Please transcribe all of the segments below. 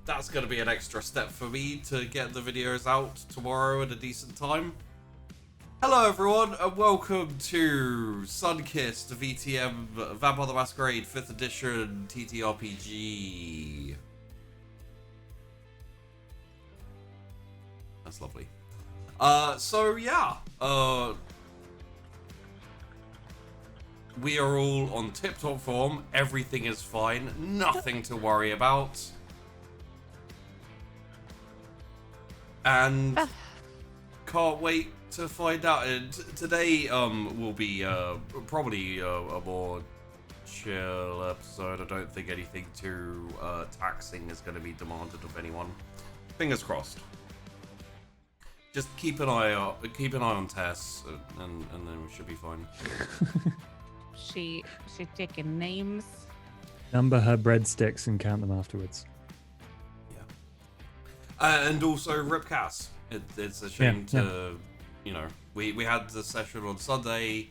that's going to be an extra step for me to get the videos out tomorrow at a decent time. Hello everyone, and welcome to Sunkissed VTM Vampire the Masquerade 5th edition TTRPG. That's lovely. We are all on tip-top form. Everything is fine. Nothing to worry about. And can't wait to find out. And today will be probably a more chill episode. I don't think anything too taxing is going to be demanded of anyone. Fingers crossed. Just keep an eye on Tess, and then we should be fine. She's taking names. Number her breadsticks and count them afterwards. Yeah. And also Rip Cass. It's a shame you know, we had the session on Sunday.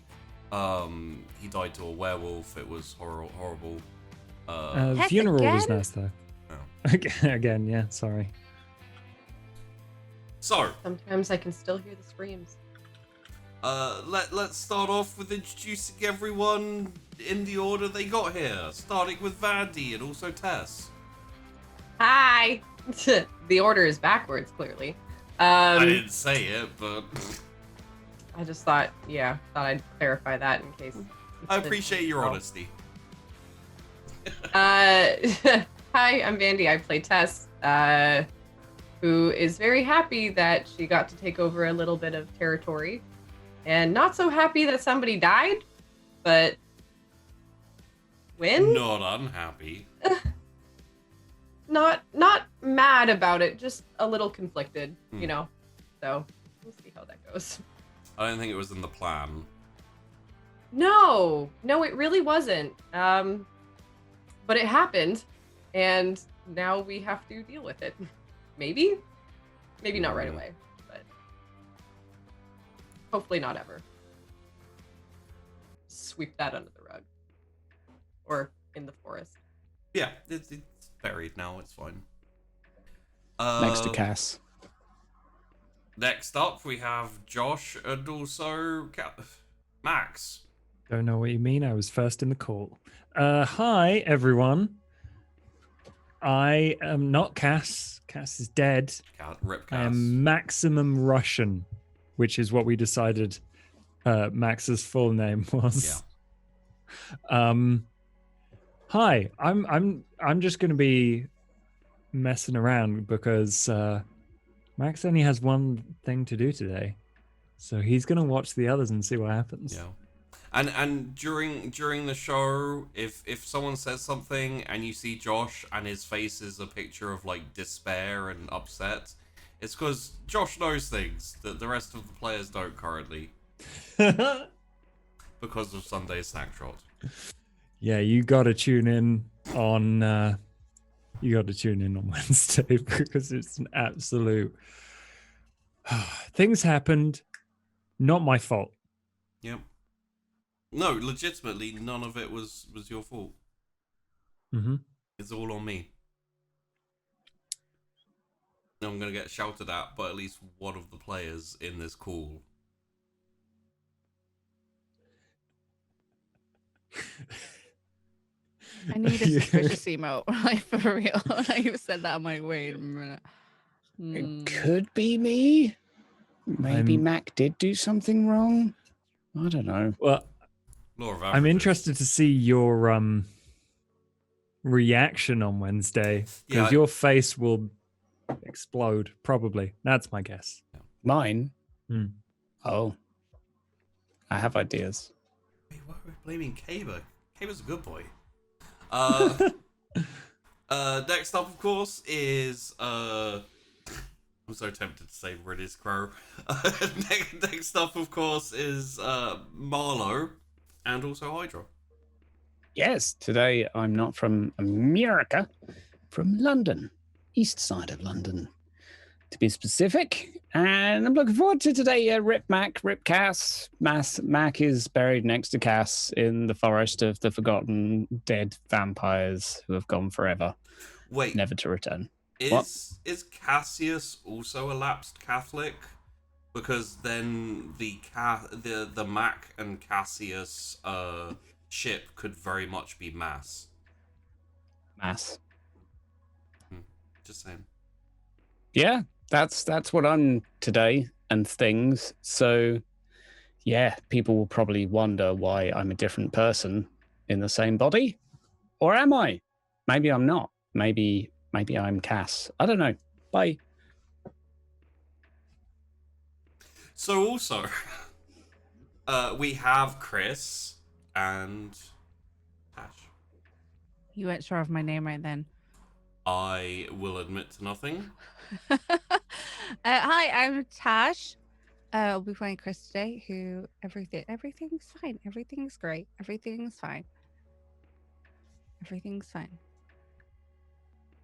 He died to a werewolf. It was horrible. Funeral again? was nice though. Oh. Again, yeah. Sorry. So Sometimes I can still hear the screams. let's start off with introducing everyone in the order they got here, starting with Vandy and also Tess. Hi! The order is backwards, clearly. I didn't say it, but I just thought I'd clarify that in case. I appreciate your honesty. Hi, I'm Vandy. I play Tess, who is very happy that she got to take over a little bit of territory, and not so happy that somebody died, but when? Not unhappy. Not mad about it, just a little conflicted, you know. So we'll see how that goes. I don't think it was in the plan. No, it really wasn't. But it happened, and now we have to deal with it. Maybe not right away, but hopefully not ever. Sweep that under the rug, or in the forest. Yeah, it's buried now. It's fine. Next to Cass. Next up, we have Josh and also Max. Don't know what you mean. I was first in the call. Hi everyone. I am not Cass. Cass is dead. Rip I Cass. am Maximum Russian, which is what we decided Max's full name was. Yeah. Hi, I'm just going to be messing around because Max only has one thing to do today, so he's going to watch the others and see what happens. Yeah. And during the show, if someone says something and you see Josh and his face is a picture of like despair and upset, it's because Josh knows things that the rest of the players don't currently. Because of Sunday's Snackshot. Yeah, you got to tune in on Wednesday because it's an absolute things happened, not my fault. Yep. No, legitimately, none of it was your fault. Mm-hmm. It's all on me. I'm gonna get shouted at by at least one of the players in this call. I need a suspicious emote, like for real. You said that, I'm like, wait a minute. It could be me. Maybe Mac did do something wrong. I don't know. Well, Law of I'm averages. interested to see your reaction on Wednesday because Yeah, your face will explode. Probably, that's my guess. Mine? Hmm. Oh. I have ideas. Wait, why are we blaming Kaber? Kaber's a good boy. Next up, of course, is I'm so tempted to say British Crow. Next up, of course, is Marlowe and also Hydra. Yes, today I'm not from America, from London, east side of London, to be specific. And I'm looking forward to today. Rip Cass. Mac is buried next to Cass in the forest of the forgotten dead vampires who have gone forever, Wait, never to return. Is Cassius also a lapsed Catholic? Because then the Mac and Cassius ship could very much be mass. Mass. Just saying. Yeah, that's what I'm today and things. So, yeah, people will probably wonder why I'm a different person in the same body. Or am I? Maybe I'm not. Maybe I'm Cass. I don't know. Bye. So also, we have Chrys and Ash. You weren't sure of my name right then. I will admit to nothing. Hi, I'm Tash. I'll be playing Chris today. Everything's fine. Everything's great. Everything's fine. Everything's fine.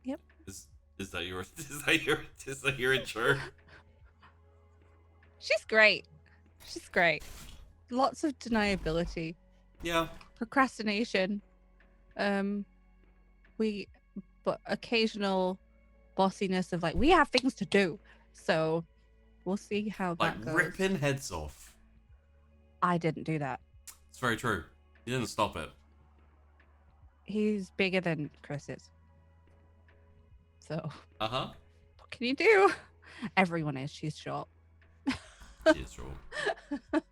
Yep. Is that your intro? She's great. She's great. Lots of deniability, Yeah. procrastination. But occasional bossiness of like, we have things to do. So we'll see how that goes. Ripping heads off. I didn't do that. It's very true. You didn't stop it. He's bigger than Chris is. So Uh-huh. what can you do? Everyone is. She's short. She is short.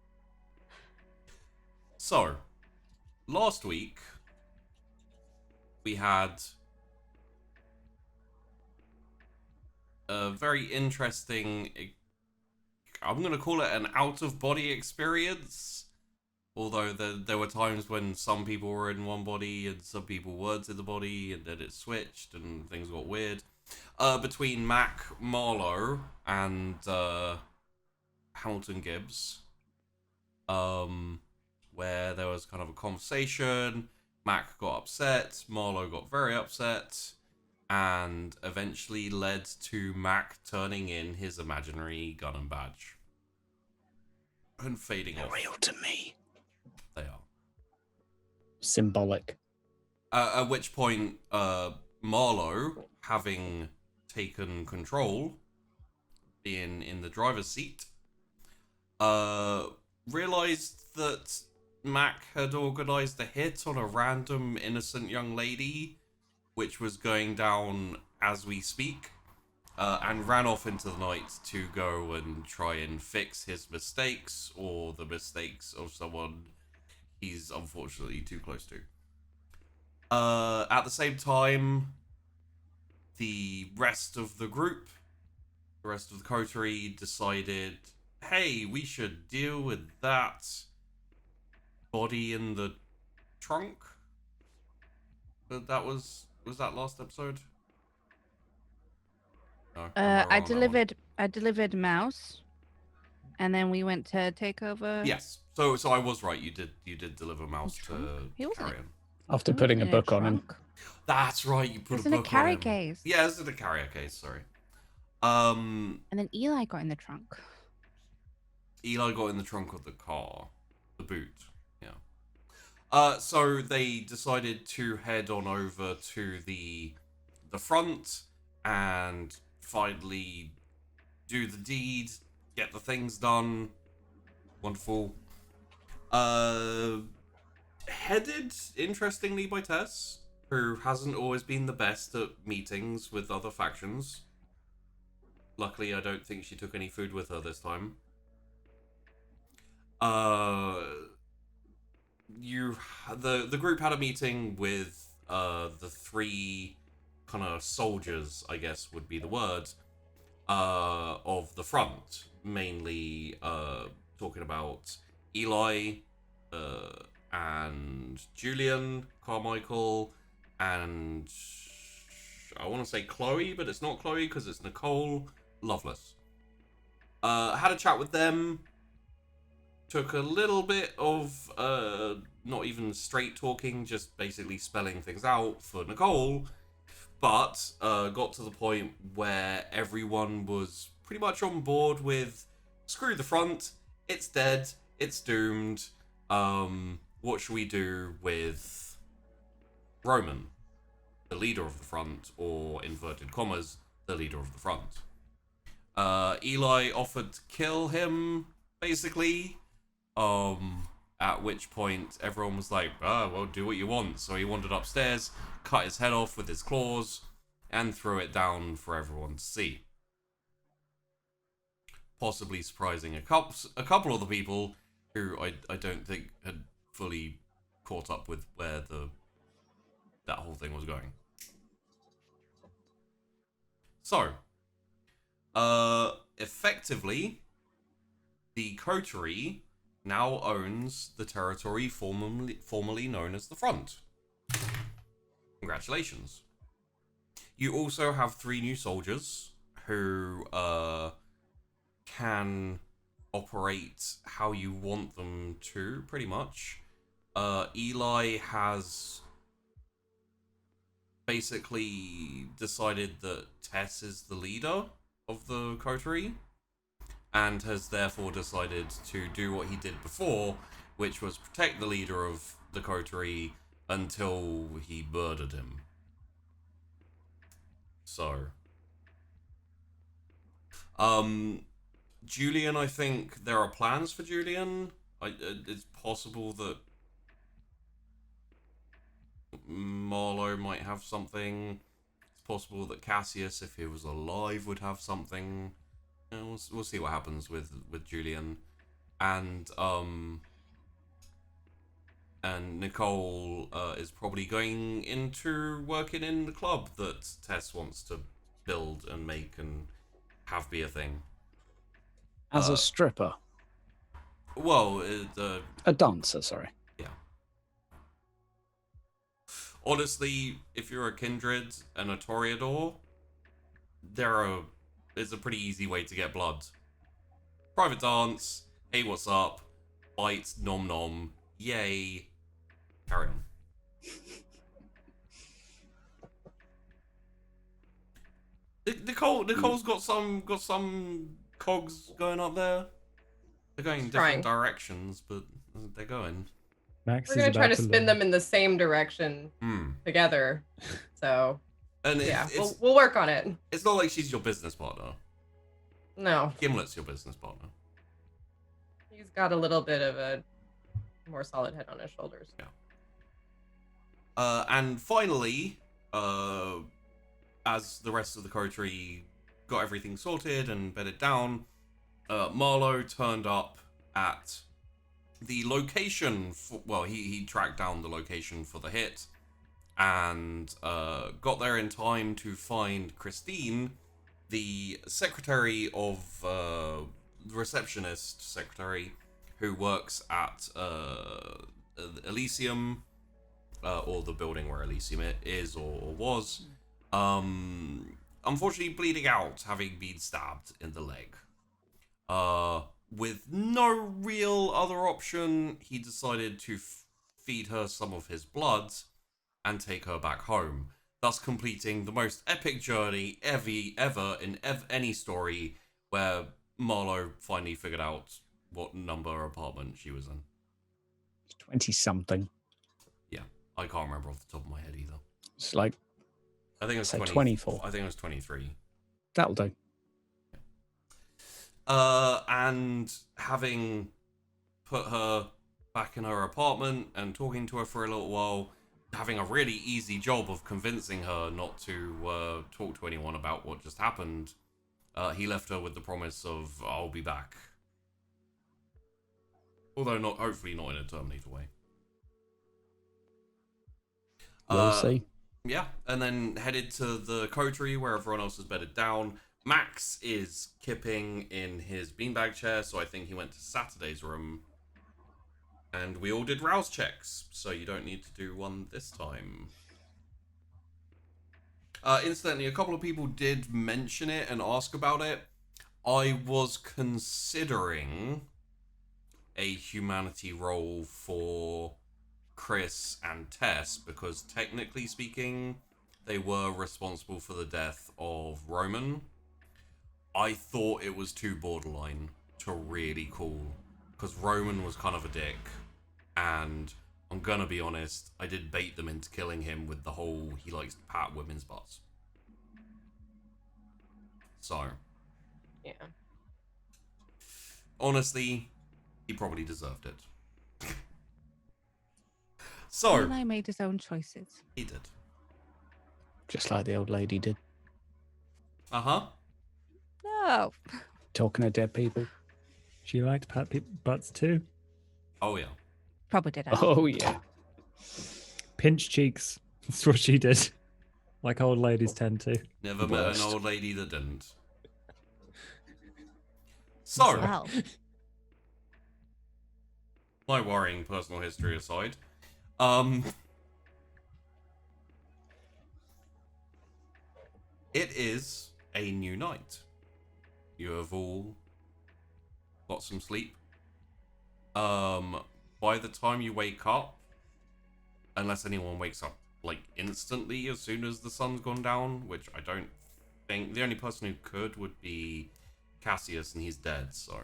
So, last week we had a very interesting, I'm going to call it an out-of-body experience. Although there were times when some people were in one body and some people weren't in the body, and then it switched and things got weird. Between Mac, Marlowe, and Hamilton Gibbs. Where there was kind of a conversation. Mac got upset, Marlowe got very upset, and eventually led to Mac turning in his imaginary gun and badge. And fading off. Real to me. They are. Symbolic. At which point, Marlowe, having taken control, being in the driver's seat, realized that Mac had organized a hit on a random innocent young lady, which was going down as we speak, and ran off into the night to go and try and fix his mistakes or the mistakes of someone he's unfortunately too close to. At the same time, the rest of the group, the rest of the coterie decided, hey, we should deal with that body in the trunk. But that was that last episode? No, I delivered mouse, and then we went to take over. Yes. So I was right. You did deliver mouse to He wasn't Carrion. After putting a book on him. That's right. You put It's a in a book on carry him. case. Yeah, it's in a carrier case. Sorry. And then Eli got in the trunk. Eli got in the trunk of the car, the boot. Yeah. So they decided to head on over to the front and finally do the deed, get the things done. Wonderful. Headed, interestingly, by Tess, who hasn't always been the best at meetings with other factions. Luckily, I don't think she took any food with her this time. The group had a meeting with the three kind of soldiers, I guess would be the word, of the front, mainly talking about Eli and Julian, Carmichael, and I want to say Chloe, but it's not Chloe because it's Nicole, Loveless. Had a chat with them. Took a little bit of not even straight talking, just basically spelling things out for Nicole, but got to the point where everyone was pretty much on board with screw the front, it's dead, it's doomed. What should we do with Roman, the leader of the front, or inverted commas, the leader of the front. Eli offered to kill him, basically. At which point everyone was like, well, do what you want. So he wandered upstairs, cut his head off with his claws, and threw it down for everyone to see. Possibly surprising a couple of the people who I don't think had fully caught up with where that whole thing was going. So, effectively, the coterie now owns the territory formerly known as the Front. Congratulations. You also have 3 new soldiers who can operate how you want them to, pretty much. Eli has basically decided that Tess is the leader of the coterie, and has therefore decided to do what he did before, which was protect the leader of the coterie until he murdered him. So, Julian, I think there are plans for Julian. It's possible that Marlowe might have something. It's possible that Cassius, if he was alive, would have something. We'll see what happens with Julian, and Nicole is probably going into working in the club that Tess wants to build and make and have be a thing. As a stripper. Well, A dancer, sorry. Yeah. Honestly, if you're a Kindred and a Toreador, it's a pretty easy way to get blood. Private dance, hey, what's up? Bite, nom nom, yay. Carry on. Nicole's got some cogs going up there. They're going in different directions, but they're going. Max We're gonna try to spin them in the same direction together. So, and yeah, we'll work on it. It's not like she's your business partner. No. Gimlet's your business partner. He's got a little bit of a more solid head on his shoulders. Yeah. And finally, as the rest of the coterie got everything sorted and bedded down, Marlowe turned up at the location he tracked down the location for the hit and got there in time to find Christine, the secretary of the receptionist secretary who works at Elysium, or the building where Elysium is or was, unfortunately bleeding out, having been stabbed in the leg. With no real other option, he decided to feed her some of his blood and take her back home, thus completing the most epic journey ever in any story, where Marlowe finally figured out what number apartment she was in. 20-something. Yeah, I can't remember off the top of my head either. It's like, I think it was 24. I think it was 23. That'll do. And having put her back in her apartment and talking to her for a little while, having a really easy job of convincing her not to talk to anyone about what just happened, he left her with the promise of, I'll be back. Although hopefully not in a Terminator way. We'll see. Yeah, and then headed to the coterie where everyone else is bedded down. Max is kipping in his beanbag chair, so I think he went to Saturday's room. And we all did rouse checks, so you don't need to do one this time. Incidentally, a couple of people did mention it and ask about it. I was considering a humanity role for Chrys and Tess, because technically speaking, they were responsible for the death of Roman. I thought it was too borderline to really cool, because Roman was kind of a dick, and I'm gonna be honest, I did bait them into killing him with the whole he likes to pat women's butts. So, Yeah. honestly, he probably deserved it. So, Eli made his own choices. he did. Just like the old lady did. Uh-huh. No. Talking to dead people. She liked pat butts too. Oh, yeah. Probably did. Actually. Oh, yeah. Pinch cheeks. That's what she did. Like old ladies tend to. Never The met worst. an old lady that didn't. So, Well, my worrying personal history aside, it is a new night. You have all got some sleep. By the time you wake up, unless anyone wakes up like instantly as soon as the sun's gone down, which I don't think, the only person who could would be Cassius, and he's dead, so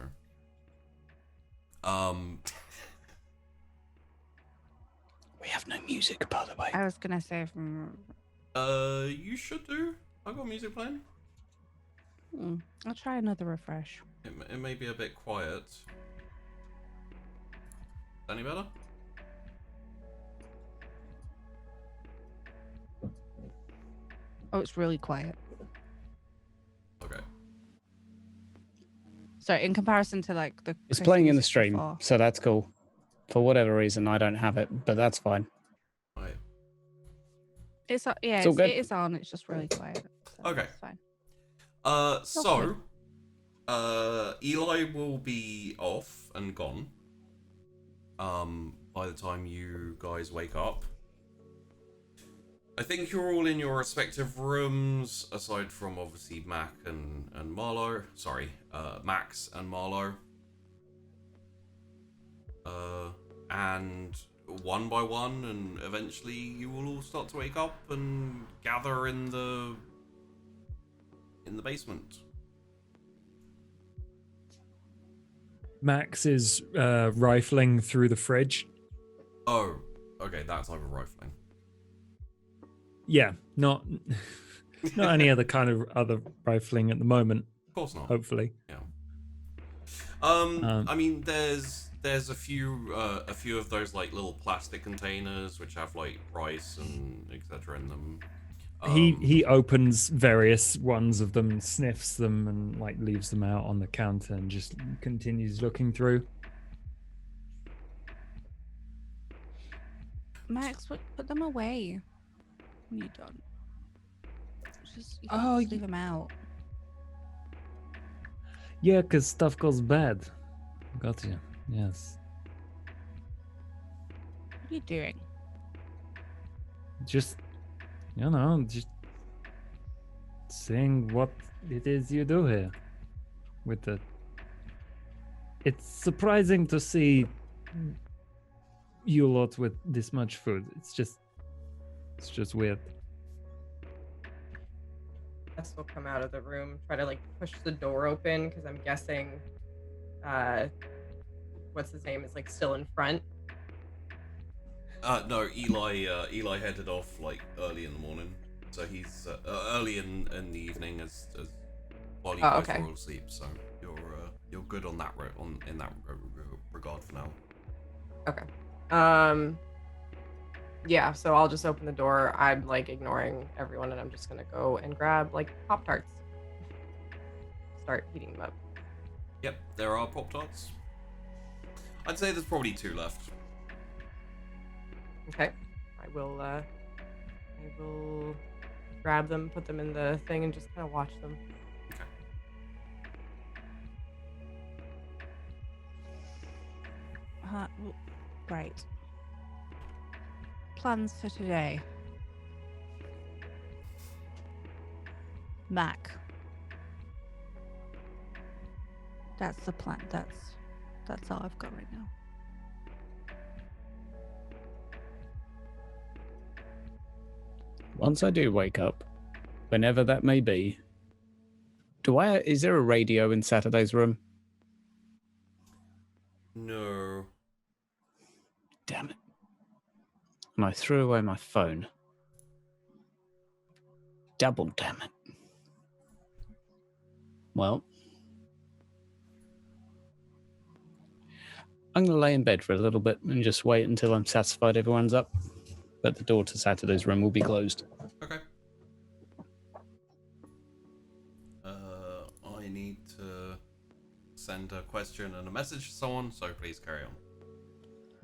We have no music, by the way. I was gonna say you should do. I got music playing. I'll try another refresh. It may be a bit quiet. Any better? Oh, it's really quiet. Okay. So in comparison to like the It's Chrys playing in the music stream, before- so that's cool. For whatever reason, I don't have it, but that's fine. Right. It's yeah, It's all good. it is on. It's just really quiet. So Okay. it's fine. So, Eli will be off and gone. By the time you guys wake up. I think you're all in your respective rooms, aside from obviously Mac and Marlowe. Sorry, Max and Marlowe. And one by one, and eventually you will all start to wake up and gather in the basement. Max is rifling through the fridge. Oh, okay, that type of rifling. Yeah, not any other kind of other rifling at the moment. Of course not. Hopefully. Yeah. I mean, there's a few of those like little plastic containers which have like rice and etc. in them. He opens various ones of them, sniffs them, and like leaves them out on the counter, and just continues looking through. Max, put them away. When you're done. Just, you Oh, can't just leave them out. Yeah, because stuff goes bad. Gotcha. Yes. What are you doing? Just just seeing what it is you do here with the. It's surprising to see you lot with this much food. It's just weird. Tess will come out of the room, try to like push the door open because I'm guessing, what's his name is like still in front. No, Eli headed off like early in the morning, so he's early in the evening as while you guys okay. are all asleep. So you're good on that in that regard for now. Okay. Yeah, so I'll just open the door. I'm like ignoring everyone, and I'm just gonna go and grab like Pop-Tarts. Start heating them up. Yep, there are Pop-Tarts. I'd say there's probably 2 left. Okay. I will grab them, put them in the thing, and just kind of watch them. Okay. Right. Plans for today. Mac. That's the plan. That's all I've got right now. Once I do wake up, whenever that may be, is there a radio in Saturday's room? No. Damn it. And I threw away my phone. Double damn it. Well, I'm going to lay in bed for a little bit and just wait until I'm satisfied everyone's up. But the door to Saturday's room will be closed. Okay. I need to send a question and a message to someone, so please carry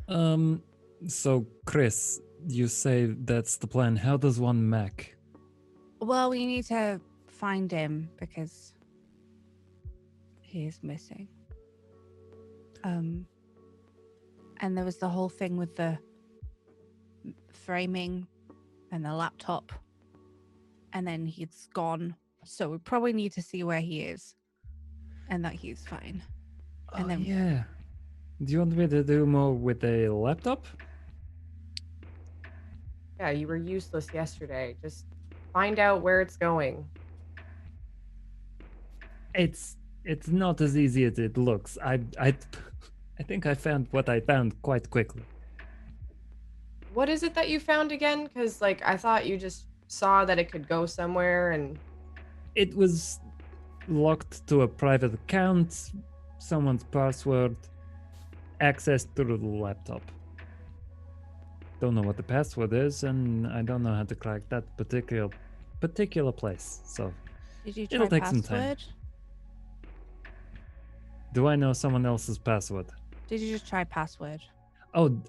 on. So Chrys, you say that's the plan. How does one mech? Well, we need to find him because he is missing. And there was the whole thing with the framing and the laptop, and then he's gone. So we probably need to see where he is and that he's fine. And then Yeah. Do you want me to do more with the laptop? Yeah, you were useless yesterday. Just find out where it's going. It's not as easy as it looks. I think I found what I found quite quickly. What is it that you found again? Because, like, I thought you just saw that it could go somewhere and... It was locked to a private account, someone's password, access through the laptop. Don't know what the password is, and I don't know how to crack that particular place. So did you try it'll take some time. password? Do I know someone else's password? Did you just try password? Oh,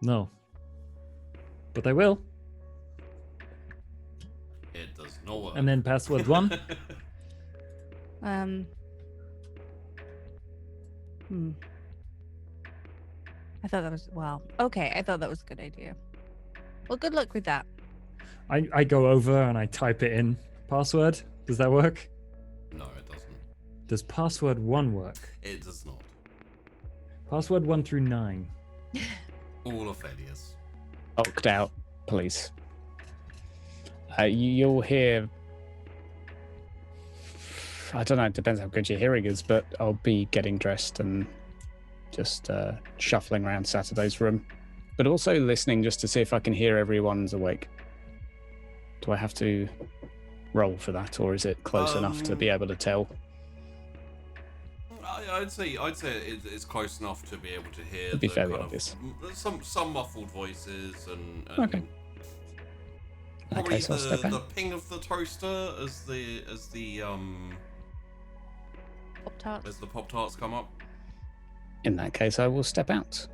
no. But I will. It does not work. And then password 1. I thought that was okay. I thought that was a good idea. Well, good luck with that. I go over and I type it in. Password. Does that work? No, it doesn't. Does password 1 work? It does not. Password 1 through 9. All are failures. Locked out, police. You'll hear... I don't know, it depends how good your hearing is, but I'll be getting dressed and just shuffling around Saturday's room. But also listening just to see if I can hear everyone's awake. Do I have to roll for that, or is it close enough to be able to tell? I'd say it's close enough to be able to hear. It'd be the fairly kind of- obvious. Some muffled voices and Okay. probably Okay, so I'll step the out. ping of the toaster as the Pop-Tarts. as the Pop-Tarts come up. In that case, I will step out.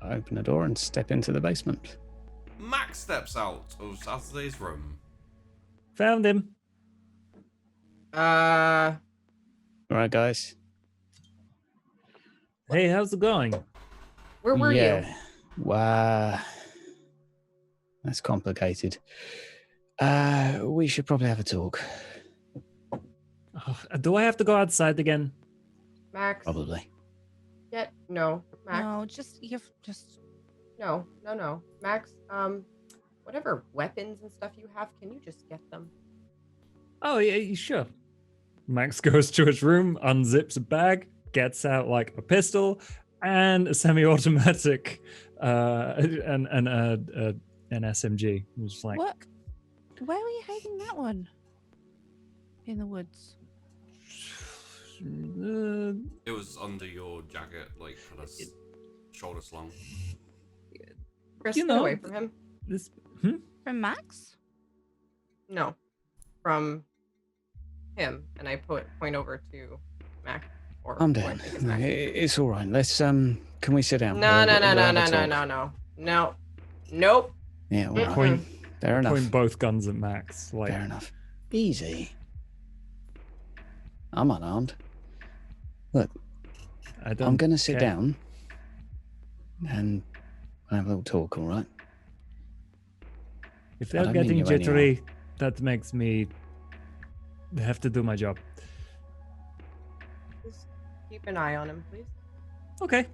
Open the door and step into the basement. Max steps out of Saturday's room. Found him. All right, guys. Hey, how's it going? Where were you? Wow. That's complicated. We should probably have a talk. Oh, do I have to go outside again? Max? Probably. No. Max? No, just No. Max, whatever weapons and stuff you have, can you just get them? Oh, yeah, sure. Max goes to his room, unzips a bag, gets out like a pistol and a semi-automatic and an SMG. It was like, what? Where were you hiding that one? In the woods. It was under your jacket, like kind of shoulder slung. Chris, You get know, away from him. this. From Max? No. From him. And I point over to Mac. Or Calm who I down. think is No, Mac. it's all right. Let's can we sit down? No. We'll have a talk. Nope. Yeah, all right. Point, Fair enough. point both guns at Max. Like, Fair enough. Easy. I'm unarmed. Look, I don't. I'm going to sit care. down and have a little talk, all right? If I they're don't mean getting you any jittery, that makes me have to do my job. Just keep an eye on him, please. Okay.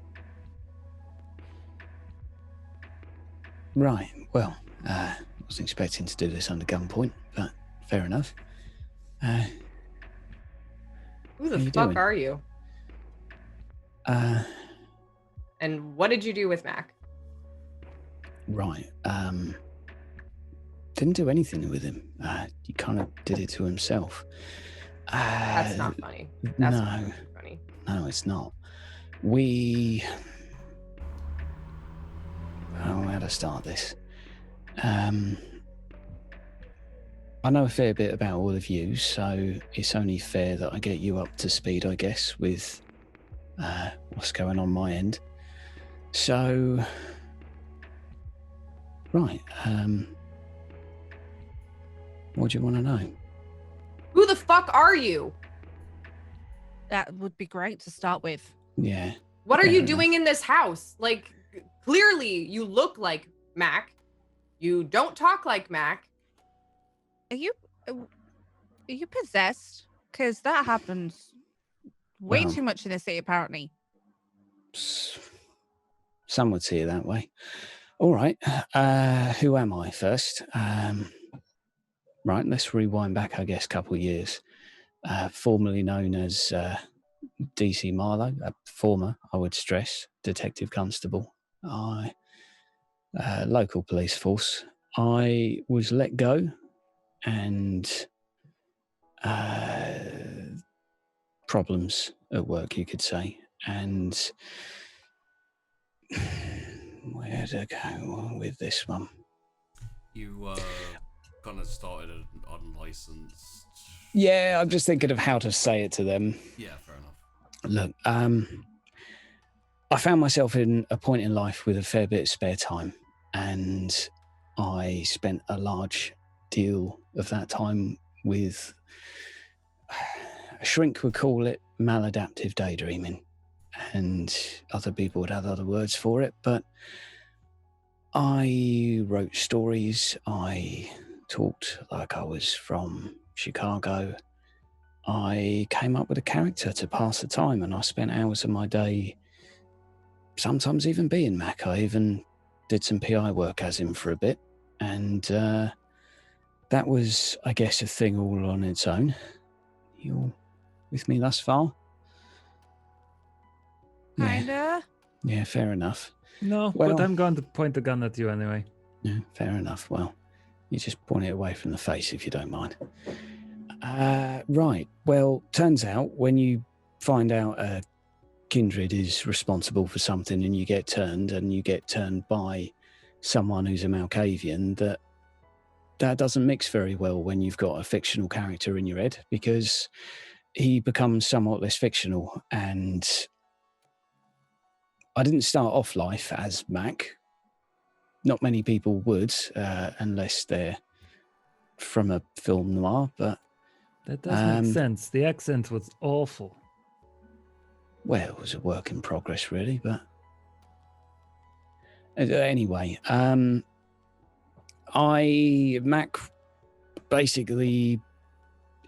Right. Well, I wasn't expecting to do this under gunpoint, but fair enough. Who the How you fuck doing? are you? Uh, And what did you do with Mac? right. Didn't do anything with him. He kind of did it to himself. That's not funny. That's no, not funny. no, it's not. How to start this? I know a fair bit about all of you, so it's only fair that I get you up to speed, I guess, with what's going on my end. So, right, what do you want to know? Who the fuck are you? That would be great to start with. Yeah. What are Fair you enough. doing in this house? Like, clearly you look like Mac. You don't talk like Mac. Are you possessed? Because that happens way Well- too much in the city, apparently. Some would see it that way. All right. Who am I first? Right, let's rewind back, I guess, a couple of years. Formerly known as DC Marlowe, former, I would stress, detective constable. Local police force. I was let go and problems at work, you could say. And where to go with this one? You kind of started an unlicensed. Yeah, I'm just thinking of how to say it to them. Yeah, fair enough. Look, I found myself in a point in life with a fair bit of spare time, and I spent a large deal of that time with, a shrink would call it maladaptive daydreaming, and other people would have other words for it, but I wrote stories, I talked like I was from Chicago. I came up with a character to pass the time, and I spent hours of my day sometimes even being Mac. I even did some PI work as him for a bit, and that was, I guess, a thing all on its own. You all with me thus far? Kinda. Yeah, fair enough. No, Well- but I'm going to point the gun at you anyway. Yeah, fair enough. Well, you just point it away from the face if you don't mind. Right. Well, turns out when you find out Kindred is responsible for something and you get turned by someone who's a Malkavian, that doesn't mix very well when you've got a fictional character in your head, because he becomes somewhat less fictional. And I didn't start off life as Mac. Not many people would, unless they're from a film noir, but That does make sense. The accent was awful. well, it was a work in progress, really. But anyway, Mac basically,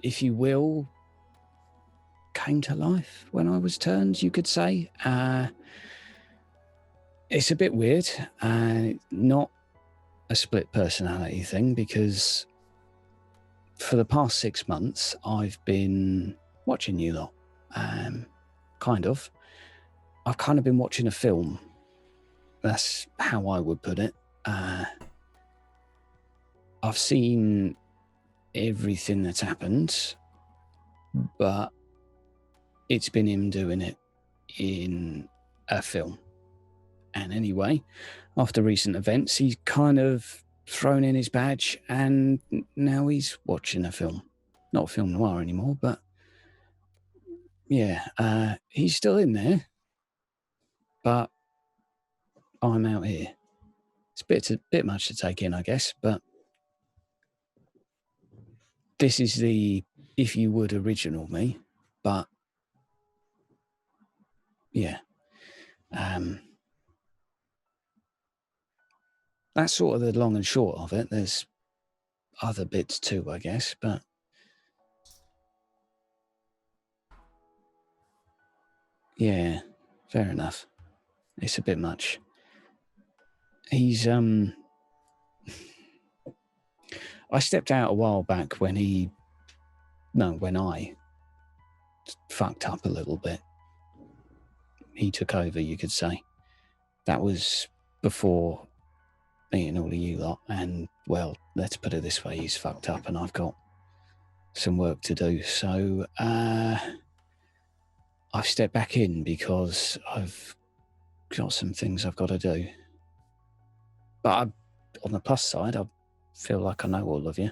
if you will, came to life when I was turned, you could say. It's a bit weird, not a split personality thing, because for the past 6 months, I've been watching you lot. Kind of. I've kind of been watching a film. That's how I would put it. I've seen everything that's happened, but it's been him doing it in a film. And anyway, after recent events, he's kind of thrown in his badge, and now he's watching a film. Not a film noir anymore, but yeah, he's still in there, but I'm out here. It's a bit much to take in, I guess, but this is the, if you would, original me. But yeah, that's sort of the long and short of it. There's other bits too, I guess, but yeah, fair enough. It's a bit much. He's I stepped out a while back when I fucked up a little bit. He took over, you could say. That was before meeting all of you lot, and well, let's put it this way, he's fucked up and I've got some work to do. So I've stepped back in because I've got some things I've got to do. But on the plus side, I feel like I know all of you,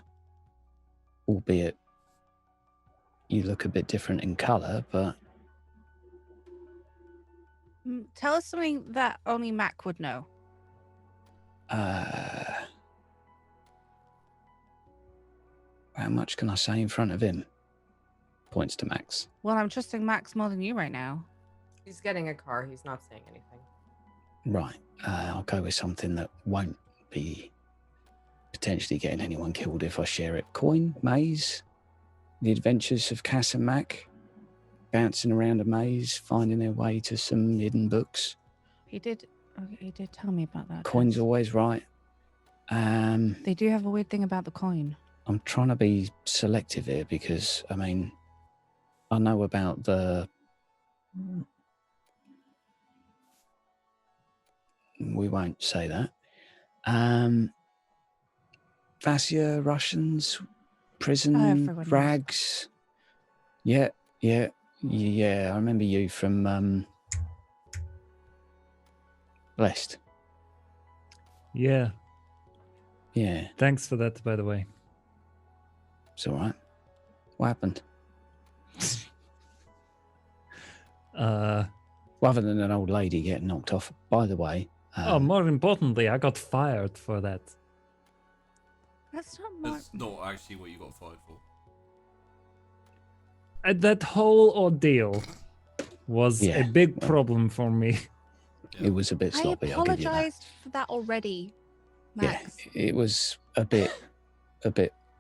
albeit you look a bit different in colour, but... Tell us something that only Mac would know. How much can I say in front of him? Points to Max. Well, I'm trusting Max more than you right now. He's getting a car. He's not saying anything. Right. I'll go with something that won't be potentially getting anyone killed if I share it. Coin, maze, the adventures of Cass and Mac, bouncing around a maze, finding their way to some hidden books. He did tell me about that. Coin's Tess. always right. They do have a weird thing about the coin. I'm trying to be selective here because, I mean, I know about the... We won't say that. Vassia, Russians, prison, rags. Yeah. I remember you from Blessed. Yeah. Yeah, Thanks for that, by the way. it's all right. What happened? Uh, Well, other than an old lady getting knocked off. By the way. more importantly, I got fired for that. That's not more. That's not actually what you got fired for. That whole ordeal was Yeah, a big well, problem for me. It was a bit I sloppy. I'll give you that. apologized for that already, Max. Yeah, it was a bit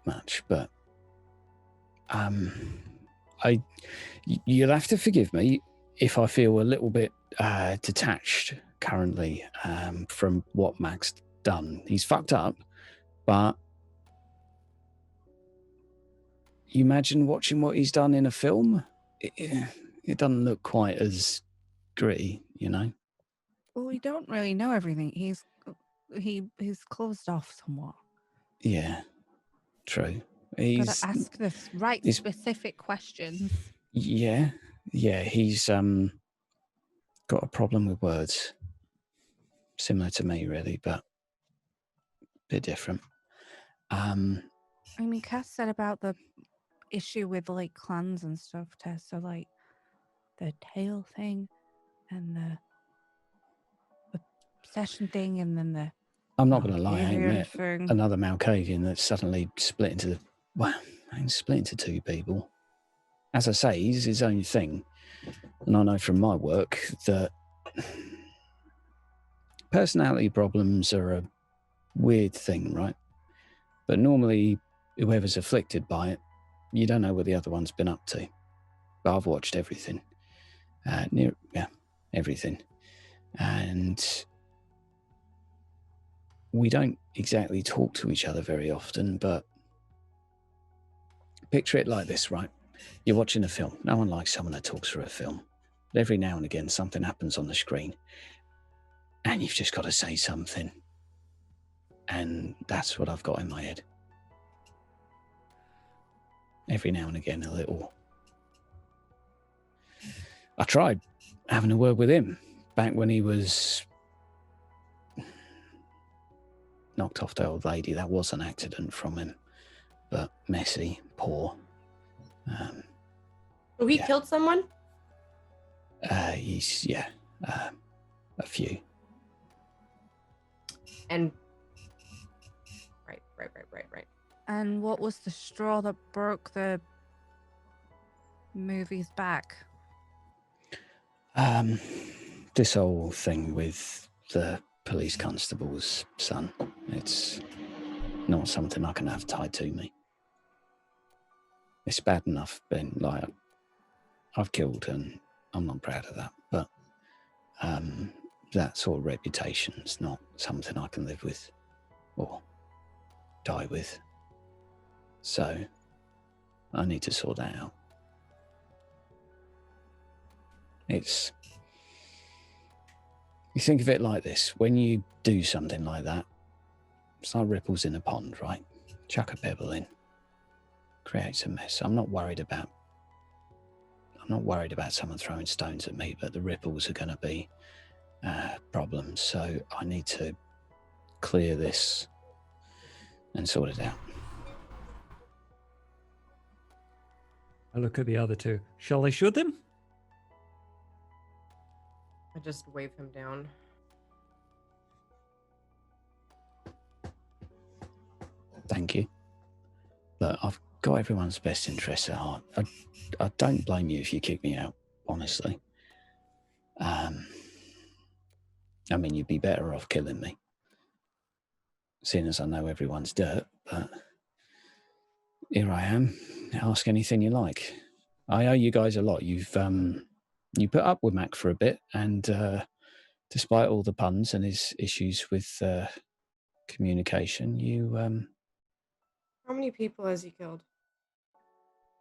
much, but you'll have to forgive me if I feel a little bit detached currently from what Mac's done. He's fucked up, but you imagine watching what he's done in a film? It doesn't look quite as gritty, you know? Well, we don't really know everything. He's closed off somewhat. Yeah, true. Gotta He's ask the right he's- specific questions. yeah, he's got a problem with words. Similar to me, really, but a bit different. I mean, Cass said about the issue with like clans and stuff, Tess. So like the tail thing and the obsession thing, and then the I'm not going to lie, I ain't Arcadian met thing. another Malkavian that's suddenly split into two people. As I say, he's his own thing. And I know from my work that personality problems are a weird thing, right? But normally, whoever's afflicted by it, you don't know what the other one's been up to. But I've watched everything. Everything. And we don't exactly talk to each other very often, but picture it like this, right? You're watching a film. No one likes someone that talks through a film. But every now and again, something happens on the screen, and you've just got to say something. And that's what I've got in my head. Every now and again, a little. I tried having a word with him back when he was knocked off the old lady. That was an accident from him, but messy, poor. So he Yeah. killed someone? He's a few. And right. And what was the straw that broke the movie's back? This whole thing with the police constable's son, it's not something I can have tied to me. It's bad enough, Ben, like, I've killed and I'm not proud of that, but that sort of reputation's not something I can live with or die with. So I need to sort that out. You think of it like this: when you do something like that, it's like ripples in a pond, right? Chuck a pebble in. creates a mess. I'm not worried about someone throwing stones at me, but the ripples are going to be problems. So I need to clear this and sort it out. I look at the other two. Shall I shoot them? I just wave him down. Thank you. Look, I've got everyone's best interests at heart. I don't blame you if you kick me out, honestly. I mean, you'd be better off killing me, seeing as I know everyone's dirt, but here I am. Ask anything you like. I owe you guys a lot. You've you put up with Mac for a bit, and despite all the puns and his issues with communication, you How many people has he killed?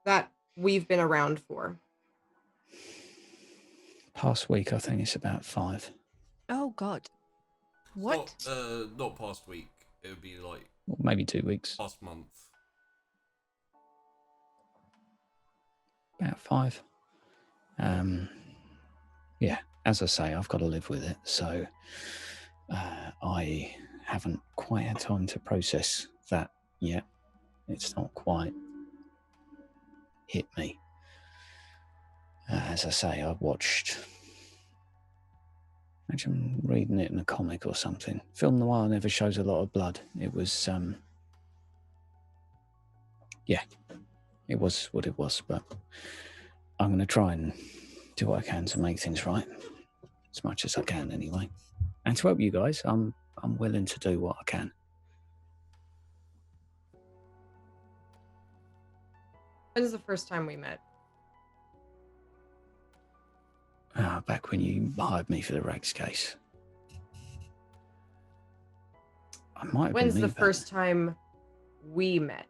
That we've been around for. past week, I think it's about 5. Oh God. What? Not past week. It would be like Or maybe 2 weeks. past month. About 5. Yeah, as I say, I've got to live with it. So I haven't quite had time to process that yet. It's not quite hit me. As I say, I've watched... Actually, I'm reading it in a comic or something. Film noir never shows a lot of blood. It was... yeah, it was what it was, but I'm going to try and do what I can to make things right, as much as I can anyway. And to help you guys, I'm willing to do what I can. When's the first time we met? Back when you hired me for the Rags case. I might have When's been the me, but first time we met?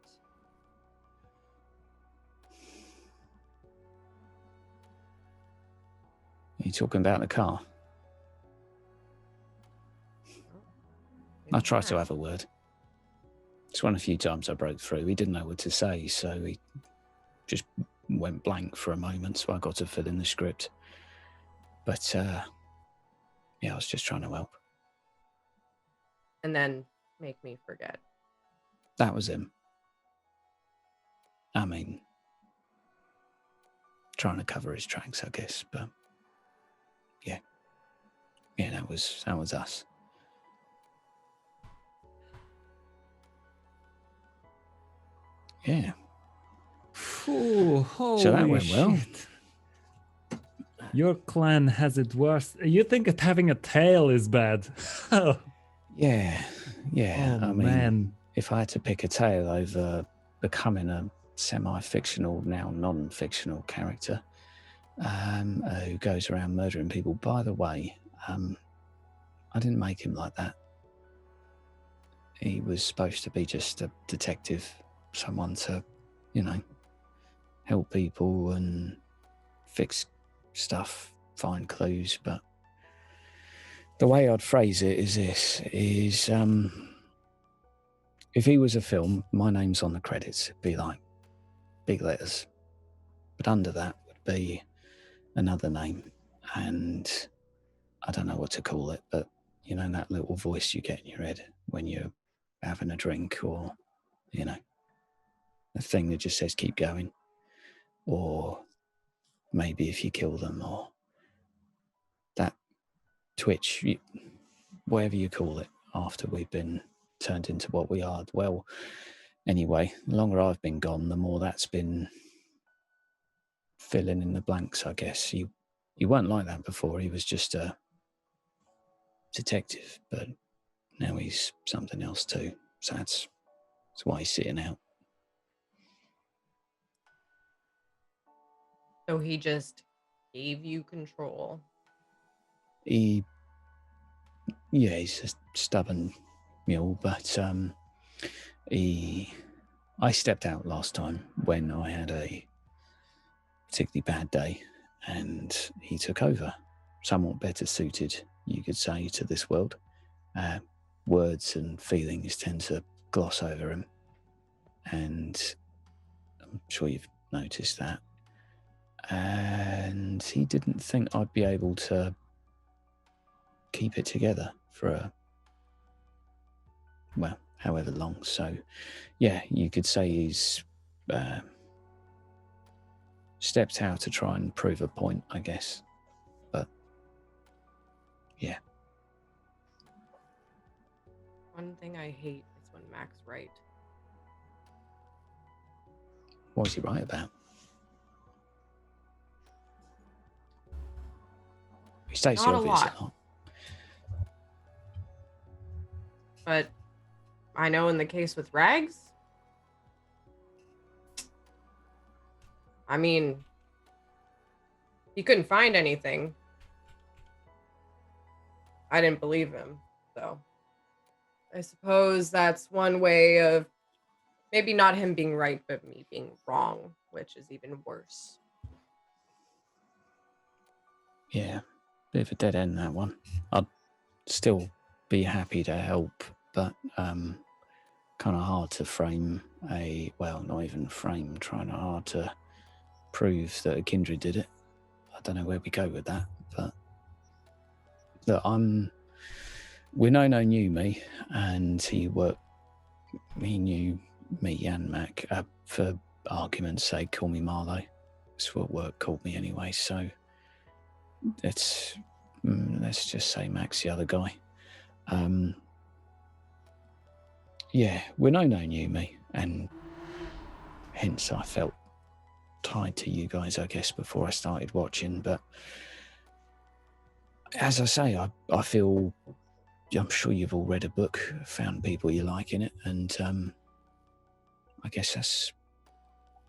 Are you talking about the car? I tried to have a word. It's one of the few times I broke through. He didn't know what to say, so he just went blank for a moment, so I got to fill in the script. But, yeah, I was just trying to help. And then make me forget. That was him. I mean, trying to cover his tracks, I guess, but yeah. Yeah, that was us. Yeah. Ooh, holy So that went well. shit. Your clan has it worse. You think that having a tail is bad? Oh, Yeah. I mean, man. if I had to pick a tale over becoming a semi-fictional, now non-fictional character who goes around murdering people. By the way, I didn't make him like that. He was supposed to be just a detective, someone to, help people and fix stuff, find clues. But the way I'd phrase it is this, if he was a film, my name's on the credits, it'd be like big letters. But under that would be another name. And I don't know what to call it, but that little voice you get in your head when you're having a drink, or, a thing that just says keep going. Or maybe if you kill them, or that twitch, whatever you call it, after we've been turned into what we are. Well, anyway, the longer I've been gone, the more that's been filling in the blanks, I guess. He weren't like that before. He was just a detective, but now he's something else too. So that's why he's sitting out. So he just gave you control. He's a stubborn mule, but I stepped out last time when I had a particularly bad day, and he took over, somewhat better suited, you could say, to this world. Words and feelings tend to gloss over him, and I'm sure you've noticed that. And he didn't think I'd be able to keep it together for however long. So, yeah, you could say he's stepped out to try and prove a point, I guess. But, yeah. One thing I hate is when Mac's right. What was he right about? He states the Not a obvious lot. a lot. But I know in the case with Rags, I mean, he couldn't find anything. I didn't believe him, so I suppose that's one way of maybe not him being right, but me being wrong, which is even worse. Yeah, bit of a dead end, that one. I'd still be happy to help, but kind of hard to frame not even frame, trying hard to prove that a Kindred did it. I don't know where we go with that, but look, Winona knew me, and he knew me and Mac. For argument's sake, call me Marlowe. That's what work called me anyway, so let's just say Mac's the other guy. Yeah, Winona knew me, and hence I felt tied to you guys, I guess, before I started watching. But as I say, I feel, I'm sure you've all read a book, found people you like in it, and I guess that's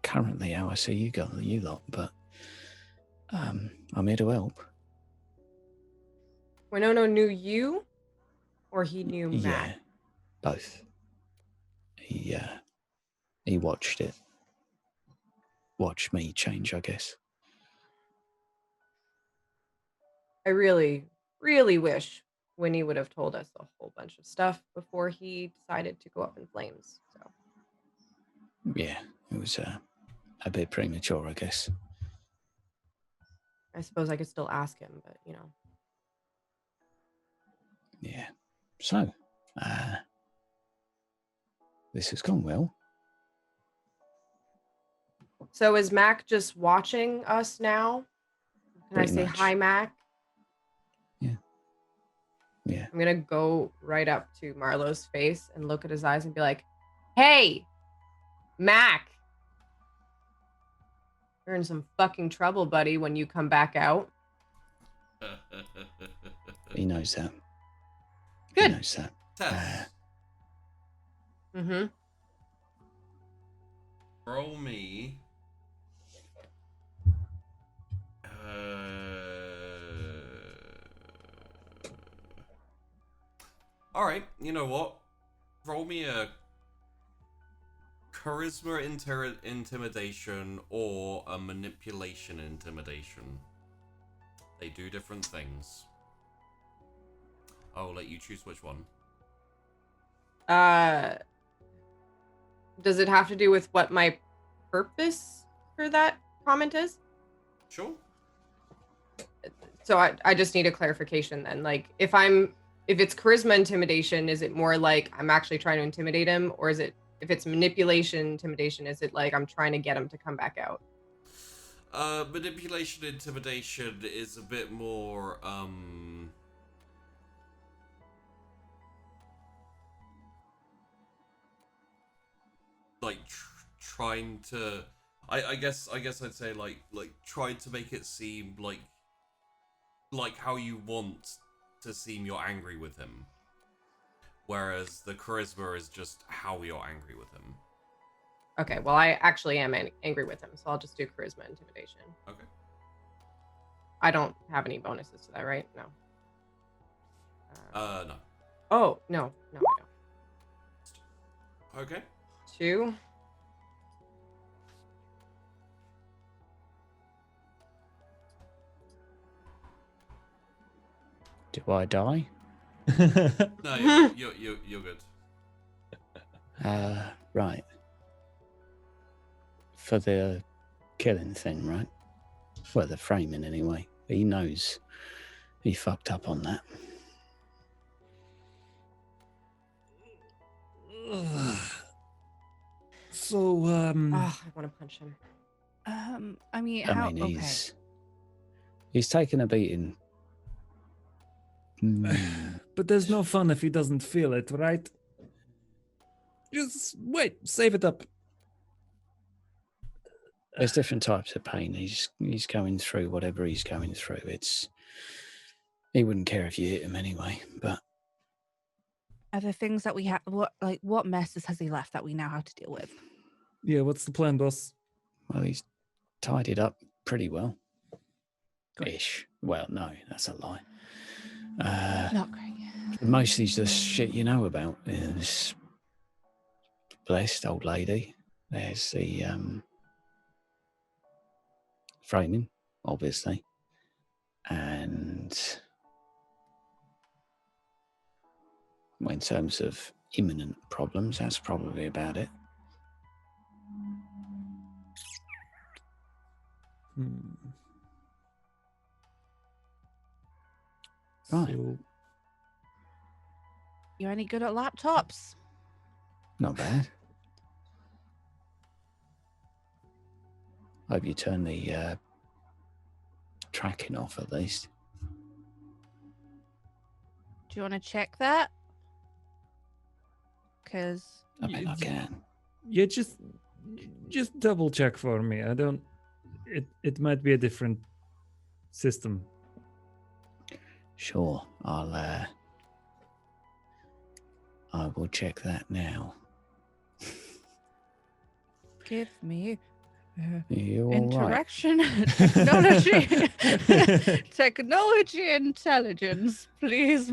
currently how I see you lot. But I'm here to help. Winona knew you, or he knew Mac? Yeah, both. He watched me change, I guess. I really, really wish Winnie would have told us a whole bunch of stuff before he decided to go up in flames. So Yeah, it was a bit premature, I guess. I suppose I could still ask him, but Yeah. So, this has gone well. So is Mac just watching us now? Can Pretty I say much. hi, Mac? Yeah. I'm gonna go right up to Marlowe's face and look at his eyes and be like, "Hey, Mac, you're in some fucking trouble, buddy, when you come back out." He knows that. Good. He knows that. Tess, Mm-hmm. roll me. All right, you know what? Roll me a charisma intimidation or a manipulation intimidation. They do different things. I'll let you choose which one. Does it have to do with what my purpose for that comment is? Sure. So I just need a clarification then. Like, if it's charisma intimidation, is it more like I'm actually trying to intimidate him, or is it, if it's manipulation intimidation, is it like I'm trying to get him to come back out? Manipulation intimidation is a bit more like trying to I guess I'd say like trying to make it seem like how you want to seem you're angry with him, whereas the charisma is just how you're angry with him. Okay, well, I actually am angry with him, so I'll just do charisma intimidation. Okay. I don't have any bonuses to that, right? No. No. Oh, no, I don't. Okay. 2. Do I die? No, you're good. Right. for the killing thing, right? Well, the framing anyway. He knows he fucked up on that. So, I want to punch him. I mean, I how? mean, Okay. he's taken a beating. but there's no fun if he doesn't feel it, right? Just wait, save it up. There's different types of pain. He's going through whatever he's going through. He wouldn't care if you hit him anyway. But Are there things that we have? What messes has he left that we now have to deal with? Yeah, what's the plan, boss? well, he's tied it up pretty well. Great. Ish. Well, no, that's a lie. Not great. Mostly just shit you know about. Is blessed old lady. There's the framing, obviously, and in terms of imminent problems, that's probably about it. Right. So, You any good at laptops? Not bad. Hope you turn the tracking off at least. Do you want to check that? Because I bet I can. yeah, just double check for me. I don't. It might be a different system. Sure, I will check that now. give me You all right? interaction technology, technology intelligence, please,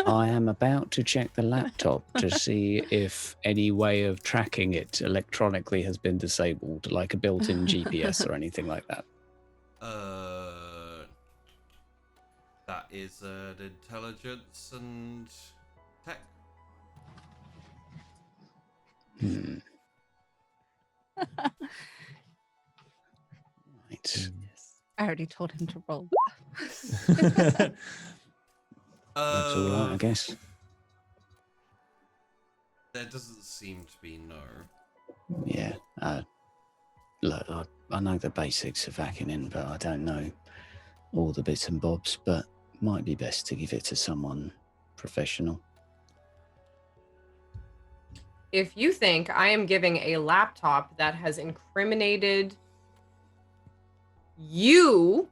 I am about to check the laptop to see if any way of tracking it electronically has been disabled, like a built-in GPS or anything like that. That is an intelligence and tech. Right. I already told him to roll. That's all right, I guess. There doesn't seem to be no. Yeah. Look, I know the basics of hacking in, but I don't know all the bits and bobs, but might be best to give it to someone professional. If you think I am giving a laptop that has incriminated you,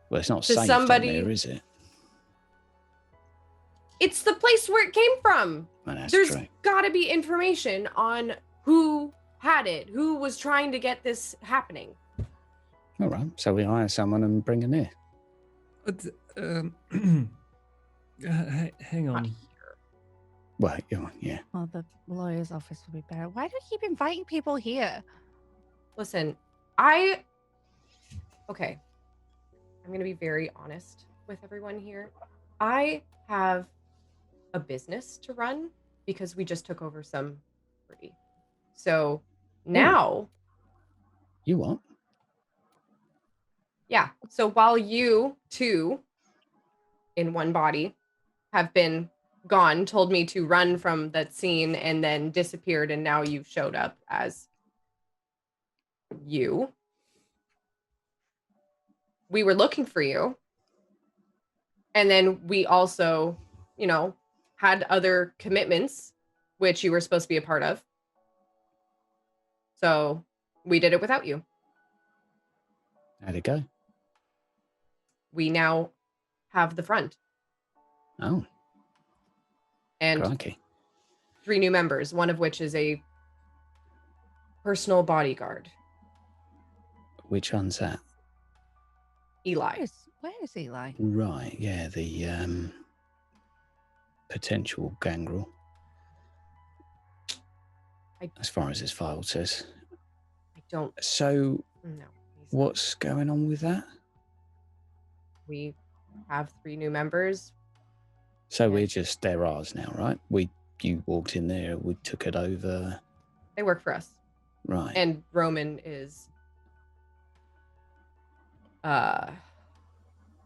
Well, it's not to safe somebody- on there, is it? it's the place where it came from. Well, that's There's true. got to be information on who had it, who was trying to get this happening. All right, so we hire someone and bring them here. But, hang on. Well, yeah. Well, the lawyer's office would be better. Why do you keep inviting people here? Listen, okay, I'm going to be very honest with everyone here. I have a business to run because we just took over some property. So now, You what? yeah. So while you two in one body have been gone, told me to run from that scene and then disappeared, and now you've showed up as you. We were looking for you. And then we also, had other commitments, which you were supposed to be a part of. So we did it without you. How'd it go? We now have the front Oh, and crikey. 3 new members, one of which is a personal bodyguard, Which one's that? Eli. Where is Eli? Right, yeah, the potential gangrel. As far as his file says. I don't So, know. what's going on with that? We have 3 new members. So they're ours now, right? You walked in there, we took it over. They work for us. Right. And Roman is Not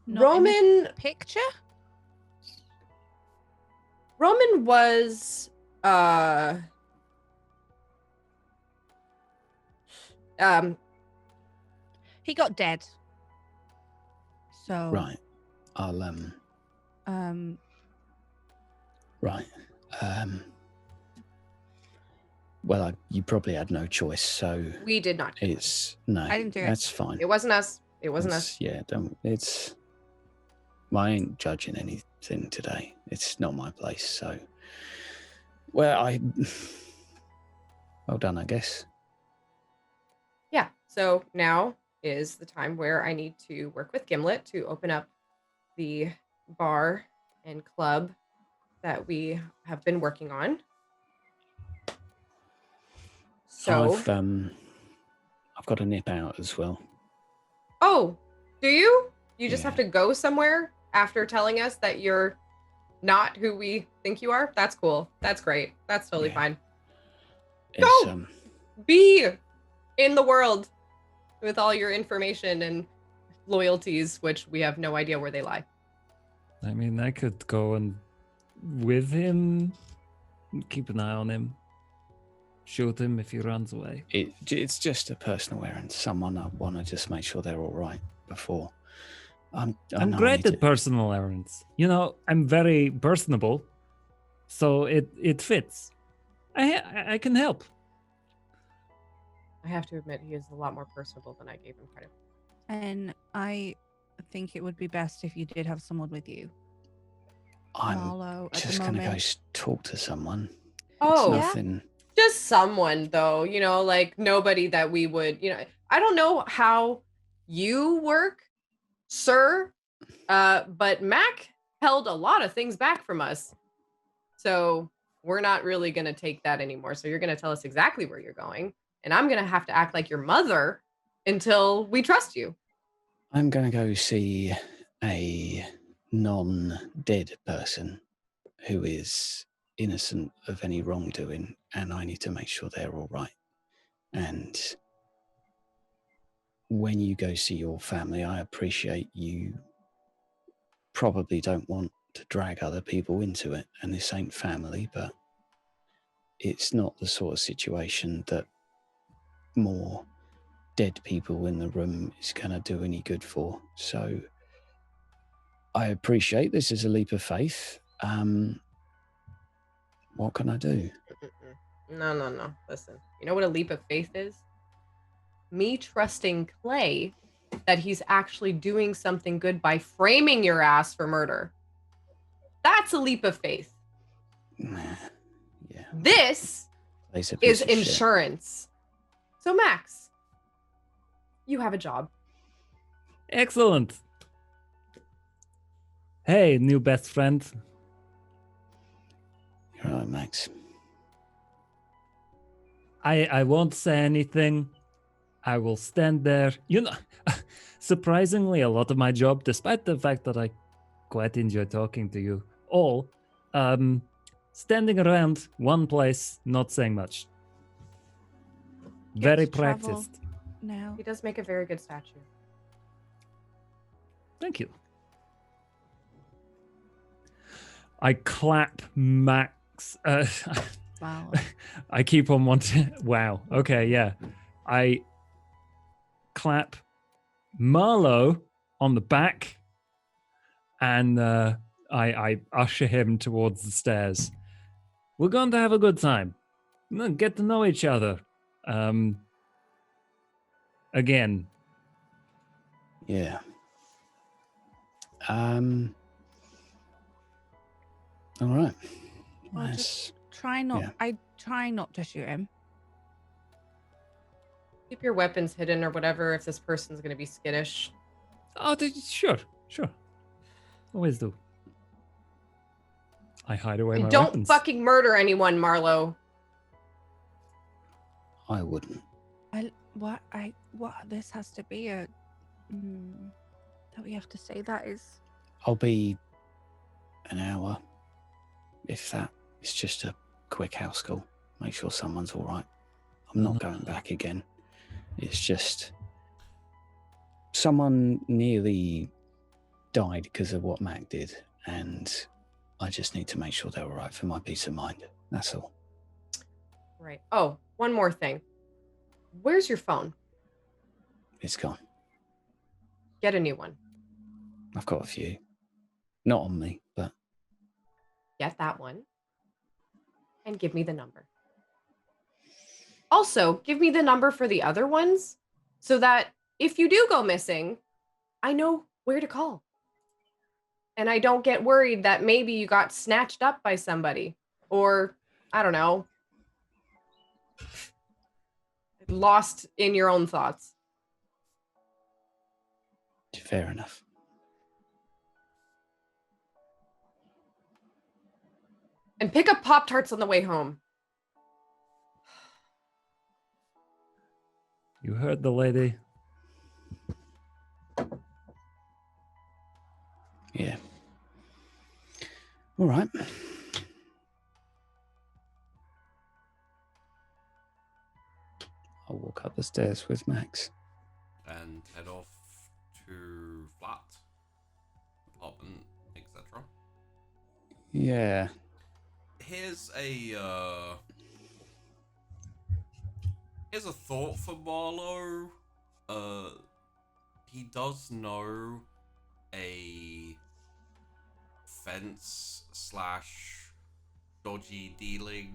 in Roman the picture? Roman was He got dead. So Right. I'll right. Well, you probably had no choice, so we did not kill him. it's no. I didn't do it. That's fine. It wasn't us. It wasn't us. Yeah, don't. It's. I ain't judging anything today. It's not my place. So, well, well done, I guess. Yeah. So now is the time where I need to work with Gimlet to open up the bar and club that we have been working on. So I've got to nip out as well. Oh, do you? You just Yeah. have to go somewhere after telling us that you're not who we think you are? That's cool. That's great. That's totally Yeah. fine. It's, Go! Be in the world with all your information and loyalties, which we have no idea where they lie. I mean, I could go and with him, keep an eye on him, shoot him if he runs away. it's just a personal errand. Someone I want to just make sure they're all right before. I I'm know I great need at to- personal errands. You know, I'm very personable, so it fits. I can help. I have to admit, he is a lot more personable than I gave him credit for. And I think it would be best if you did have someone with you. I'm Marlowe at just the going to go moment. talk to someone. Oh, It's yeah? nothing. Just someone, though, like nobody that we would, I don't know how you work, sir, but Mac held a lot of things back from us. So we're not really going to take that anymore. So you're going to tell us exactly where you're going. And I'm going to have to act like your mother until we trust you. I'm going to go see a non-dead person who is innocent of any wrongdoing, and I need to make sure they're all right. And when you go see your family, I appreciate you probably don't want to drag other people into it, and this ain't family, but it's not the sort of situation that more dead people in the room is going to do any good for. So I appreciate this is a leap of faith. What can I do? No. Listen, you know what a leap of faith is? Me trusting Clay that he's actually doing something good by framing your ass for murder. That's a leap of faith. Nah, yeah. This Clay's a piece is of shit. insurance. So Max, you have a job. Excellent. Hey, new best friend. You're right, Max. I won't say anything. I will stand there. You know, surprisingly, a lot of my job, despite the fact that I quite enjoy talking to you all, standing around one place, not saying much. Very to travel. practiced. Now. He does make a very good statue. Thank you. I clap Max. Wow. I keep on wanting. Wow. Okay. Yeah. I clap Marlowe on the back, and I usher him towards the stairs. We're going to have a good time. Get to know each other. Again. Yeah. All right. Well, Nice. Try not. Yeah. I try not to shoot him. Keep your weapons hidden or whatever if this person's going to be skittish. Oh, sure. Always do. I hide away my Don't weapons. fucking murder anyone, Marlowe. I wouldn't. What? This has to be a. That we have to say that is. I'll be an hour, if that. It's just a quick house call. Make sure someone's all right. I'm not going back again. It's just someone nearly died because of what Mac did, and I just need to make sure they're all right for my peace of mind. That's all. Right. Oh, one more thing. Where's your phone? It's gone. Get a new one. I've got a few. Not on me, but Get that one. And give me the number. Also, give me the number for the other ones so that if you do go missing, I know where to call. And I don't get worried that maybe you got snatched up by somebody or, I don't know, lost in your own thoughts. fair enough. And pick up Pop-Tarts on the way home. You heard the lady. Yeah. All right. I'll walk up the stairs with Max. And head off to flat, apartment, etc. Yeah. Here's a thought for Marlowe. He does know a fence / dodgy dealing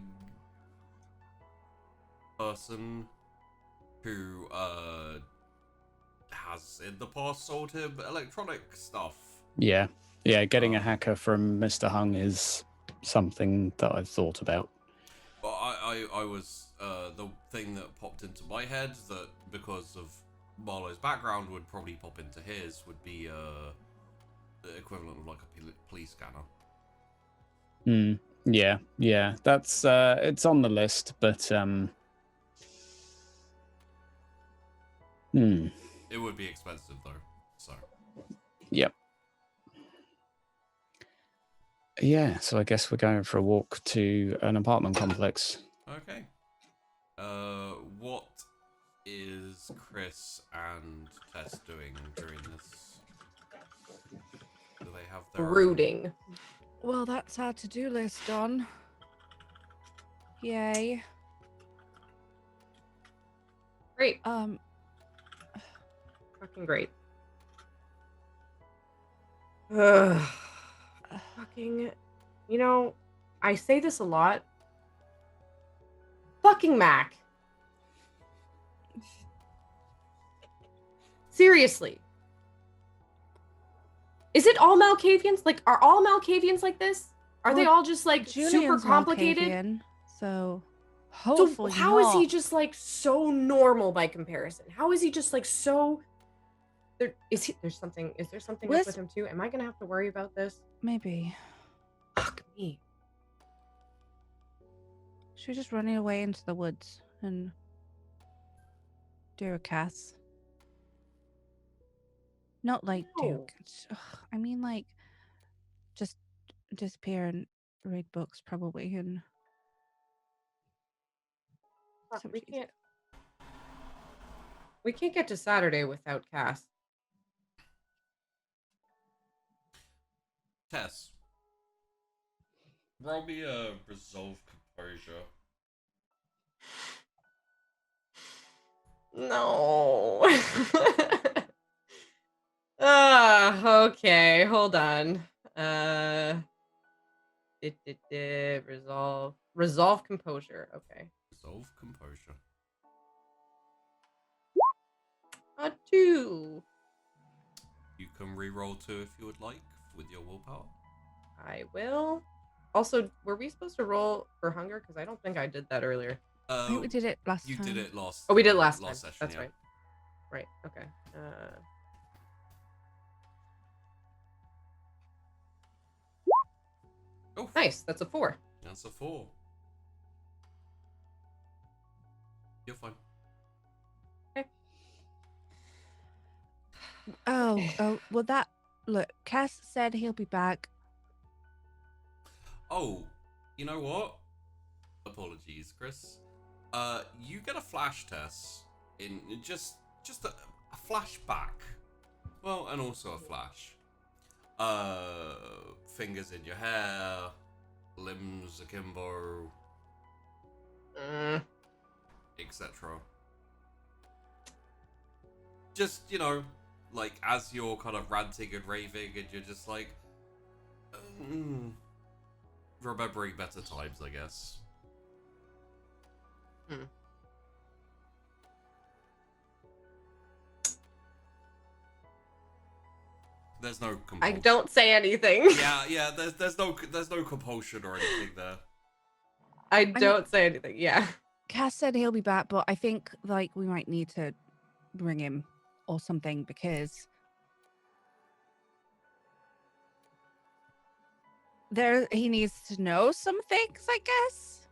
person who has in the past sold him electronic stuff. Yeah. Yeah, getting a hacker from Mr. Hung is something that I've thought about. But I was the thing that popped into my head that because of Marlowe's background would probably pop into his would be the equivalent of like a police scanner. Yeah. That's it's on the list, but It would be expensive though, so. Yep. Yeah, so I guess we're going for a walk to an apartment complex. Okay. What is Chrys and Tess doing during this? Do they have their Brooding. Well, that's our to-do list done. Yay. Great. Fucking great. Ugh. Fucking, you know, I say this a lot. Fucking Mac. Seriously. Is it all Malkavians? Like, are all Malkavians like this? Are they Well, all just like super Julian's complicated? Malkavian, so So hopefully how is he not. just like so normal by comparison? How is he just like so? Is there something up with him too? Am I gonna have to worry about this? Maybe. Fuck me. Should we just run away into the woods and do a Cass? Not like No. Duke. I mean, like, just disappear and read books, probably, and. Fuck, So we cheesy. can't. We can't get to Saturday without Cass. Tess. Roll me a resolve composure. No. Okay, hold on. Resolve composure. Okay. Resolve composure. A 2. You can re-roll 2 if you would like with your willpower. I will. Also, were we supposed to roll for hunger? Because I don't think I did that earlier. I think we did it last You time. did it last. Oh, we did last time. session. That's yeah. right. Right. Okay. Oh, Nice. That's a 4. that's a 4. You're fine. Oh, well, that. Look, Cass said he'll be back. Oh, you know what? Apologies, Chrys. You get a flash test in just a flashback. Well, and also a flash. Fingers in your hair, limbs akimbo, etc. Just, you know, like as you're kind of ranting and raving and you're just like, remembering better times, I guess. There's no compulsion. I don't say anything. Yeah. There's no compulsion or anything there. I don't say anything. Yeah. Cass said he'll be back, but I think like we might need to bring him or something because he needs to know some things, I guess.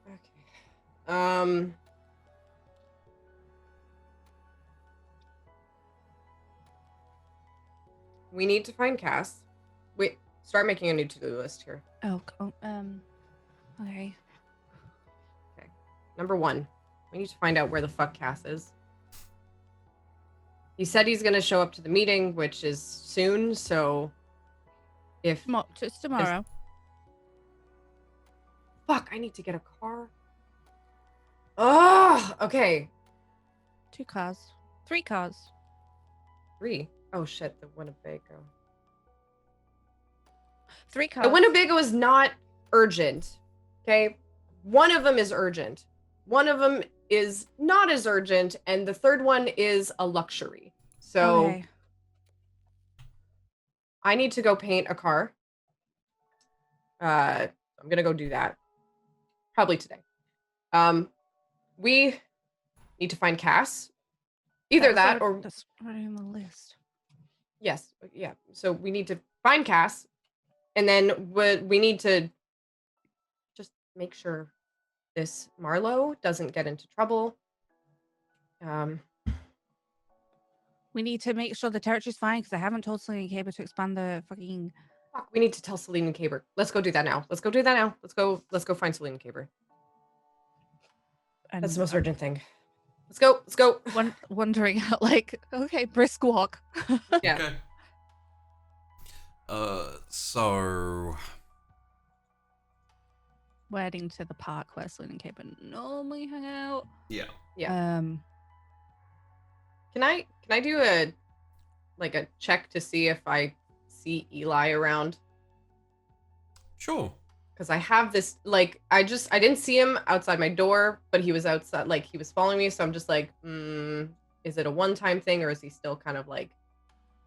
Okay. We need to find Cass. Wait, start making a new to-do list here. Okay. Number 1, we need to find out where the fuck Cass is. He said he's gonna show up to the meeting, which is soon, so if... It's tomorrow. Fuck, I need to get a car. Oh, okay. 2 cars. 3 cars. 3. Oh shit, the Winnebago. 3 cars. The Winnebago is not urgent. Okay? One of them is urgent. One of them is not as urgent, and the third one is a luxury. So Okay. I need to go paint a car. I'm gonna go do that. Probably today. We need to find Cass. Either that or that's already on the list. yes, yeah. So we need to find Cass, and then we need to just make sure this Marlowe doesn't get into trouble. We need to make sure the territory's fine because I haven't told Selena Cable to expand the fucking. Fuck, we need to tell Celine and Caber. Let's go do that now. Let's go find Celine and Caber. That's the most urgent thing. Let's go. Wondering how, like, okay, brisk walk. Yeah. Okay. So We're heading to the park where Selena and Cable normally hang out. yeah. Can I do a check to see if I see Eli around? Sure. Because I have this, like, I didn't see him outside my door, but he was outside, like, he was following me. So I'm just like, is it a one-time thing or is he still kind of like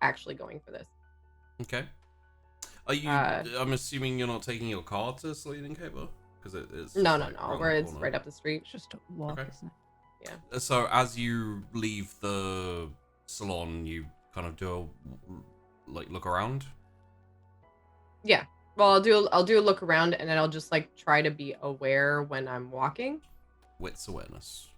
actually going for this? Okay. Are you? I'm assuming you're not taking your car to Selene and Caber because it is. No. It's Right up the street. It's just a walk, Okay. isn't it? Yeah. So as you leave the salon, you kind of do a look around. Yeah. Well, I'll do a look around and then I'll just like try to be aware when I'm walking. Wits awareness.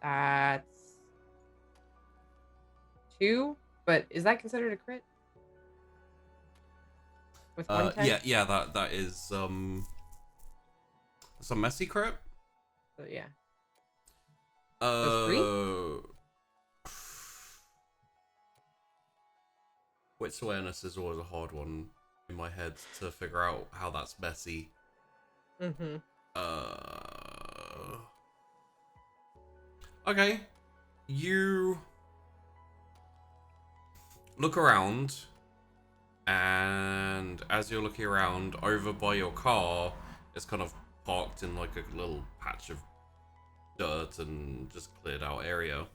That's 2, but is that considered a crit? With 110? Yeah. That is some messy crit. So, yeah. Wits awareness is always a hard one in my head to figure out how that's messy. Mm-hmm. Okay. You look around, and as you're looking around, over by your car, it's kind of parked in like a little patch of dirt and just cleared out area.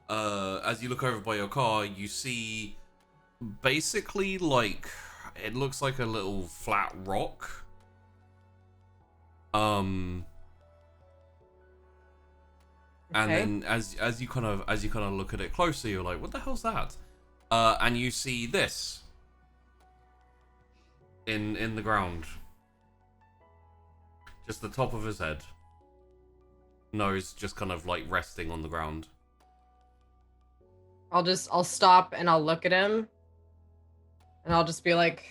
As you look over by your car, you see basically like it looks like a little flat rock. And then as you kind of look at it closer, you're like, what the hell's that? And you see this in the ground. Just the top of his head. nose just kind of like resting on the ground. I'll stop and I'll look at him. And I'll just be like,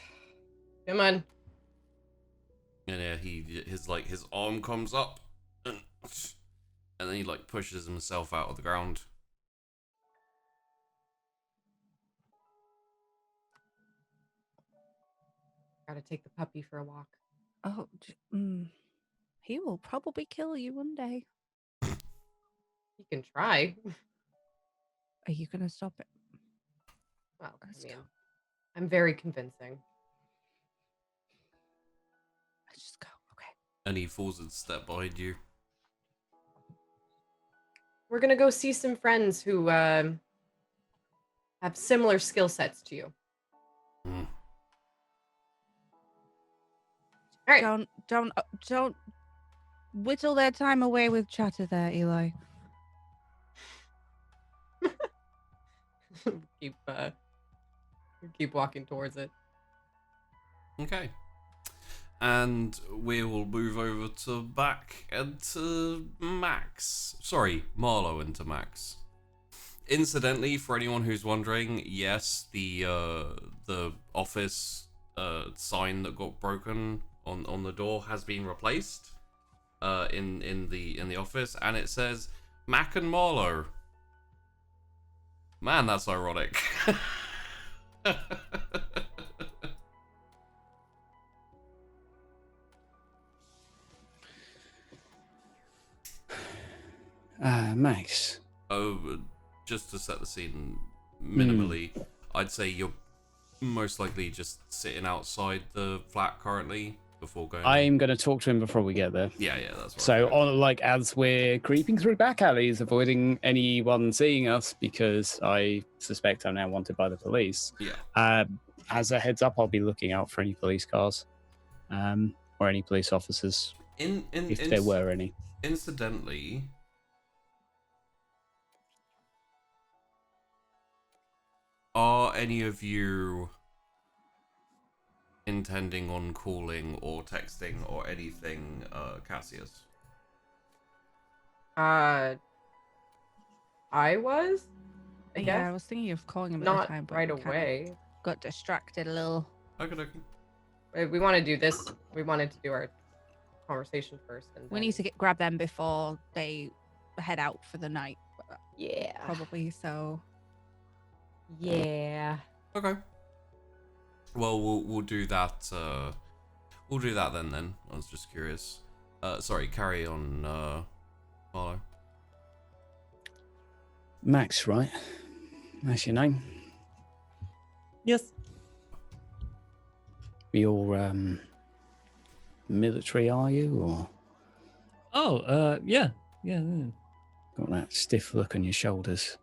come on. And yeah, his arm comes up, and then he like pushes himself out of the ground. Gotta take the puppy for a walk. Oh, he will probably kill you one day. You can try. Are you gonna stop it? Well, Let's I mean, go. I'm very convincing. Let's just go. Okay. And he falls a step behind you. We're gonna go see some friends who have similar skill sets to you. Mm. All right. Don't whittle their time away with chatter there, Eli. keep walking towards it. Okay. And we will move over to back and to Max. Sorry, Marlowe and to Max. Incidentally, for anyone who's wondering, yes, the office sign that got broken on the door has been replaced in the office, and it says Mac and Marlowe. Man, that's ironic. Max. Oh, just to set the scene minimally, I'd say you're most likely just sitting outside the flat currently before going. I'm going to talk to him before we get there. Yeah, that's right. So, as we're creeping through back alleys, avoiding anyone seeing us, because I suspect I'm now wanted by the police. Yeah. As a heads up, I'll be looking out for any police cars, or any police officers, if there were any. Incidentally, are any of you intending on calling or texting or anything Cassius? I was. I Yeah, guess I was thinking of calling him at not the time, but right we kinda away. got distracted a little. Okay. We want to do this. We wanted to do our conversation first, and We need to grab them before they head out for the night. Yeah. Probably so. Yeah. Okay. Well, we'll do that. We'll do that then. I was just curious. Sorry, carry on, Marlowe. Max, right? That's your name? Yes. You're military, are you, or Oh, yeah. got that stiff look on your shoulders?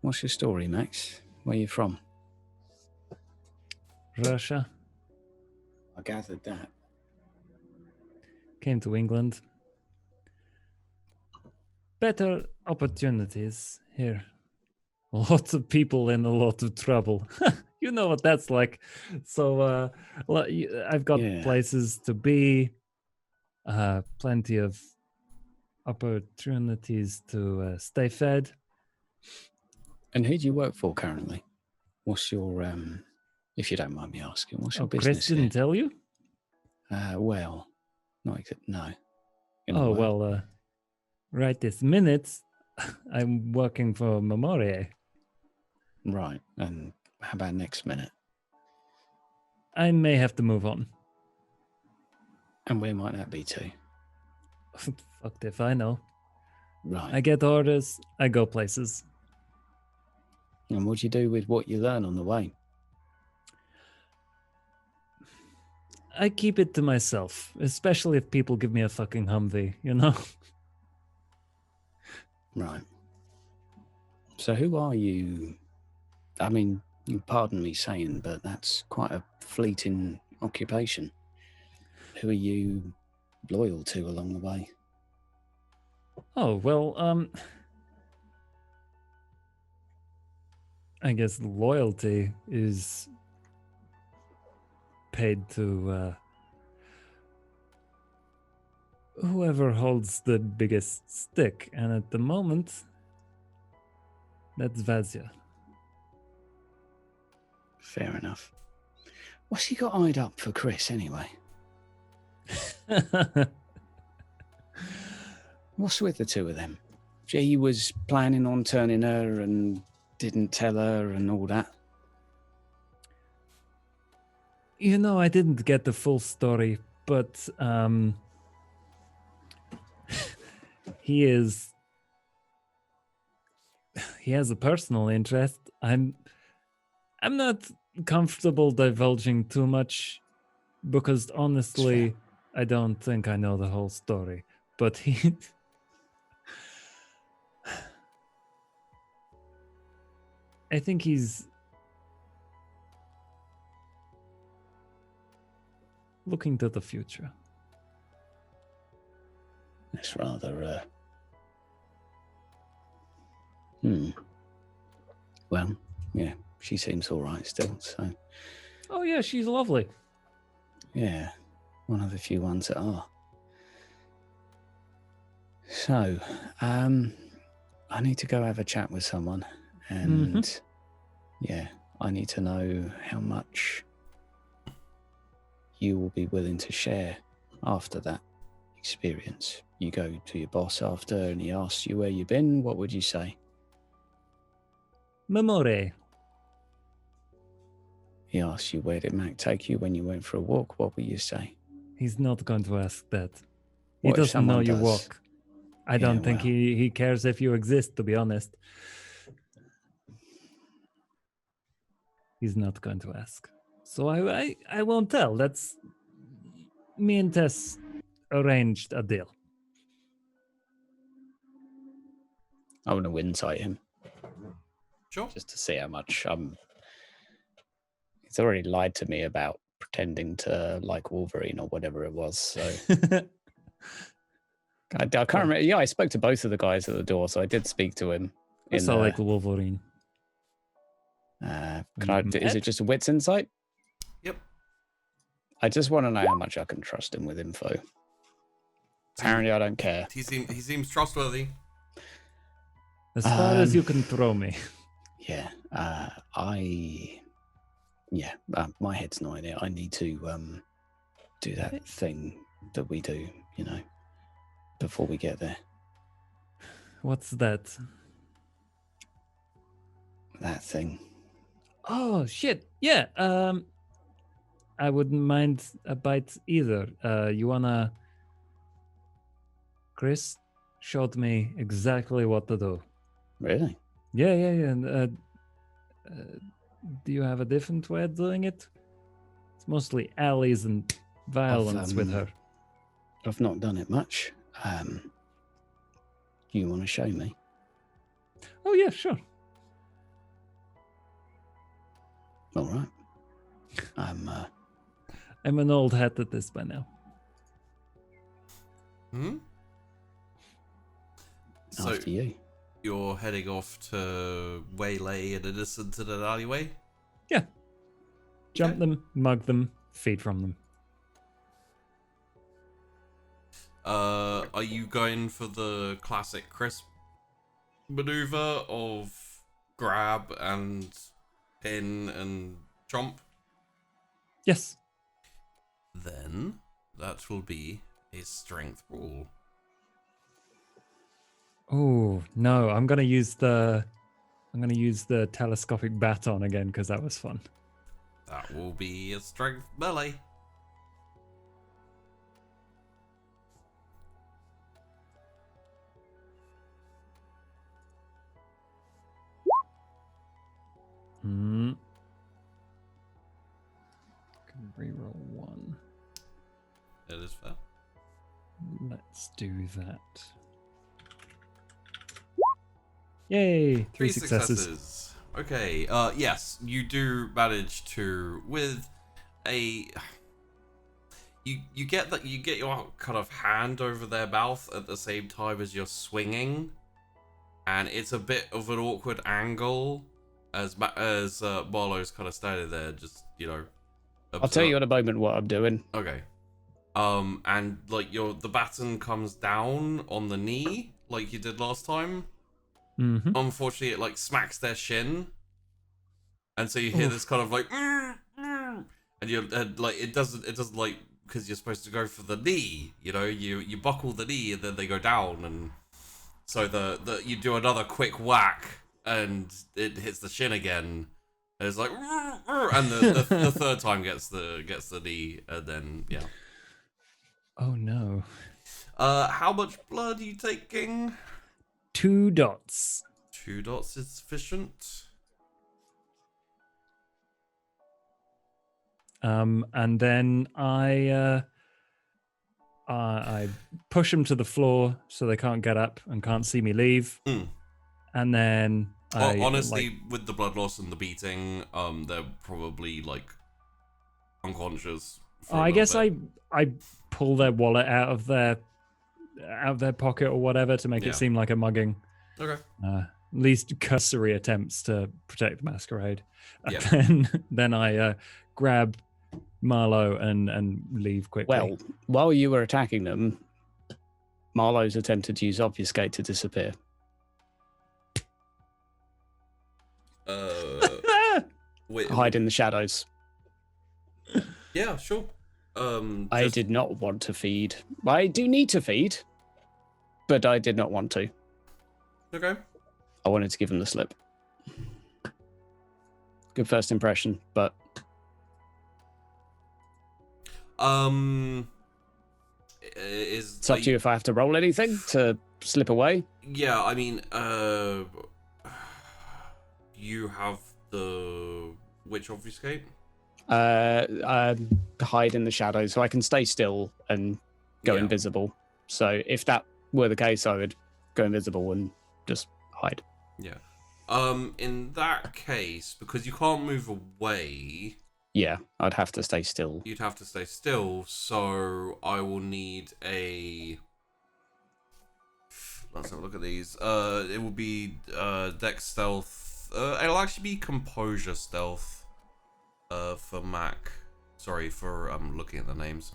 What's your story, Max? Where you from? Russia. I gathered that. Came to England. Better opportunities here. Lots of people in a lot of trouble. You know what that's like. So I've got places to be, plenty of opportunities to stay fed. And who do you work for currently? What's your, if you don't mind me asking, what's your business Chris didn't tell you? Well, not exactly, no. Oh, well, right this minute, I'm working for Memoria. Right, and how about next minute? I may have to move on. And where might that be to? Fucked if I know. Right. I get orders, I go places. And what do you do with what you learn on the way? I keep it to myself, especially if people give me a fucking Humvee, you know? Right. So who are you? I mean, you pardon me saying, but that's quite a fleeting occupation. Who are you loyal to along the way? Oh, well, I guess loyalty is paid to whoever holds the biggest stick, and at the moment, that's Vazia. Fair enough. What's he got eyed up for Chrys anyway? What's with the two of them? He was planning on turning her and didn't tell her and all that. You know, I didn't get the full story, but he has a personal interest. I'm not comfortable divulging too much because honestly, I don't think I know the whole story. But he I think he's looking to the future. That's rather Well, yeah, she seems all right still, so Oh yeah, she's lovely. yeah, one of the few ones that are. So, I need to go have a chat with someone, and yeah, I need to know how much you will be willing to share after that experience. You go to your boss after, and he asks you where you've been. What would you say? Memore. He asks you where did Mac take you when you went for a walk. What will you say? He's not going to ask that. He What if doesn't know someone you does? walk. I Yeah, don't think well. he cares if you exist, to be honest. He's not going to ask. So I won't tell. That's me and Tess arranged a deal. I want to insight him Sure. just to see how much he's already lied to me about pretending to like Wolverine or whatever it was. So I can't remember. Yeah, I spoke to both of the guys at the door, so I did speak to him. It's all like Wolverine. Is it just a wits insight? Yep. I just want to know how much I can trust him with info. Apparently, I don't care. He seems trustworthy. As far as you can throw me. Yeah, my head's not in it. I need to do that thing that we do, before we get there. What's that? That thing. Oh shit! Yeah. I wouldn't mind a bite either. You wanna? Chrys showed me exactly what to do. Really? Yeah. And, do you have a different way of doing it? It's mostly alleys and violence with her. I've not done it much. You want to show me? Oh yeah, sure. All right. I'm an old hat at this by now. So After you. you're heading off to waylay an innocent in an alleyway? Yeah. Jump Okay. them, mug them, feed from them. Are you going for the classic Chrys maneuver of grab and pin and jump? Yes. Then that will be a strength roll. Oh no, I'm gonna use the telescopic baton again because that was fun. That will be a strength melee. Hmm. Can reroll one. It is fair. Let's do that. Yay! Three successes. Okay. Yes, you do manage to with a. You get that you get your kind of hand over their mouth at the same time as you're swinging, and it's a bit of an awkward angle as Marlowe's kind of standing there, just I'll tell you in a moment what I'm doing. Okay. and like the baton comes down on the knee like you did last time. Mm-hmm. Unfortunately, it like smacks their shin, and so you hear this kind of like, and like it doesn't like, because you're supposed to go for the knee, you buckle the knee and then they go down, and so the you do another quick whack and it hits the shin again. And it's like, and the third time gets the knee, and then yeah. Oh no. How much blood are you taking? 2 dots. 2 dots is sufficient. And then I push them to the floor so they can't get up and can't see me leave. And then honestly, with the blood loss and the beating, they're probably like unconscious. I guess I pull their wallet out of their pocket or whatever to make it seem like a mugging. Okay. At least cursory attempts to protect the Masquerade. Yeah. And then I grab Marlowe and leave quickly. Well, while you were attacking them, Marlowe's attempted to use obfuscate to disappear. Hide in the shadows. Yeah, sure. I did not want to feed. I do need to feed, but I did not want to. Okay. I wanted to give him the slip. Good first impression, but it's up to you if I have to roll anything to slip away. Yeah, I mean, you have the which obfuscate? Hide in the shadows, so I can stay still and go invisible. So if that were the case, I would go invisible and just hide. Yeah. In that case, because you can't move away, yeah, I'd have to stay still. You'd have to stay still, so I will need a... Let's have a look at these. It will be Dex Stealth. It'll actually be Composure Stealth for Mac. Sorry for looking at the names.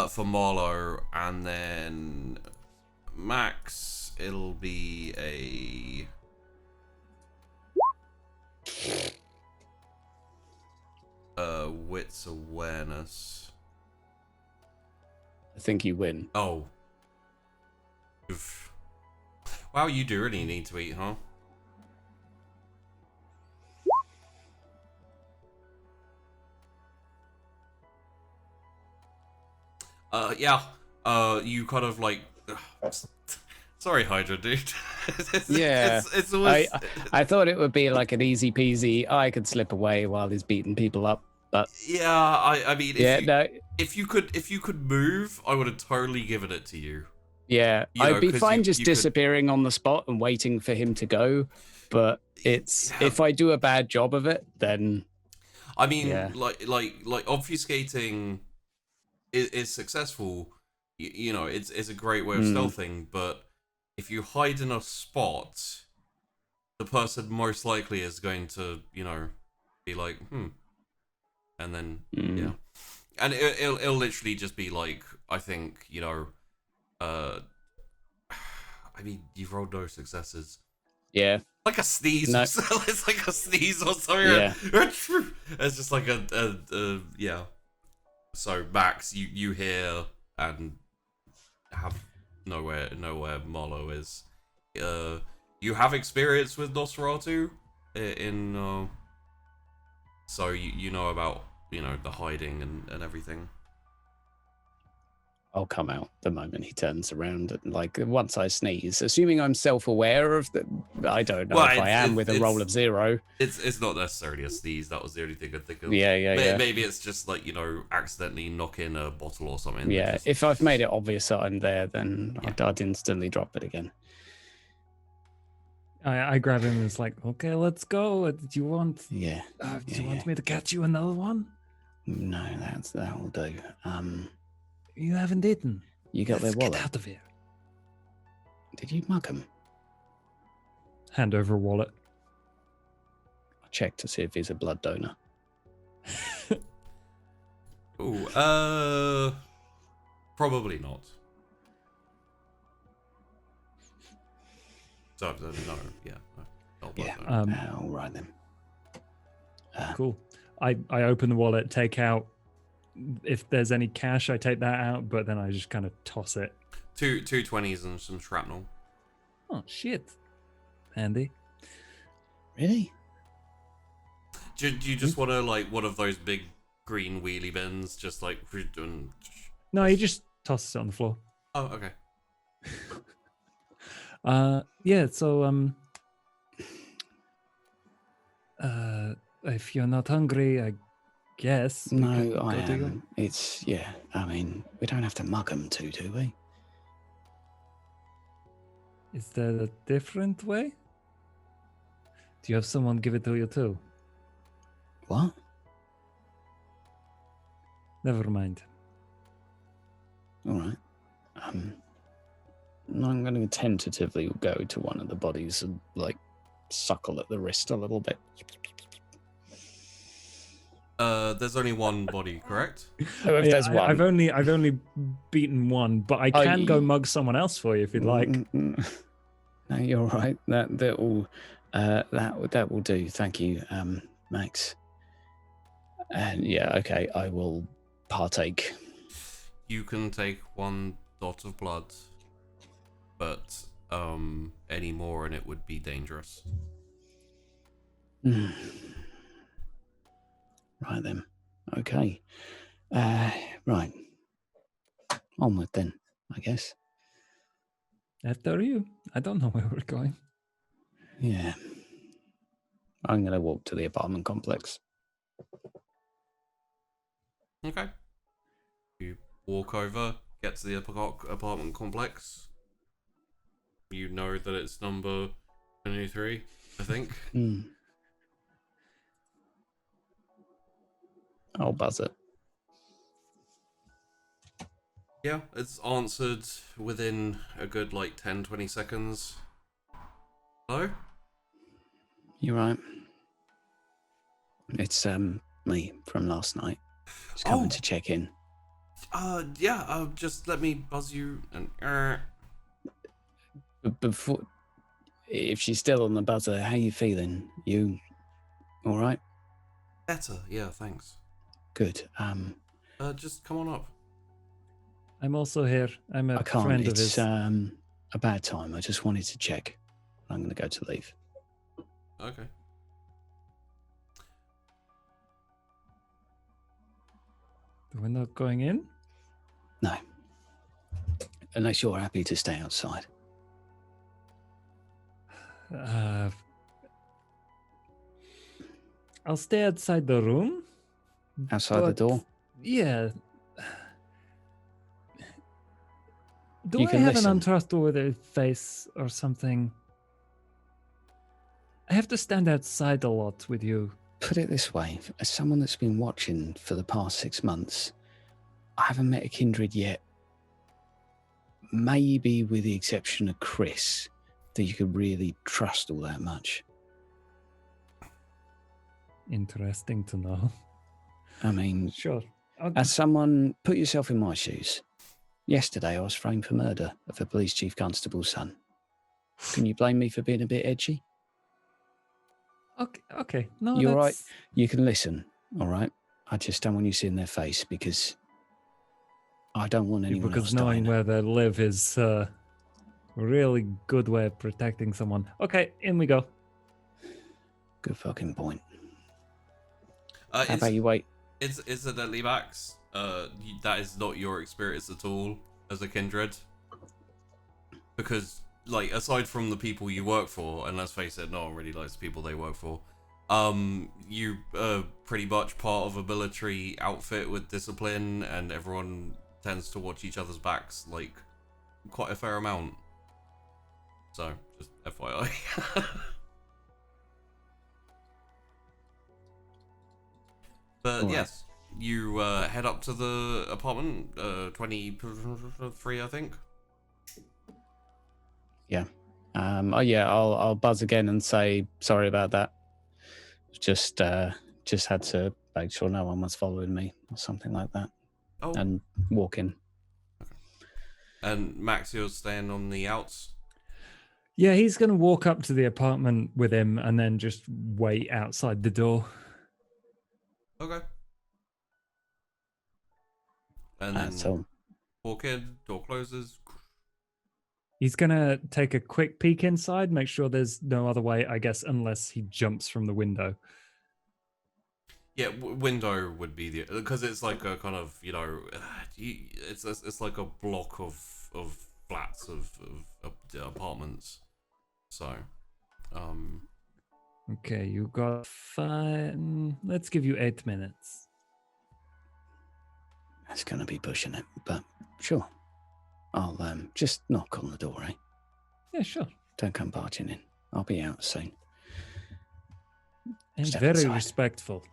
For Marlowe, and then Max, it'll be a... Wits Awareness. I think you win. Oh. Oof. Wow, you do really need to eat, huh? Yeah. You kind of like... Sorry, Hydra, dude. It's always... I thought it would be like an easy peasy, I could slip away while he's beating people up, but... Yeah, I mean, if you could move, I would have totally given it to you. Yeah, I'd be fine just disappearing on the spot and waiting for him to go, but if I do a bad job of it, then... I mean, like obfuscating is successful. It's a great way of stealthing, but if you hide in a spot, the person most likely is going to, be like, and then and it'll literally just be like, I think, I mean, you've rolled no successes. Yeah. Like a sneeze. No. It's like a sneeze or something. Yeah. It's just like yeah. So Max, you hear and have nowhere Marlowe is. You have experience with Nosferatu in so you know about the hiding and everything. I'll come out the moment he turns around, and like once I sneeze, assuming I'm self-aware of that. I don't know if I am with a roll of 0. It's not necessarily a sneeze. That was the only thing I think of. Yeah. Maybe it's just like accidentally knock in a bottle or something. Yeah, if I've made it obvious that I'm there, then I'd instantly drop it again. I grab him and it's like, okay, let's go. Do you want? Yeah. Do you want me to catch you another one? No, that'll do. You haven't eaten. You got Let's their wallet. Get out of here. Did you mug him? Hand over a wallet. I'll check to see if he's a blood donor. Ooh, Probably not. So, no, yeah. No, not Yeah. no. All right then. Cool. I open the wallet, take out, if there's any cash, I take that out, but then I just kind of toss it. Two 20s and some shrapnel. Oh, shit. Handy. Really? Do you just want to, like, one of those big green wheelie bins, just like... No, he just tosses it on the floor. Oh, okay. Yeah, so, if you're not hungry, I guess. we can No, I go to you. am. It's, yeah, I mean, we don't have to mug them too, do we? Is there a different way? Do you have someone give it to you too? What? Never mind. All right. I'm going to tentatively go to one of the bodies and, like, suckle at the wrist a little bit. There's only one body, correct? Oh, if there's one. I've only beaten one, but I can go mug someone else for you if you'd like. No, you're right. That will do. Thank you, Max. And yeah, okay, I will partake. You can take 1 dot of blood, but any more and it would be dangerous. Right then. Okay. Right. Onward then, I guess. After you. I don't know where we're going. Yeah. I'm going to walk to the apartment complex. Okay. You walk over, get to the apartment complex. You know that it's number 23, I think. I'll buzz it. Yeah, it's answered within a good, like, 10-20 seconds. Hello? You right? It's me from last night. Just coming to check in. Yeah, just let me buzz you and... Before, if she's still on the buzzer, how you feeling? You all right? Better, yeah, thanks. Good. Just come on up. I'm also here. I'm a I can't. friend of It's his. a bad time. I just wanted to check. I'm going to go to leave. Okay. We're not going in? No. Unless you're happy to stay outside. I'll stay outside the room. Outside the but, door? Yeah. Do You I can have listen. an untrustworthy face or something? I have to stand outside a lot with you. Put it this way. As someone that's been watching for the past 6 months, I haven't met a kindred yet. Maybe with the exception of Chrys, that you could really trust all that much. Interesting to know. I mean, Sure. as someone, put yourself in my shoes. Yesterday, I was framed for murder of a police chief constable's son. Can you blame me for being a bit edgy? Okay. No, You're right. that's... You can listen, all right? I just don't want you to see in their face because I don't want anyone else Because knowing dying. where they live is a really good way of protecting someone. Okay, in we go. Good fucking point. How about you wait? Incidentally, Max, that is not your experience at all as a kindred. Because, like, aside from the people you work for, and let's face it, no one really likes the people they work for, you are pretty much part of a military outfit with discipline, and everyone tends to watch each other's backs, like, quite a fair amount. So, just FYI. But All right. yes, you head up to the apartment, 23, I think. Yeah. I'll buzz again and say sorry about that. Just had to make sure no one was following me or something like that. Oh, And walk in. okay. And Max, you're staying on the outs? Yeah, he's going to walk up to the apartment with him and then just wait outside the door. Okay. And then So walk in, door closes. He's going to take a quick peek inside, make sure there's no other way, I guess, unless he jumps from the window. Yeah, window would be the, because it's like a kind of, it's like a block of flats of apartments. So, Okay, you got 5. Let's give you 8 minutes. that's going to be pushing it, but sure. I'll just knock on the door, eh? Yeah, sure. Don't come barging in. I'll be out soon. And Step very inside. respectful.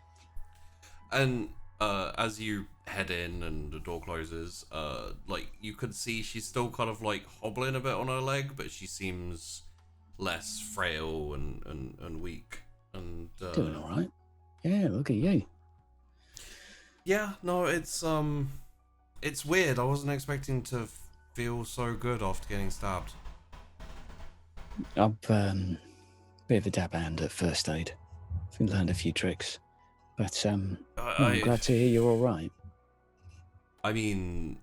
and as you head in and the door closes, like you could see she's still kind of like hobbling a bit on her leg, but she seems less frail and weak. And Doing all right. Yeah, look at you. yeah, no, it's weird. I wasn't expecting to feel so good after getting stabbed. I've bit of a dab hand at first aid. I've learned a few tricks, but no, I'm glad to hear you're all right. I mean,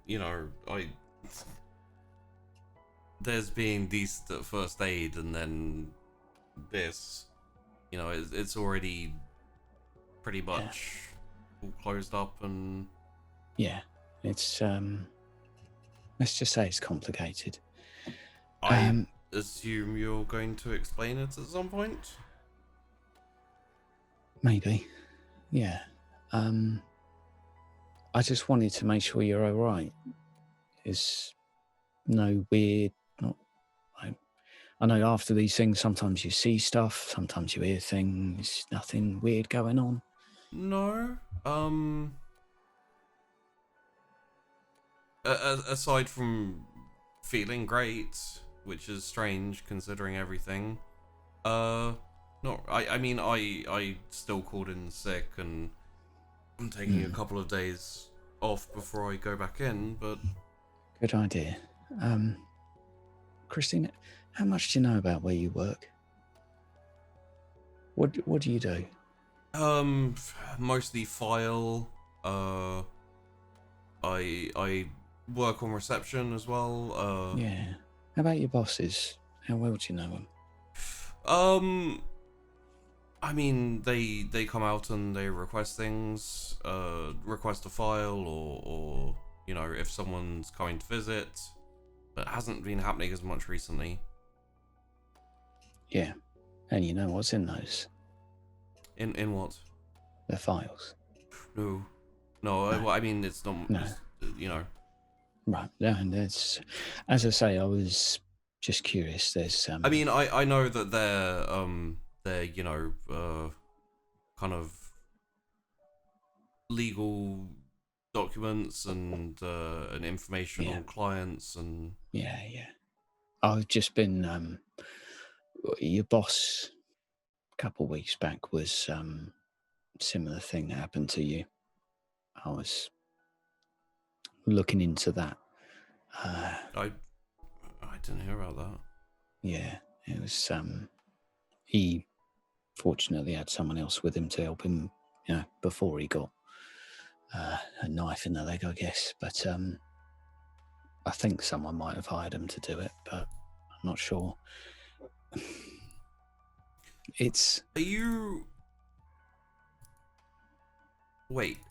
there's being decent at first aid, and then this, it's already pretty much all closed up, and Yeah, it's let's just say it's complicated. I assume you're going to explain it at some point. Maybe, yeah. I just wanted to make sure you're all right. Is no weird. I know after these things, sometimes you see stuff, sometimes you hear things. Nothing weird going on. No. Aside from feeling great, which is strange considering everything. Not. I mean, I still called in sick, and I'm taking a couple of days off before I go back in. But Good idea. Christine, how much do you know about where you work? What do you do? mostly file. I work on reception as well. Yeah. How about your bosses? How well do you know them? I mean, they come out and they request things, request a file, or if someone's coming to visit. But it hasn't been happening as much recently. Yeah. And you know what's in those? In what? The files. No. No. Well, I mean, it's not. No. Right. Yeah, and it's, as I say, I was just curious. There's I mean, I know that they're kind of legal documents and information on clients and yeah. I've just been your boss a couple of weeks back was similar thing that happened to you. I was looking into that. I didn't hear about that. Yeah, it was he fortunately had someone else with him to help him, before he got a knife in the leg, I guess. But I think someone might have hired him to do it, but I'm not sure. Are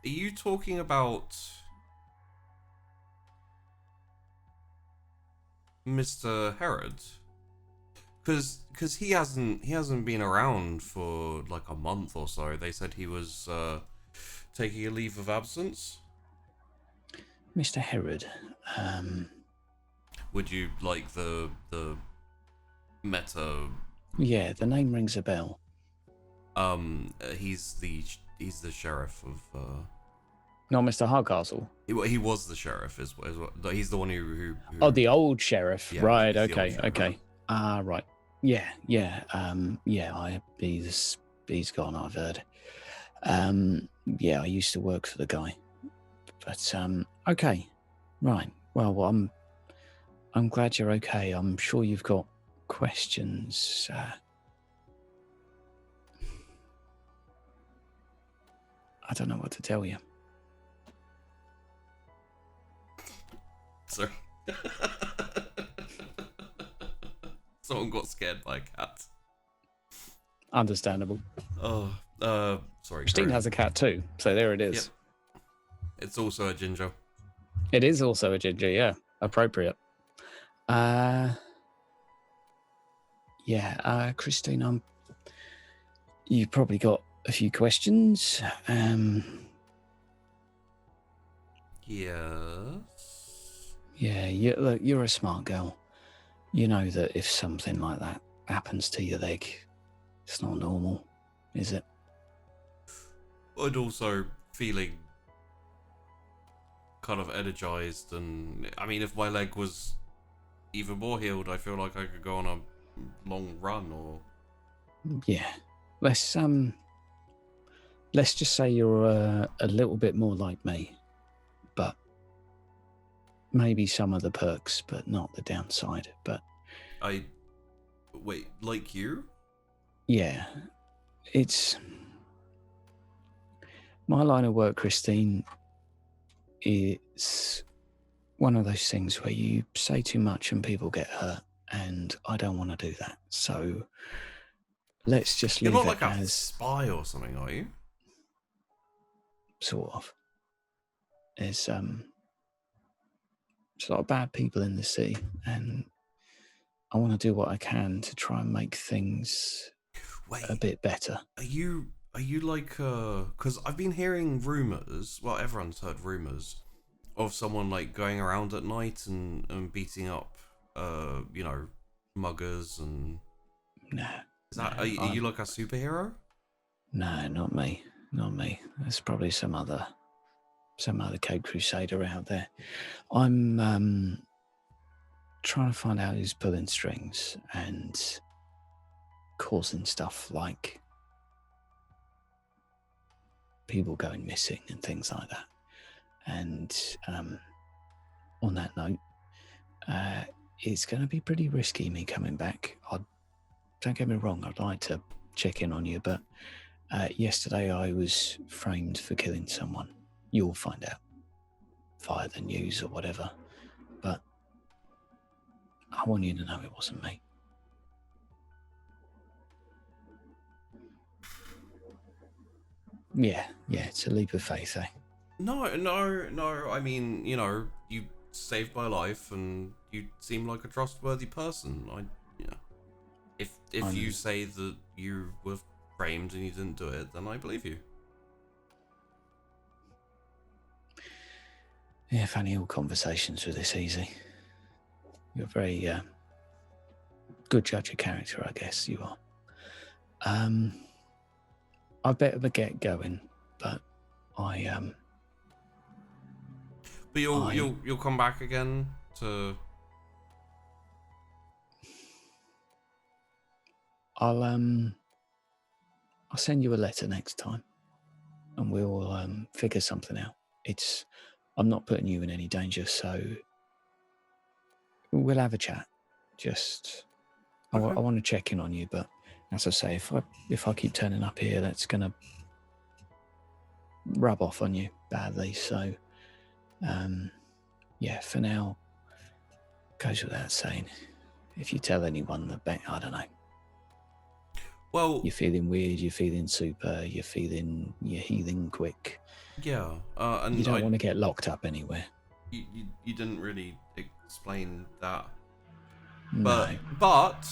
you talking about Mr. Herod? Because he hasn't been around for like a month or so. They said he was taking a leave of absence. Mr. Herod. Would you like the meta? Yeah, the name rings a bell. He's the sheriff of. Not Mr. Hardcastle. He was the sheriff. Is what he's the one who Oh, the old sheriff. Yeah, Right. he's the old Okay. sheriff. Okay. Right. Yeah. He's gone. I've heard. Yeah, I used to work for the guy. But okay. Right. Well, I'm glad you're okay. I'm sure you've got questions. I don't know what to tell you. Sorry. Someone got scared by a cat. Understandable. Oh, sorry. Christine Chrys. has a cat too, so there it is. Yep. It's also a ginger. It is also a ginger, yeah. Appropriate. Christine, you've probably got a few questions. Yes. Yeah, look, you're a smart girl. You know that if something like that happens to your leg, it's not normal, is it? And also feeling kind of energized, and I mean, if my leg was even more healed, I feel like I could go on a long run. Or Yeah. Let's just say you're a little bit more like me, but maybe some of the perks, but not the downside. But wait, like you? yeah, it's my line of work, Christine. It's one of those things where you say too much and people get hurt, and I don't want to do that. So let's just You're leave not it like a as spy or something, are you? sort of. There's a lot of bad people in the city, and I want to do what I can to try and make things Wait, a bit better. Are you like because I've been hearing rumors, well, everyone's heard rumors of someone like going around at night and beating up muggers, and No. is that no, are you like a superhero? No, not me. Not me. There's probably some other Cape Crusader out there. I'm trying to find out who's pulling strings and causing stuff like people going missing and things like that. And on that note, it's going to be pretty risky me coming back. Don't get me wrong, I'd like to check in on you, but yesterday I was framed for killing someone. You'll find out via the news or whatever, but I want you to know it wasn't me. Yeah, it's a leap of faith, eh? No. I mean, you saved my life, and you seem like a trustworthy person. If you say that you were framed and you didn't do it, then I believe you. Yeah, if only all conversations were this easy. You're a very good judge of character, I guess you are. I better get going, but But you'll come back again to. I'll send you a letter next time, and we'll figure something out. I'm not putting you in any danger, so we'll have a chat. Just I Okay. want to check in on you, but as I say, if I keep turning up here, that's gonna rub off on you badly. So for now, goes without saying, if you tell anyone that, I don't know, Well, you're feeling weird, you're feeling super, you're healing quick. yeah, and you don't want to get locked up anywhere. You didn't really explain that. No. But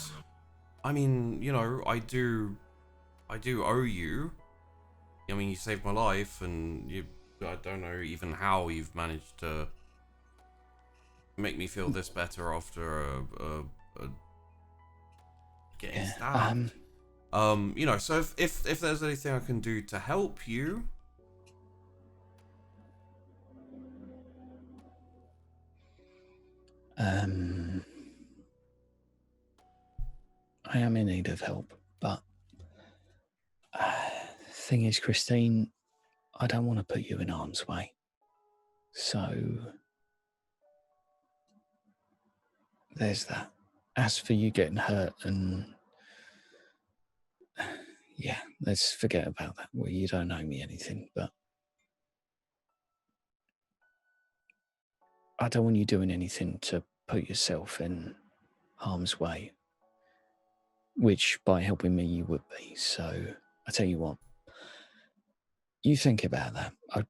I mean, I do owe you. I mean, you saved my life, and I don't know even how you've managed to make me feel this better after a getting stabbed. So if there's anything I can do to help you. I am in need of help, but thing is, Christine, I don't want to put you in harm's way. So there's that. As for you getting hurt and yeah, let's forget about that. Well, you don't owe me anything, but I don't want you doing anything to put yourself in harm's way, which by helping me you would be. So I tell you what, you think about that. I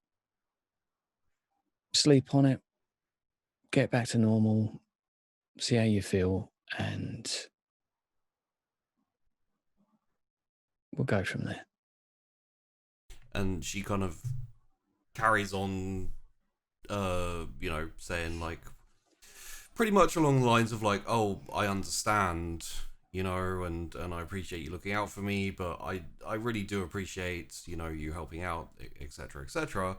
sleep on it, get back to normal, see how you feel, and we'll go from there. And she kind of carries on, saying like, pretty much along the lines of like, oh, I understand, and I appreciate you looking out for me, but I really do appreciate, you helping out, etc., etc.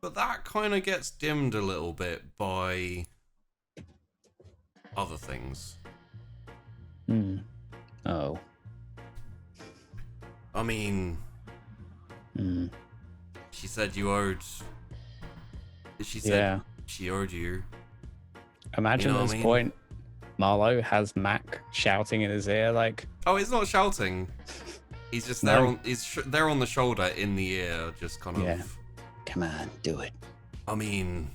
But that kind of gets dimmed a little bit by other things. Oh. I mean, she said you owed. She said she owed you. Imagine at this point, Marlowe has Mac shouting in his ear like, "Oh, he's not shouting. He's just there on. He's there on the shoulder, in the ear, just kind of. Yeah. Come on, do it. I mean,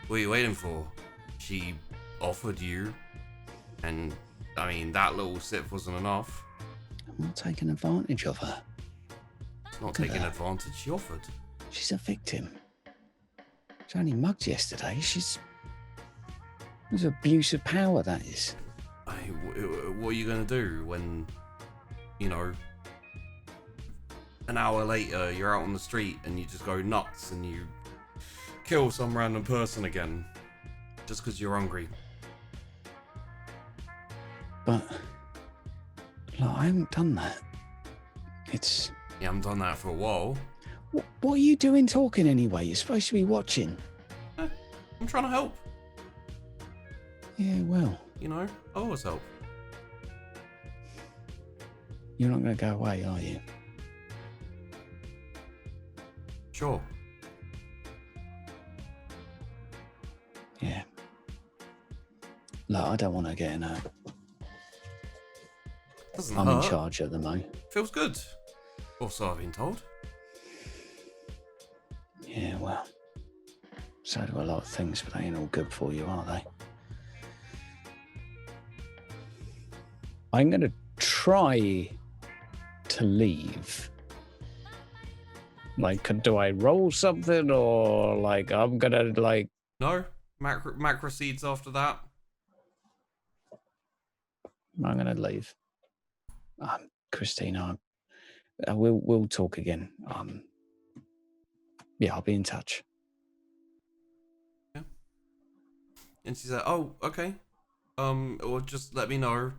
what are you waiting for? She offered you, and I mean that little sip wasn't enough. I'm not taking advantage of her. It's not taking advantage. She offered. She's a victim. She only mugged yesterday. It was abuse of power, that is. What are you going to do when, an hour later you're out on the street and you just go nuts and you kill some random person again just because you're hungry? But, look, I haven't done that. You haven't done that for a while. What are you doing talking anyway? You're supposed to be watching. I'm trying to help. Yeah, well. I always help. You're not going to go away, are you? Sure. Yeah. Look, I don't want to get in a... Doesn't I'm hurt. in charge at the moment. Feels good. Also, I've been told. Yeah, well, so do a lot of things, but they ain't all good for you, are they? I'm going to try to leave. Like, do I roll something, or like I'm going to like... No, Mac recedes after that. I'm going to leave. Christina, we'll talk again. Yeah, I'll be in touch. Yeah. And she said, "Oh, okay. Or just let me know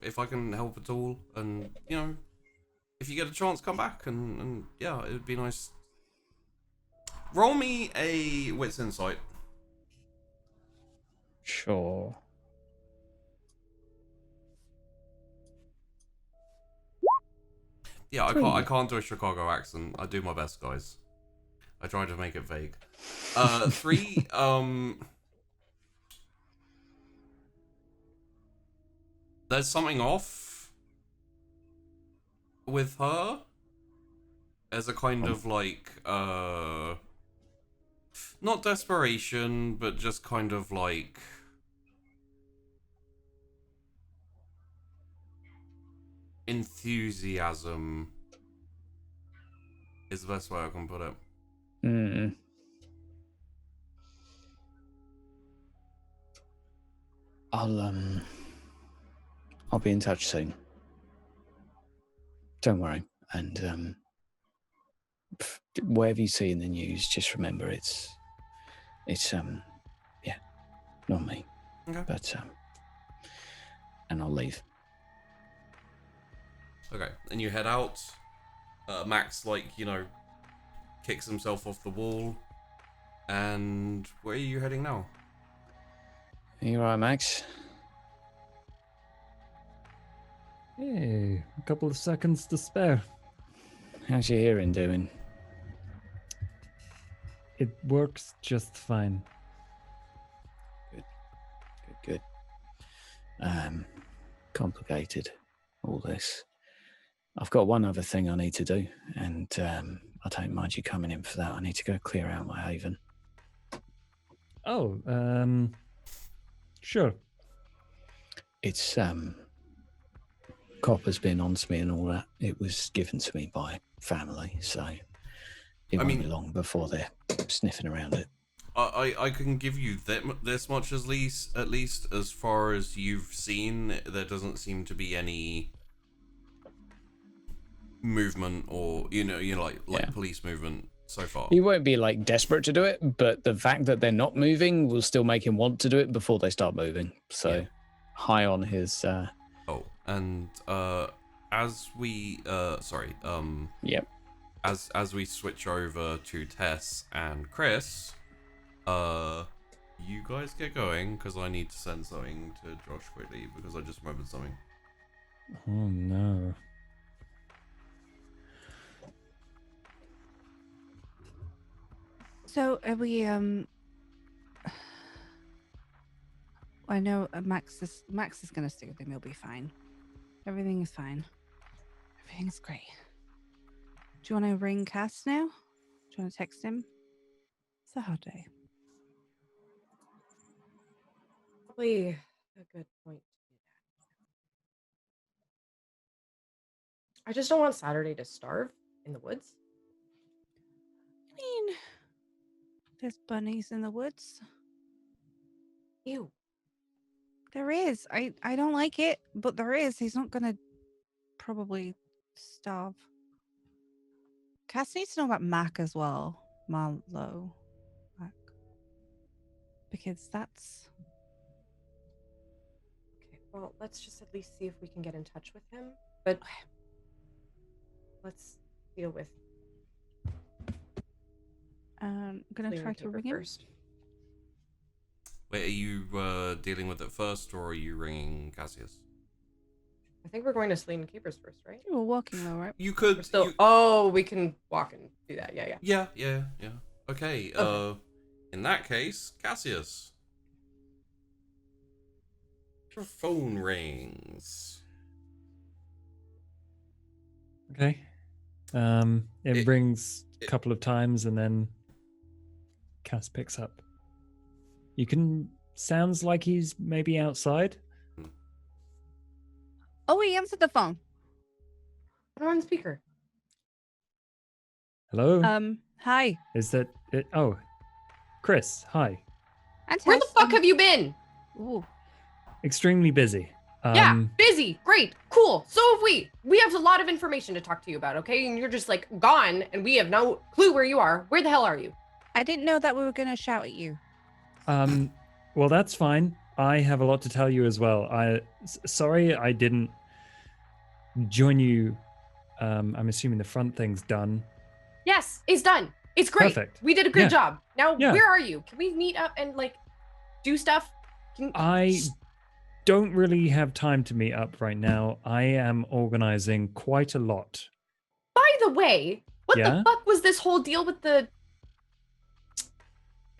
if I can help at all, and if you get a chance, come back, and yeah, it would be nice." Roll me a wits insight. Sure. Yeah, I can't do a Chicago accent. I do my best, guys. I try to make it vague. 3, there's something off with her. As a kind of like, not desperation, but just kind of like, enthusiasm is the best way I can put it. I'll be in touch soon. Don't worry. And whatever you see in the news, just remember it's not me. Okay. But and I'll leave. Okay, and you head out. Max, kicks himself off the wall. And where are you heading now? Are you all right, Max? Hey, a couple of seconds to spare. How's your hearing doing? It works just fine. Good. complicated, all this. I've got one other thing I need to do, and I don't mind you coming in for that. I need to go clear out my haven. Oh, sure. It's copper's been on to me and all that. It was given to me by family, so it won't be long before they're sniffing around it. I can give you this much at least as far as you've seen. There doesn't seem to be any movement or like police movement so far. He won't be like desperate to do it, but the fact that they're not moving will still make him want to do it before they start moving. So high on his and as we yep. As we switch over to Tess and Chrys, you guys get going because I need to send something to Josh quickly because I just remembered something. Oh no. So are we I know Max is gonna stay with him. He'll be fine. Everything is fine. Everything's great. Do you want to ring Cass now? Do you want to text him? It's a hard day. Probably a good point to do that. I just don't want Saturday to starve in the woods. I mean, there's bunnies in the woods. Ew. There is. I don't like it, but there is. He's not gonna probably starve. Cass needs to know about Mac as well. Marlowe. Mac. Because that's... Okay, well, let's just at least see if we can get in touch with him. But let's deal with... I'm gonna try to ring him first. Wait, are you dealing with it first, or are you ringing Cassius? I think we're going to Slean Keepers first, right? We're walking though, right? You could We're still... Oh, we can walk and do that. Yeah. Yeah. Okay. In that case, Cassius, your phone rings. Okay. It rings a couple of times and then Cass picks up. Sounds like he's maybe outside. Oh, he answered the phone. Put on speaker. Hello? Hi. Is that it? Oh, Chrys, hi. And Where the fuck have you been? Ooh. Extremely busy. Yeah, busy. Great. Cool. So have we. We have a lot of information to talk to you about, okay? And you're just like gone and we have no clue where you are. Where the hell are you? I didn't know that we were gonna shout at you. Well, that's fine. I have a lot to tell you as well. Sorry I didn't join you. I'm assuming the front thing's done. Yes, it's done. It's great. Perfect. We did a good job. Now, Yeah. where are you? Can we meet up and like do stuff? I don't really have time to meet up right now. I am organizing quite a lot. By the way, what the fuck was this whole deal with the...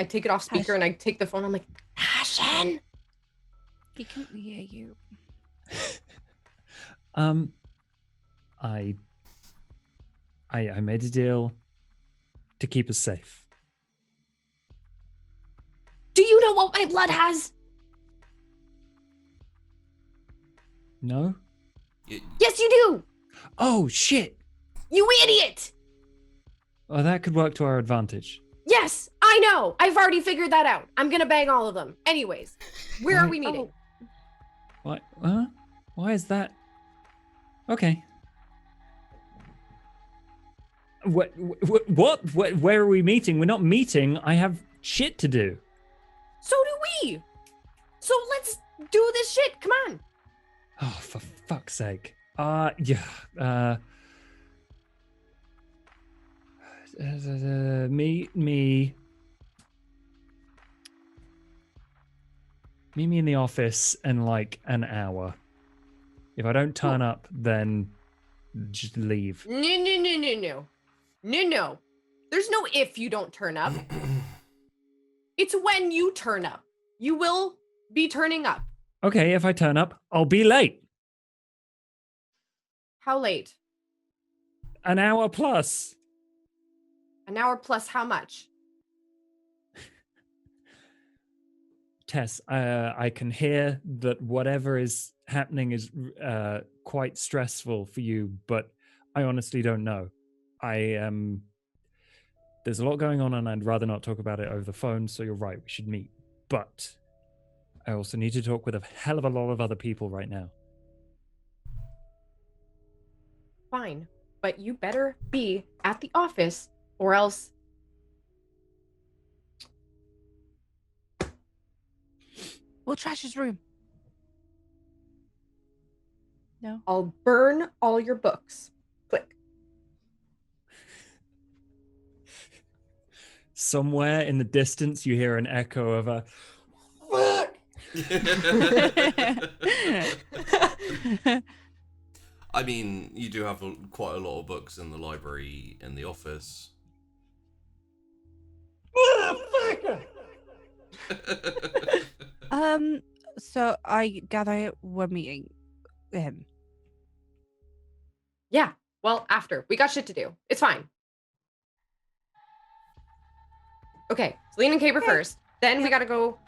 I take it off speaker and I take the phone. I'm like, Ashen. He can't hear you. I made a deal to keep us safe. Do you know what my blood has? No? Yes, you do. Oh, shit. You idiot. Oh, that could work to our advantage. Yes, I know. I've already figured that out. I'm gonna bang all of them. Anyways, where are we meeting? Why? Why is that? Okay. What? Where are we meeting? We're not meeting. I have shit to do. So do we. So let's do this shit. Come on. Oh, for fuck's sake. Yeah. Meet me in the office in like an hour. If I don't turn up, then just leave. No. There's no if you don't turn up. It's when you turn up. You will be turning up. Okay, if I turn up, I'll be late. How late? An hour plus. An hour plus how much? Tess, I can hear that whatever is happening is quite stressful for you, but I honestly don't know. There's a lot going on, and I'd rather not talk about it over the phone, so you're right, we should meet. But I also need to talk with a hell of a lot of other people right now. Fine, but you better be at the office or else... We'll trash his room. No. I'll burn all your books. Click. Somewhere in the distance, you hear an echo of a fuck. I mean, you do have quite a lot of books in the library in the office. So I gather we're meeting him. Yeah, well, after. We got shit to do. It's fine. Okay, Celine and Caber first. Then we gotta go...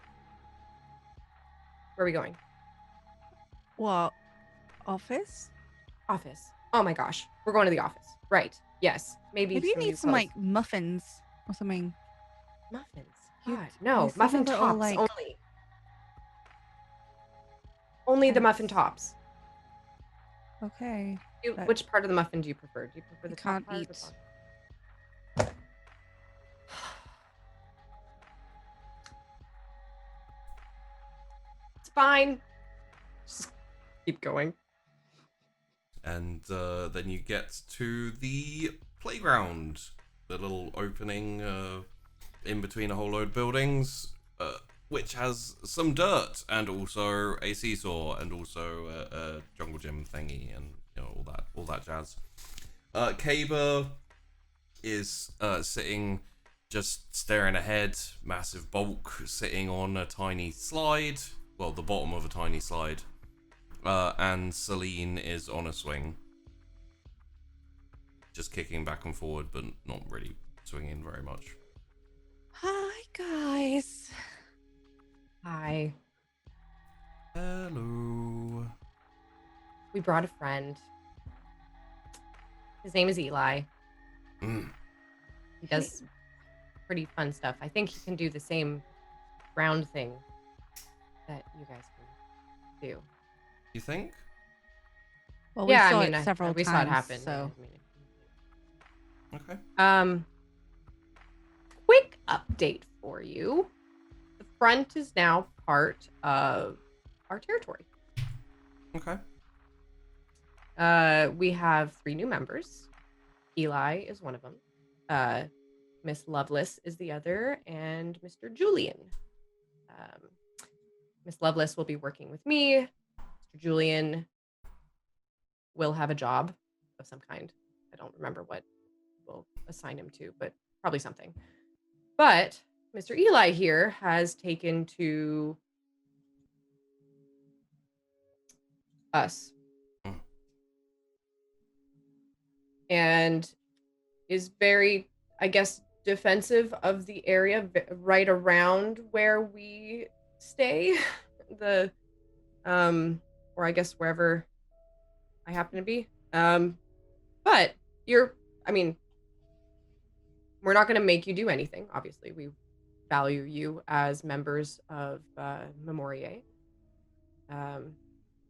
Where are we going? What? Office? Office. Oh my gosh. We're going to the office. Right. Yes. Maybe Maybe you some need new some clothes. like muffins or something. Muffins. You- God, no, you said muffin they were tops all, like- only. Only the muffin tops. Okay. But- Which part of the muffin do you prefer? Do you prefer the You top can't part or the eat. bottom? It's fine. Just keep going. And then you get to the playground, the little opening in between a whole load of buildings, which has some dirt and also a seesaw and also a jungle gym thingy and all that jazz. Caber is sitting, just staring ahead, massive bulk, sitting on a tiny slide, well, the bottom of a tiny slide. And Celine is on a swing. Just kicking back and forward, but not really swinging very much. Hi, guys. Hi. Hello. We brought a friend. His name is Eli. Mm. He does pretty fun stuff. I think he can do the same round thing that you guys can do. You think? Well, we Yeah, saw I mean, it several we times. saw it happen. So Okay. Quick update for you. The front is now part of our territory. Okay. We have 3 new members. Eli is one of them. Miss Lovelace is the other, and Mr. Julian. Miss Lovelace will be working with me. Mr. Julian will have a job of some kind. I don't remember what we'll assign him to, but probably something. But Mr. Eli here has taken to us. And is very, I guess, defensive of the area right around where we stay. Or I guess wherever I happen to be. But we're not going to make you do anything. Obviously, we value you as members of Memoriae.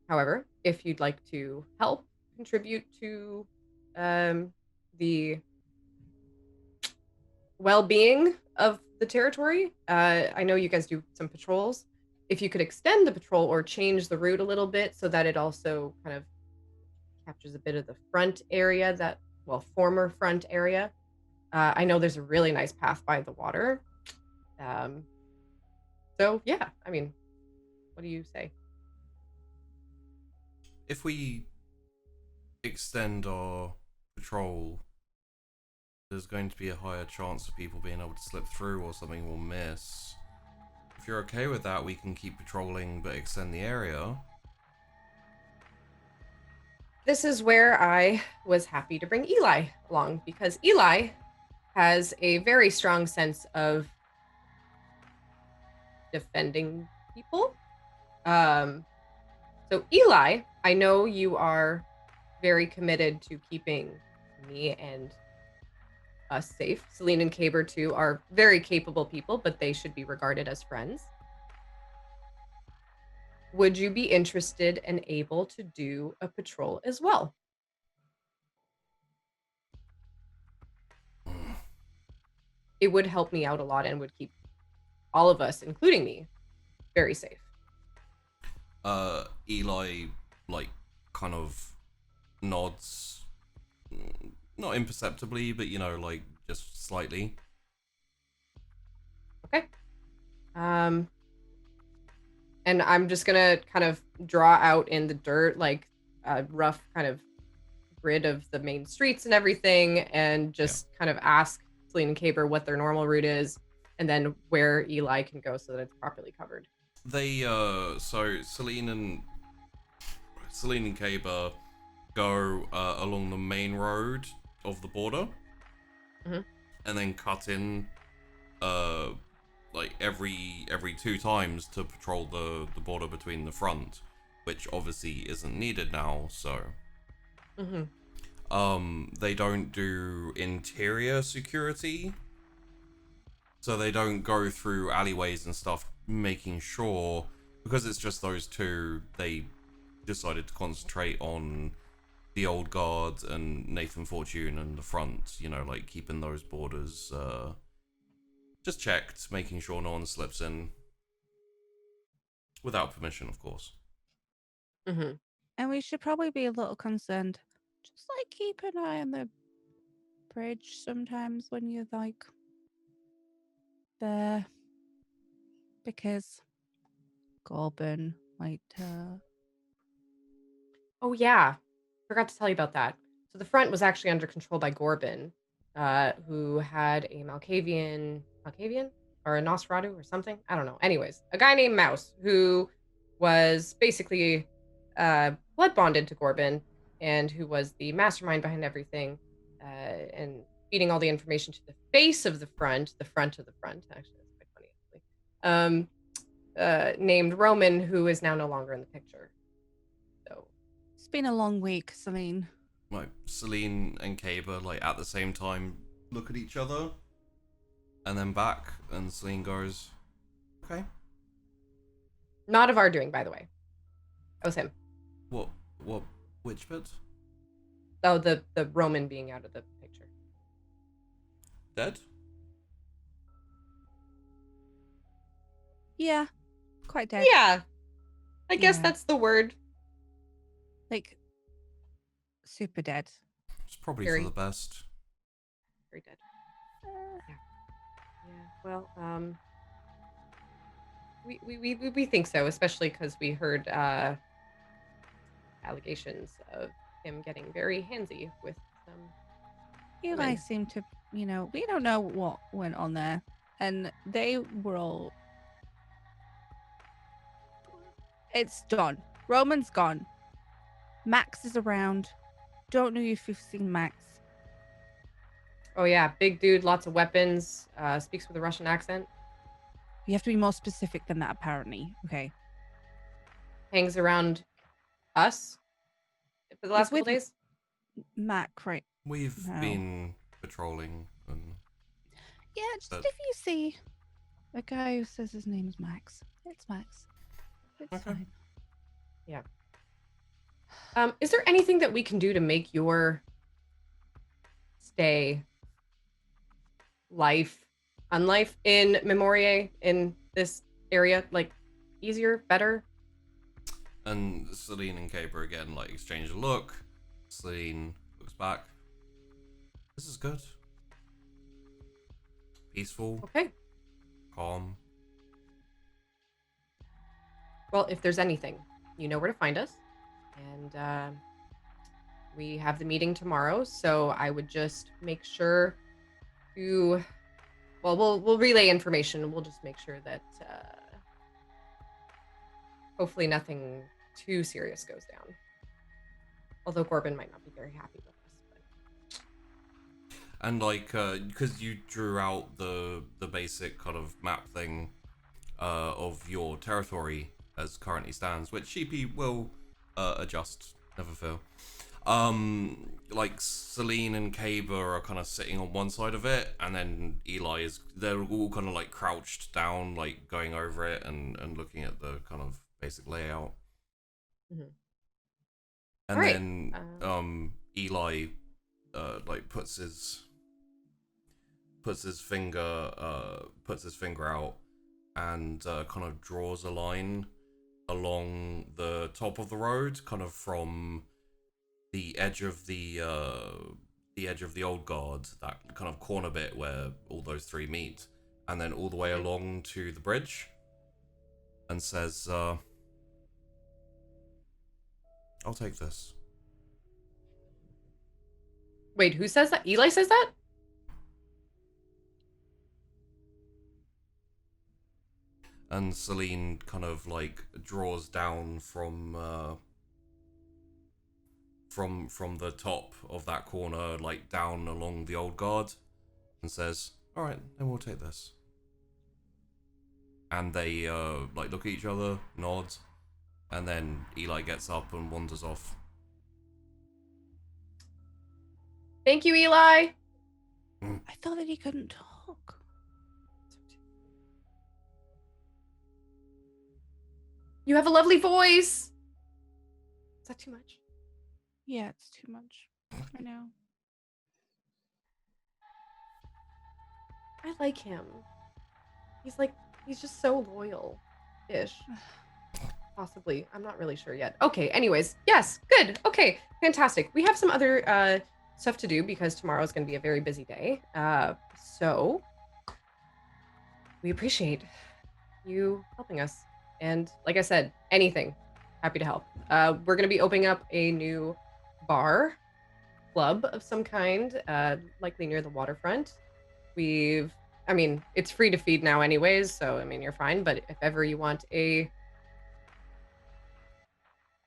However, if you'd like to help contribute to the well-being of the territory, I know you guys do some patrols. If you could extend the patrol or change the route a little bit so that it also kind of captures a bit of the front area, former front area. I know there's a really nice path by the water. So yeah, what do you say? If we extend our patrol, there's going to be a higher chance of people being able to slip through or something will miss. If you're okay with that, we can keep patrolling but extend the area. This is where I was happy to bring Eli along, because Eli has a very strong sense of defending people. So Eli, I know you are very committed to keeping me and us safe. Celine and Caber too are very capable people, but they should be regarded as friends. Would you be interested and able to do a patrol as well? It would help me out a lot and would keep all of us, including me, very safe. Eli, like, kind of nods, not imperceptibly, but, you know, like, just slightly. Okay. And I'm just gonna kind of draw out in the dirt, like, a rough kind of grid of the main streets and everything, and just kind of ask Celine and Caber what their normal route is, and then where Eli can go so that it's properly covered. They, so Celine and Caber go along the main road of the border, and then cut in, like every 2 times to patrol the border between the front, which obviously isn't needed now. So, they don't do interior security, so they don't go through alleyways and stuff, making sure, because it's just those 2, they decided to concentrate on the old guard and Nathan Fortune and the front, you know, like keeping those borders just checked, making sure no one slips in without permission, of course. And we should probably be a little concerned. Just like keep an eye on the bridge sometimes when you're like there, because Gorbin might. Oh yeah, forgot to tell you about that. So the front was actually under control by Gorbin, who had a Malkavian or a Nosferatu or something. I don't know. Anyways, a guy named Mouse who was basically blood bonded to Gorbin and who was the mastermind behind everything, and feeding all the information to the face of the front of the front. Actually, that's quite funny. Actually, named Roman, who is now no longer in the picture. So It's been a long week, Celine. Like Celine and Caber, like at the same time, look at each other, and then back, and Celine goes, "Okay." Not of our doing, by the way. That was him. What? Which bit? Oh, the Roman being out of the picture. Dead? Yeah, quite dead. Yeah, I guess Yeah. that's the word. Like super dead. It's probably Very- for the best. Very dead. Yeah. Well, we think so, especially because we heard allegations of him getting very handsy with some. Eli Women. seemed to, we don't know what went on there, and they were all. It's done. Roman's gone. Max is around. Don't know if you've seen Max. Oh yeah, big dude, lots of weapons. Speaks with a Russian accent. You have to be more specific than that, apparently. Okay. Hangs around us for the last He's couple with- days. We've Mac, right? No. been patrolling, and Yeah, just But- if you see a guy who says his name is Max, it's Max. It's Okay. fine. Is there anything that we can do to make your stay unlife in Memoria in this area, like easier, better? and Celine and Caber again like exchange a look. Celine looks back. This is good. Peaceful, Okay. calm. Well, if there's anything, you know where to find us. And we have the meeting tomorrow, so I would just make sure to, well, we'll relay information. We'll just make sure that hopefully nothing too serious goes down. Although Corbin might not be very happy with us. But... And like, because you drew out the basic kind of map thing of your territory as currently stands, which Sheepy will adjust, never fail. Like Celine and Kaba are kind of sitting on one side of it, and then they're all kind of like crouched down, like going over it and looking at the kind of basic layout. Mm-hmm. And right. then Eli like puts his finger out and kind of draws a line along the top of the road, kind of from the edge of the old guard, that kind of corner bit where all those three meet, and then all the way along to the bridge, and says, I'll take this. Wait, who says that? Eli says that? And Celine kind of like draws down from the top of that corner, like down along the old guard, and says, all right, then we'll take this. And they like look at each other, nod, and then Eli gets up and wanders off. Thank you, Eli. I thought that he couldn't talk. You have a lovely voice. Is that too much? Yeah, it's too much. I know. I like him. He's just so loyal-ish. Possibly. I'm not really sure yet. Okay, anyways. Yes, good. Okay, fantastic. We have some other stuff to do because tomorrow is going to be a very busy day. So we appreciate you helping us. And like I said, anything, happy to help. We're going to be opening up a new bar club of some kind, likely near the waterfront. It's free to feed now anyways, so you're fine. But if ever you want a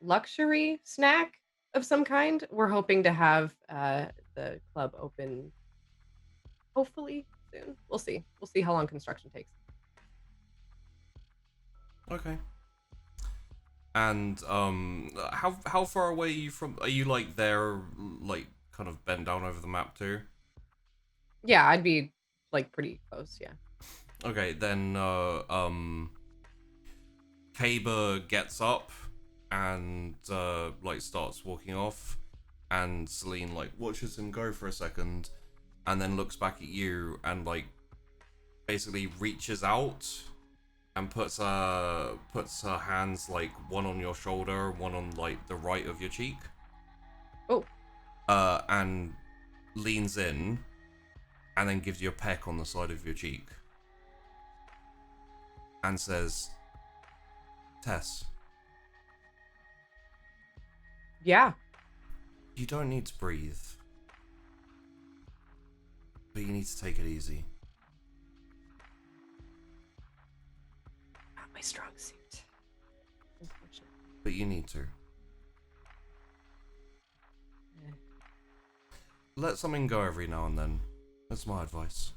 luxury snack of some kind, we're hoping to have the club open hopefully soon. We'll see how long construction takes. Okay. And how far away are you from? Are you like there, like kind of bent down over the map too? Yeah, I'd be like pretty close. Yeah. Okay, then Kaba gets up and like starts walking off, and Celine like watches him go for a second, and then looks back at you and like basically reaches out and puts her hands like one on your shoulder, one on like the right of your cheek. Oh. And leans in and then gives you a peck on the side of your cheek and says, Tess. Yeah. You don't need to breathe. But you need to take it easy. Not my strong suit. Unfortunately. But you need to. Yeah. Let something go every now and then. That's my advice.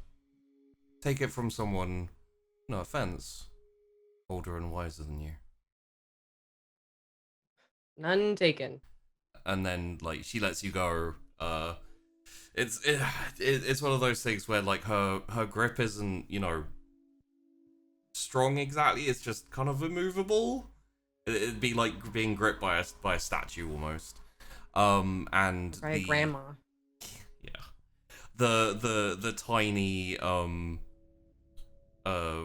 Take it from someone, no offense, older and wiser than you. None taken. And then, like, she lets you go. It's one of those things where, like, her grip isn't, strong exactly. It's just kind of immovable. It'd be like being gripped by a statue almost. And by a grandma. Yeah. The tiny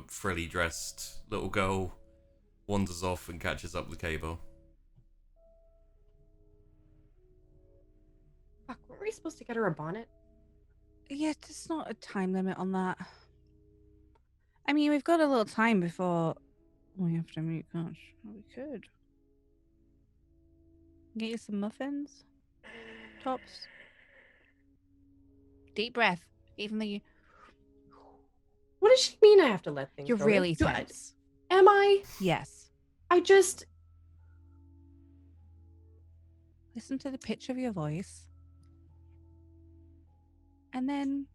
frilly dressed little girl wanders off and catches up with Cable. Fuck, weren't we supposed to get her a bonnet? Yeah, there's not a time limit on that. I mean, we've got a little time before we have to meet. Gosh, we could get you some muffins, tops. Deep breath, even though you. What does she mean? I have to let things You're go? really Do tense. Am I? Yes. I just listen to the pitch of your voice, and then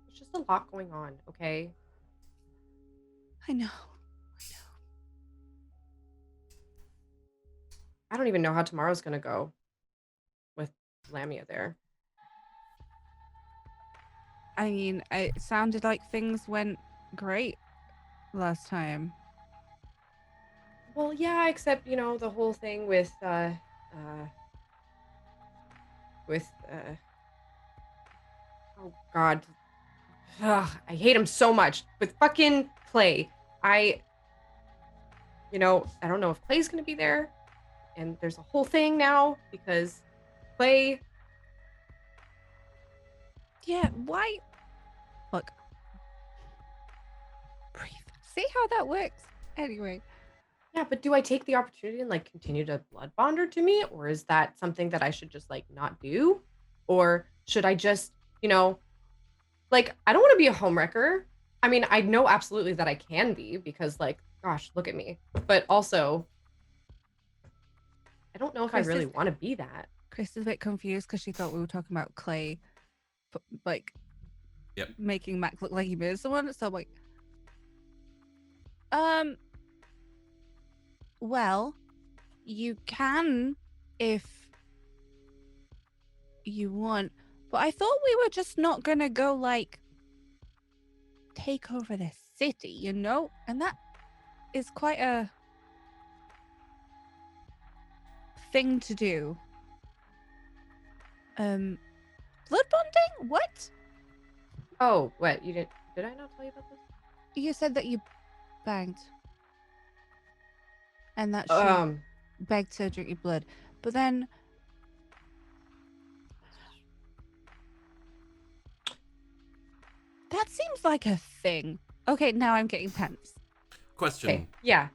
There's just a lot going on, okay? I know. I don't even know how tomorrow's gonna go with Lamia there. I mean, it sounded like things went great last time. Well, yeah, except, you know, the whole thing with oh God. Ugh, I hate him so much. With fucking Clay. I don't know if Clay's gonna be there. And there's a whole thing now because Clay. Yeah, why? Look. Breathe. See how that works? Anyway. Yeah, but do I take the opportunity and like continue to blood bond her to me? Or is that something that I should just like not do? Or should I just, like, I don't want to be a homewrecker. I mean, I know absolutely that I can be because, like, gosh, look at me. But also, I don't know if I really want to be that. Chrys is a bit confused because she thought we were talking about Clay, like, Yep. making Mac look like he murdered someone. So I'm like, well, you can if you want, but I thought we were just not gonna go like take over the city, you know? And that is quite a thing to do. Blood bonding? What? Oh, what? Did I not tell you about this? You said that you banged. And that she begged to drink your blood. But then that seems like a thing. Okay, now I'm getting tense. Question. Okay. Yeah.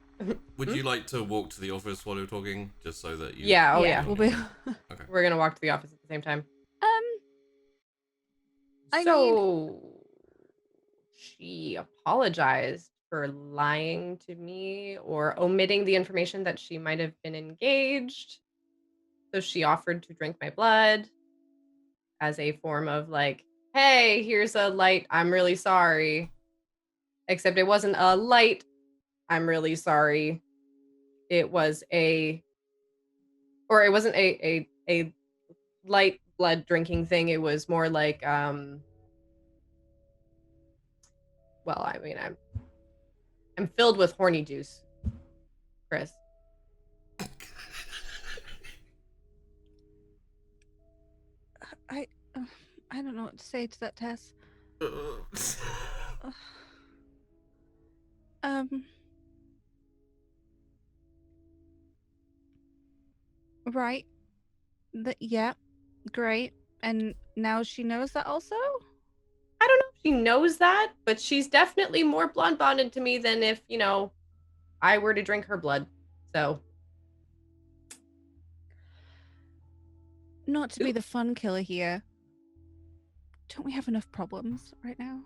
Would you like to walk to the office while you're talking, just so that you? Yeah. Oh yeah. We'll be... Okay. We're gonna walk to the office at the same time. I mean, she apologized for lying to me or omitting the information that she might have been engaged. So she offered to drink my blood as a form of like, hey, here's a light, I'm really sorry. Except it wasn't a light, I'm really sorry. It was it wasn't a light blood drinking thing. It was more like, well, I mean, I'm filled with horny juice, Chrys. I don't know what to say to that, Tess. Right. Yeah, great. And now she knows that also? I don't know if she knows that, but she's definitely more blood bonded to me than if, I were to drink her blood. So. Not to be the fun killer here. Don't we have enough problems right now?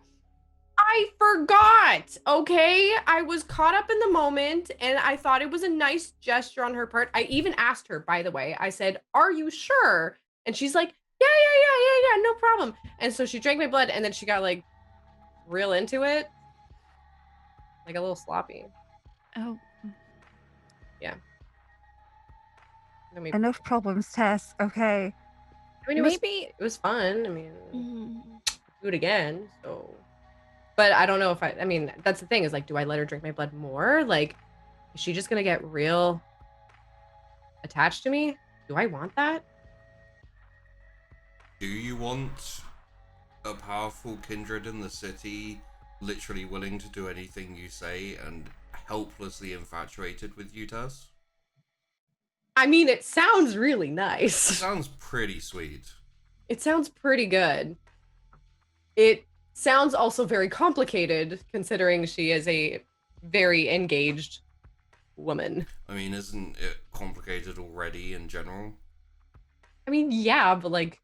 I forgot, okay? I was caught up in the moment and I thought it was a nice gesture on her part. I even asked her, by the way, I said, are you sure? And she's like, yeah, no problem. And so she drank my blood and then she got like real into it. Like a little sloppy. Oh. Yeah. Enough problems, Tess. Okay. I mean, it was fun. I mean, do it again. So, but I don't know if I mean, that's the thing is like, do I let her drink my blood more? Like, is she just going to get real attached to me? Do I want that? Do you want a powerful kindred in the city, literally willing to do anything you say and helplessly infatuated with you, Tess? I mean, it sounds really nice. It sounds pretty sweet. It sounds pretty good. It sounds also very complicated, considering she is a very engaged woman. I mean, isn't it complicated already in general? I mean, yeah, but like,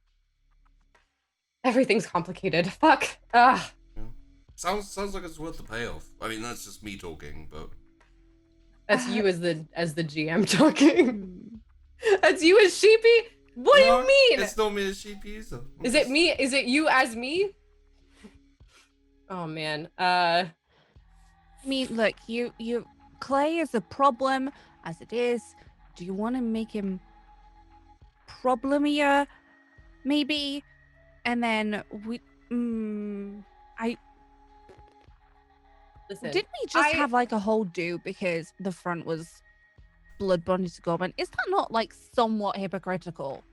everything's complicated. Fuck. Ugh. Yeah. Sounds like it's worth the payoff. I mean, that's just me talking, but that's you as the GM talking. That's you as Sheepy? What do No, you mean? It's not me as Sheepy either. Is it me? Is it you as me? Oh man. I mean, look, Clay is a problem as it is. Do you want to make him problemier, maybe? And then Listen. didn't we just have like a whole do because the front was blood bonded to Goblin? Is that not like somewhat hypocritical?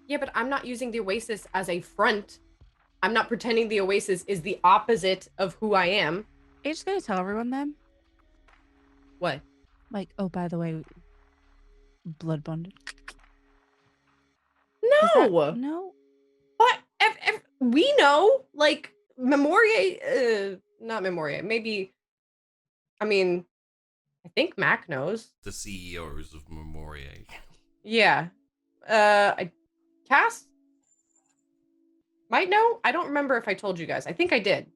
Yeah, but I'm not using the Oasis as a front. I'm not pretending the Oasis is the opposite of who I am. Are you just gonna tell everyone then? What? Like, oh, by the way, blood bonded. No. No. What? We know, like, Memoria, not Memoria, maybe, I mean, I think Mac knows. The CEOs of Memoriate. Yeah. Cass might know. I don't remember if I told you guys. I think I did.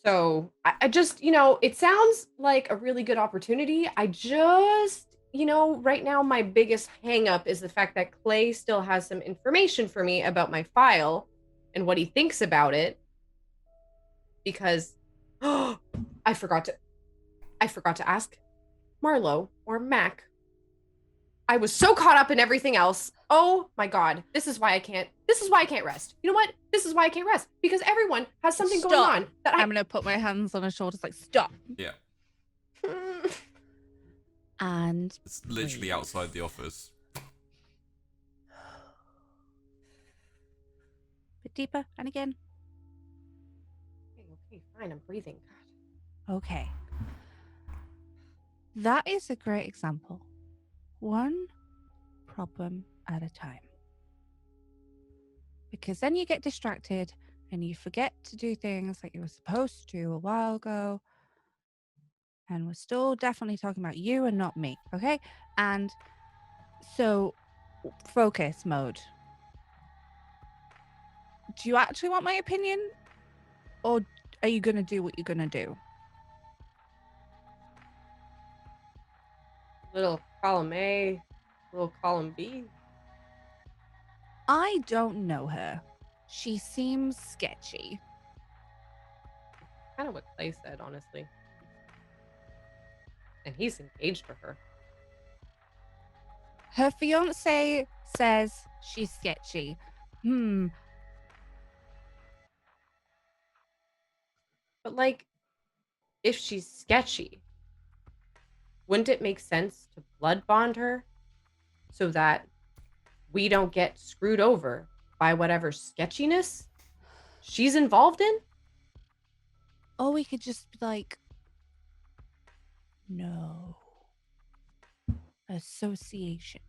So I just, it sounds like a really good opportunity. I just, right now my biggest hang up is the fact that Clay still has some information for me about my file and what he thinks about it. Because I forgot to ask Marlowe or Mac. I was so caught up in everything else. Oh my God. This is why I can't rest. You know what? This is why I can't rest. Because everyone has something going on that I'm gonna put my hands on his shoulders like, stop. Yeah. And it's literally outside the office. Bit deeper and again. Okay, fine, I'm breathing. God. Okay. That is a great example. One problem at a time. Because then you get distracted and you forget to do things like you were supposed to a while ago. And we're still definitely talking about you and not me, okay? And so, focus mode. Do you actually want my opinion? Or are you going to do what you're going to do? Little column A, little column B. I don't know her. She seems sketchy. Kind of what Clay said, honestly. And he's engaged to her. Her fiance says she's sketchy. But like, if she's sketchy, wouldn't it make sense to blood bond her so that we don't get screwed over by whatever sketchiness she's involved in? Or we could just be like, no. Association.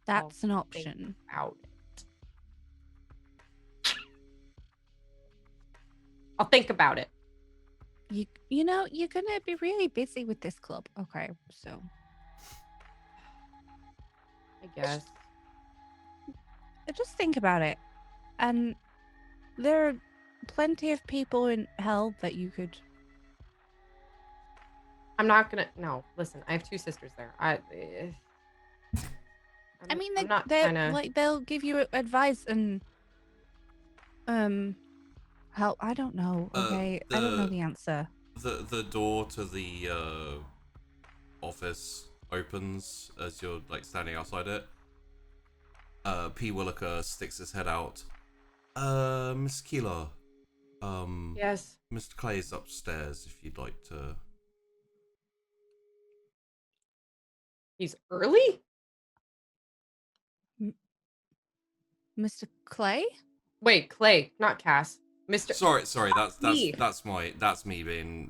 That's an option. Out. I'll think about it. You know, you're gonna be really busy with this club. Okay, so I guess. Just think about it. And there are plenty of people in hell that you could. I'm not gonna. No, listen. I have two sisters there. I mean, I'm not they're kinda... like they'll give you advice and help. I don't know. Okay, I don't know the answer. The door to the office opens as you're like standing outside it. P. Williker sticks his head out. Miss Aquila. Yes. Mr. Clay's upstairs if you'd like to. He's early? Mr. Clay? Wait, Clay, not Cass. Mr. Sorry, that's me being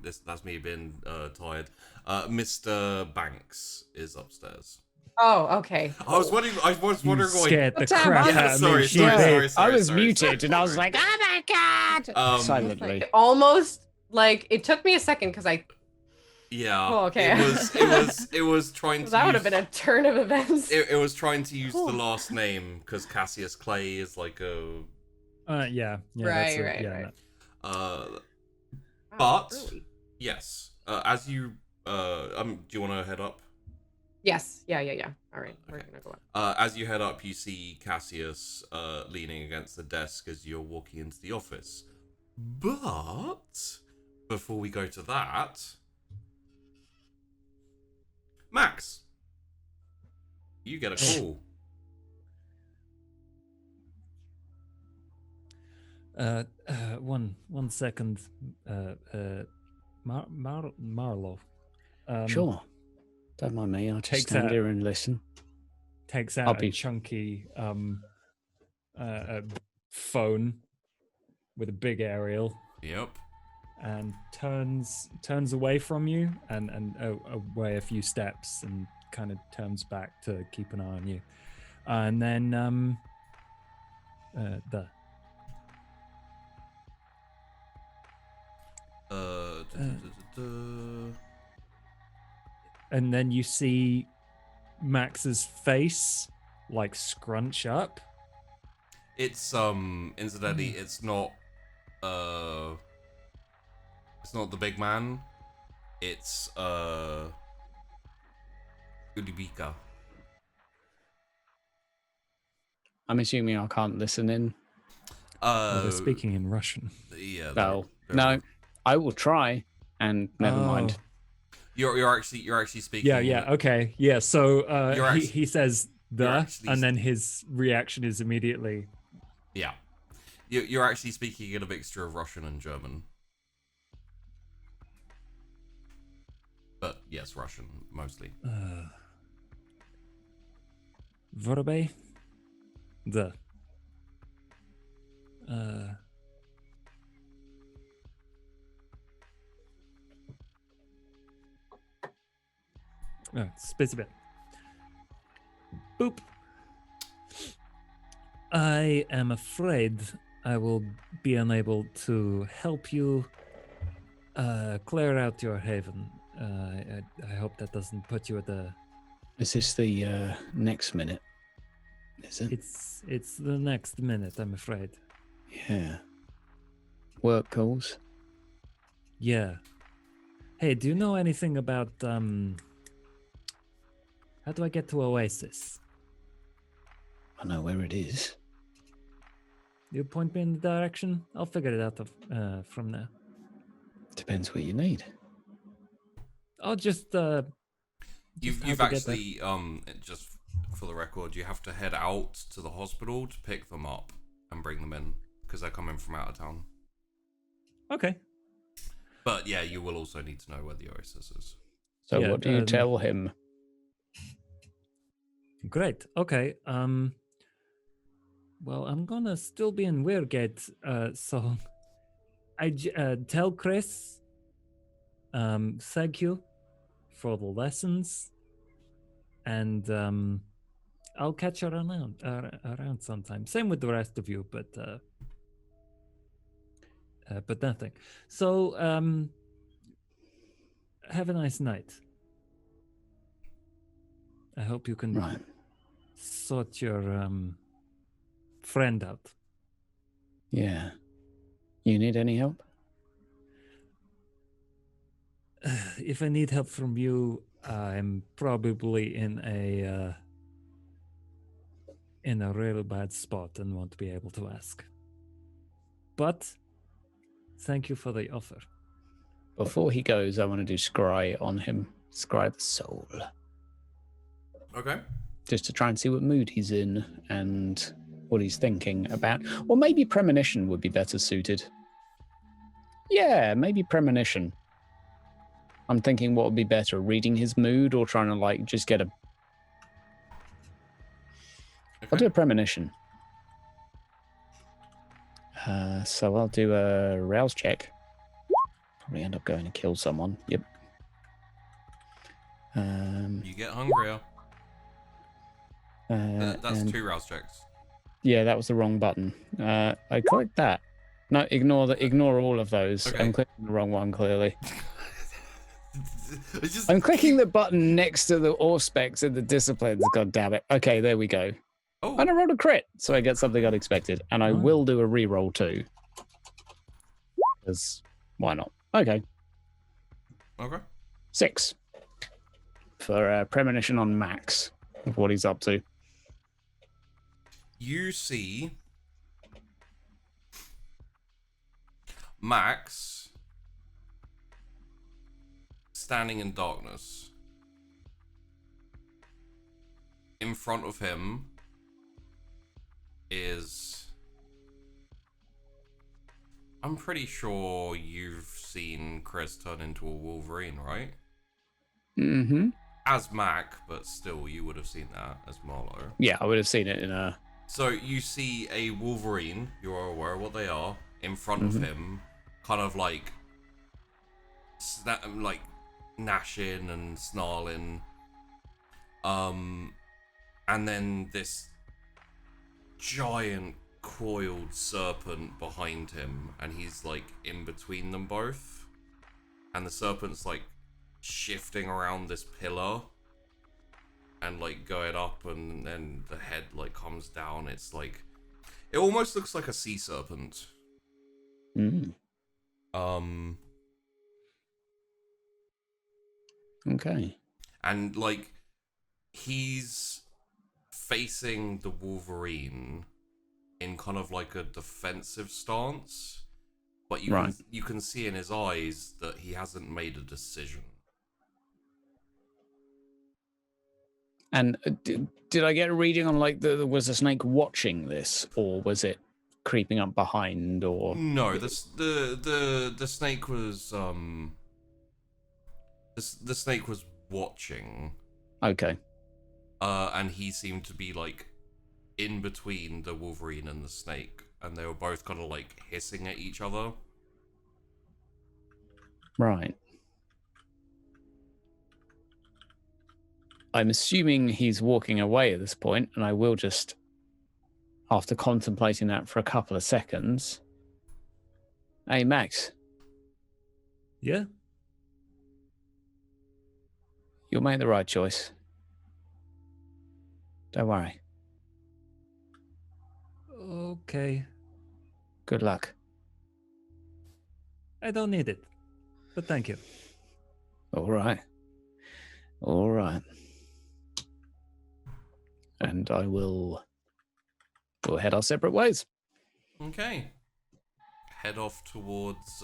tired. Mr. Banks is upstairs. Oh, okay. I was wondering why. Scared the crap out of me. Sorry. I was muted and I was like, oh my God! Silently. Almost like it took me a second because I Yeah. Oh, okay. It was trying to. That would have been a turn of events. It was trying to use the last name because Cassius Clay is like a. Yeah. Right, that's right. But Wow, early. yes, as you do you want to head up? Yes. Yeah. All right. We're Okay. gonna go up. As you head up, you see Cassius leaning against the desk as you're walking into the office. But before we go to that, Max, you get a call. One second. Marlowe. Sure. Don't mind me. I'll just Takes stand out- here and listen. Takes I'll out be- a chunky phone with a big aerial Yep. and turns away from you and away a few steps and kind of turns back to keep an eye on you. And then and then you see Max's face like scrunch up. It's incidentally, it's not the big man. It's Udibika. I'm assuming I can't listen in. They're speaking in Russian. Yeah. No, no. I will try, and never mind. You're actually speaking. Yeah. Okay. Yeah. So You're actually- he says you're the, actually- and then his reaction is immediately. Yeah. You're actually speaking in a mixture of Russian and German. But yes, Russian mostly. Vorobey. The. Спасибо. Boop. I am afraid I will be unable to help you clear out your haven. I hope that doesn't put you at the. Is this the next minute? Is it? It's the next minute, I'm afraid. Yeah. Work calls. Yeah. Hey, do you know anything about how do I get to Oasis? I know where it is. You point me in the direction? I'll figure it out from there. Depends what you need. I'll just You've how to get actually just for the record, you have to head out to the hospital to pick them up and bring them in because they're coming from out of town. Okay. But yeah, you will also need to know where the Oasis is. So Yeah, what do you tell him? Great. Okay. Well, I'm gonna still be in Weirgate, so I tell Chrys, thank you for the lessons, and I'll catch her around sometime. Same with the rest of you, but nothing. So have a nice night. I hope you can Right. sort your friend out. Yeah. You need any help? If I need help from you, I'm probably in a real bad spot and won't be able to ask. But thank you for the offer. Before he goes, I want to do scry on him. Scry the soul. Okay. Just to try and see what mood he's in and what he's thinking about. Or maybe premonition would be better suited. Yeah, maybe premonition. I'm thinking what would be better, reading his mood or trying to like just get a... I'll do a premonition. So I'll do a rouse check. Probably end up going to kill someone. Yep. You get hungrier. That's and- 2 rouse checks. Yeah, that was the wrong button. I clicked that. No, ignore all of those. Okay. I'm clicking the wrong one, clearly. It's just, I'm clicking the button next to the Auspex in the disciplines. God damn it. Okay, there we go. Oh, And I rolled a crit, so I get something unexpected. And I Oh. will do a reroll too. Because why not? Okay, okay. 6 for premonition on Max of what he's up to. You see Max standing in darkness. In front of him is... I'm pretty sure you've seen Chrys turn into a Wolverine, right? Mm-hmm. As Mac, but still, you would have seen that as Marlowe. Yeah, I would have seen it in a... So you see a Wolverine, you're aware of what they are, in front of him, kind of like gnashing and snarling. And then this giant coiled serpent behind him, and he's like in between them both. And the serpent's like shifting around this pillar and like going up, and then the head like comes down. It's like, it almost looks like a sea serpent. Mm. Okay. And like he's facing the Wolverine in kind of like a defensive stance, but you can see in his eyes that he hasn't made a decision. And did I get a reading on like was the snake watching this, or was it creeping up behind, or? No, the snake was the snake was watching. Okay. And he seemed to be like in between the Wolverine and the snake, and they were both kind of like hissing at each other. Right. I'm assuming he's walking away at this point, and I will just, after contemplating that for a couple of seconds, hey, Max, Yeah. you'll make the right choice. Don't worry. Okay. Good luck. I don't need it, but thank you. All right. All right. And I will... We'll head our separate ways. Okay. Head off towards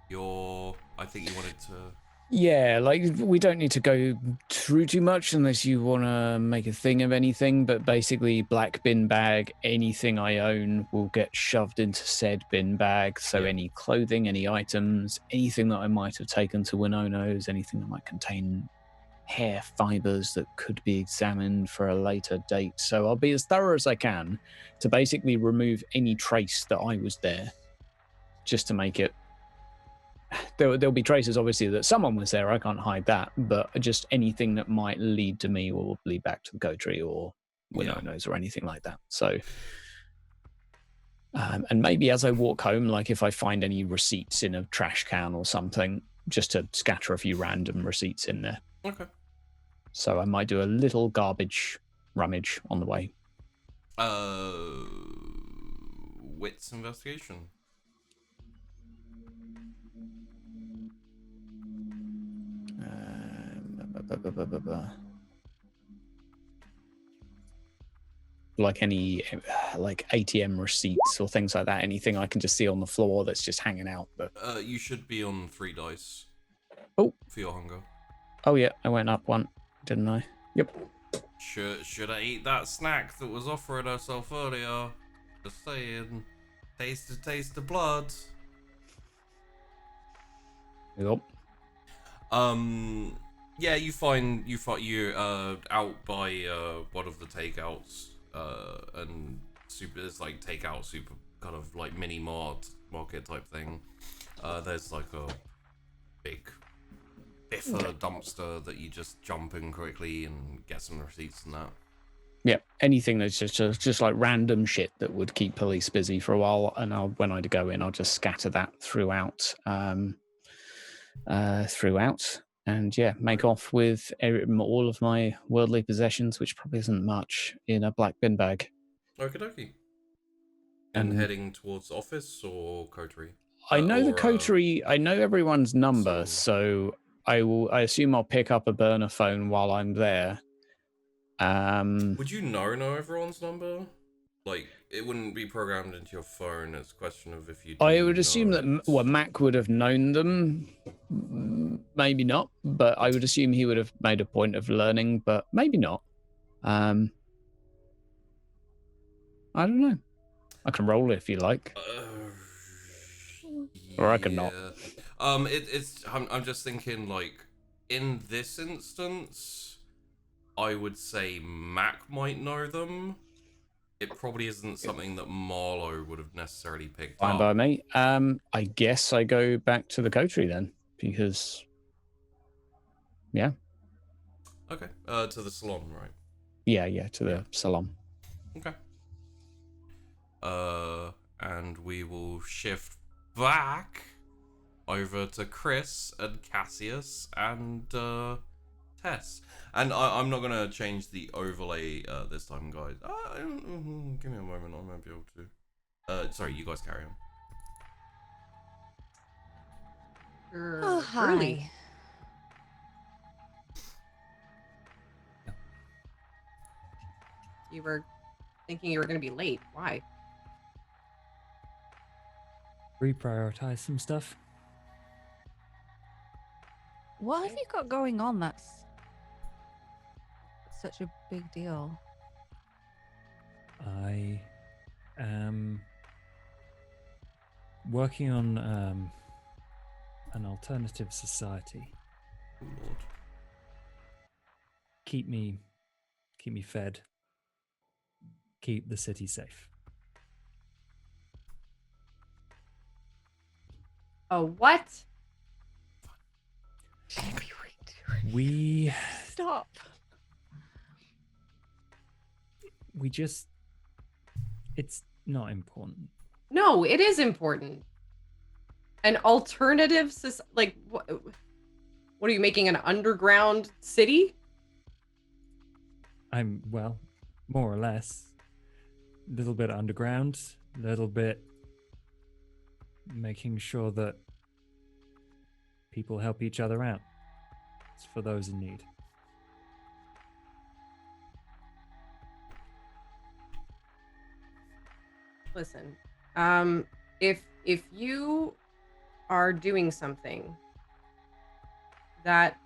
your... I think you wanted to... Yeah, like, we don't need to go through too much unless you want to make a thing of anything, but basically black bin bag, anything I own will get shoved into said bin bag. So Yeah. any clothing, any items, anything that I might have taken to Winono's, anything that might contain hair fibers that could be examined for a later date. So I'll be as thorough as I can to basically remove any trace that I was there, just to make it... There'll be traces, obviously, that someone was there. I can't hide that. But just anything that might lead to me will lead back to the Coterie or Winono's or anything like that. So, and maybe as I walk home, like if I find any receipts in a trash can or something, just to scatter a few random receipts in there. Okay. So I might do a little garbage rummage on the way. Wits investigation. Like any like ATM receipts or things like that, anything I can just see on the floor that's just hanging out. But You should be on 3 dice. Oh. For your hunger. Oh yeah, I went up one, didn't I? Yep. Should I eat that snack that was offering herself earlier? Just saying. Taste the blood. Yep. Yeah, you're out by one of the takeouts, and it's like takeout super kind of like mini market type thing. There's like a big biffer dumpster that you just jump in quickly and get some receipts and that. Yeah, anything that's just like random shit that would keep police busy for a while, and when I go in, I'll just scatter that throughout. throughout, and yeah, make off with all of my worldly possessions, which probably isn't much, in a black bin bag. Okie dokie. And heading towards office or coterie? I know the or, coterie. I know everyone's number, salon. so I assume I'll pick up a burner phone while I'm there. Would you know everyone's number? Like, it wouldn't be programmed into your phone. It's a question of if you do I would assume know that it. Mac would have known them. Maybe not, but I would assume he would have made a point of learning, but maybe not. I don't know. I can roll it if you like, or I can not. I'm just thinking, like, in this instance, I would say Mac might know them. It probably isn't something that Marlowe would have necessarily picked Fine up. by me. I guess I go back to the coterie then, because yeah. Okay. To the salon, right? Yeah, to the salon. Okay. And we will shift back over to Chrys and Cassius and Tess. And I'm not gonna change the overlay this time, guys. Give me a moment. I might be able to. Sorry, you guys carry on. Oh, hi. Early. You were thinking you were going to be late. Why? Reprioritize some stuff. What have you got going on that's such a big deal? I am working on an alternative society. Oh, Lord. Keep me fed. Keep the city safe. Oh, what? We Stop. just, it's not important. No, it is important. An alternative, like, what are you making, an underground city? Well, more or less. A little bit underground, a little bit making sure that people help each other out. It's for those in need. Listen, if you are doing something that,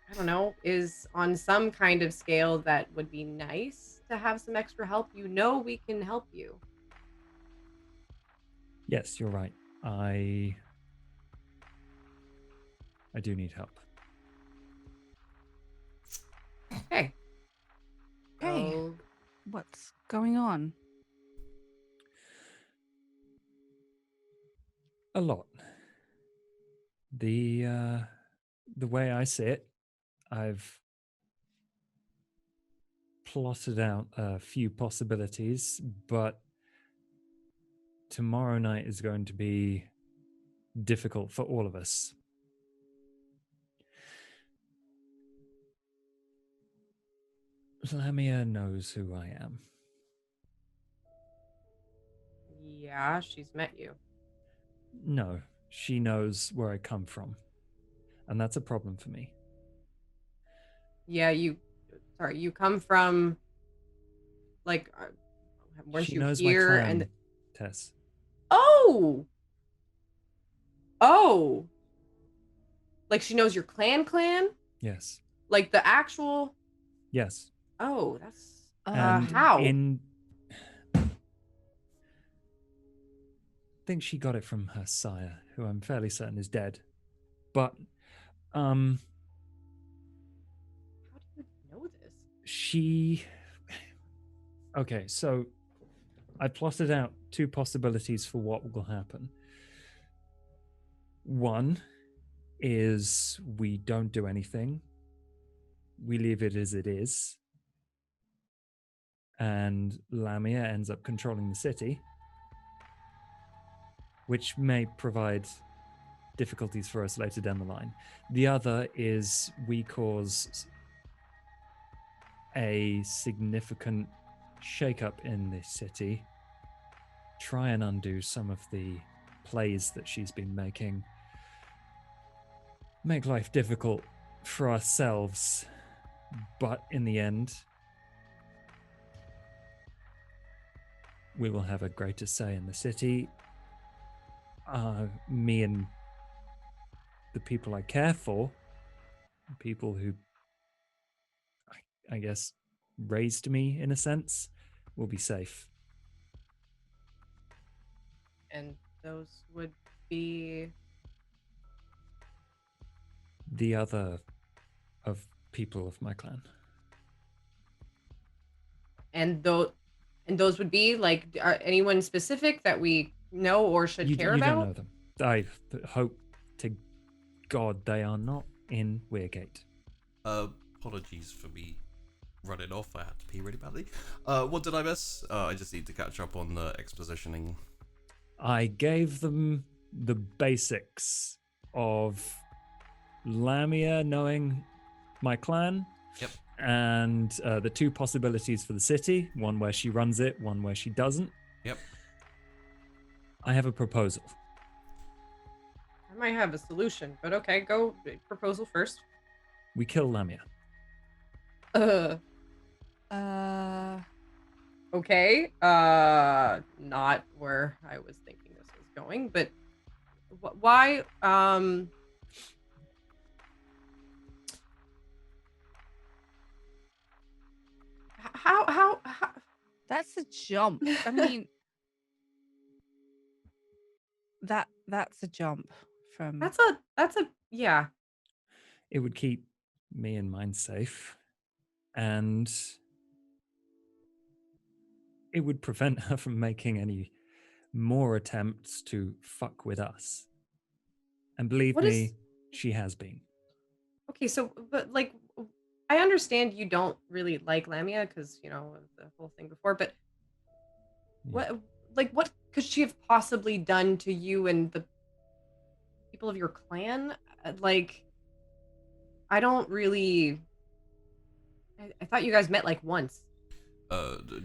I don't know, is on some kind of scale that would be nice to have some extra help, you know we can help you. Yes, you're right. I do need help. Okay. Hey, So, what's going on? A lot. The way I see it, I've plotted out a few possibilities, but tomorrow night is going to be difficult for all of us. Lamia knows who I am. yeah, she's met you. No, she knows where I come from. And that's a problem for me. Yeah, you come from, like, weren't She you knows here? my clan, And Tess. oh, like she knows your clan? Yes. Like the actual? Yes. Oh, that's And how? I think she got it from her sire, who I'm fairly certain is dead. But How do you know this? she okay, so I plotted out two possibilities for what will happen. One is we don't do anything. We leave it as it is. And Lamia ends up controlling the city, which may provide difficulties for us later down the line. The other is we cause a significant shakeup in this city, try and undo some of the plays that she's been making, make life difficult for ourselves, but in the end, we will have a greater say in the city. Me and the people I care for, people who, I guess, raised me in a sense, will be safe. And those would be... The other of people of my clan. And those would be like, are anyone specific that we know or should care you about? don't know them. I hope to God they are not in Weirgate. Apologies for me running off. I had to pee really badly. What did I miss? I just need to catch up on the expositioning. I gave them the basics of Lamia knowing my clan. Yep. And the two possibilities for the city, one where she runs it, one where she doesn't. Yep. I have a proposal. I might have a solution, but okay, go proposal first. We kill Lamia. Okay. Not where I was thinking this was going, but why? How? That's a jump. I mean, that's a jump from. That's a yeah. It would keep me and mine safe, and it would prevent her from making any more attempts to fuck with us. And believe me, she has been. Okay, so, but like, I understand you don't really like Lamia because, you know, of the whole thing before, but Yeah. what could she have possibly done to you and the people of your clan? Like, I don't really, I thought you guys met like once.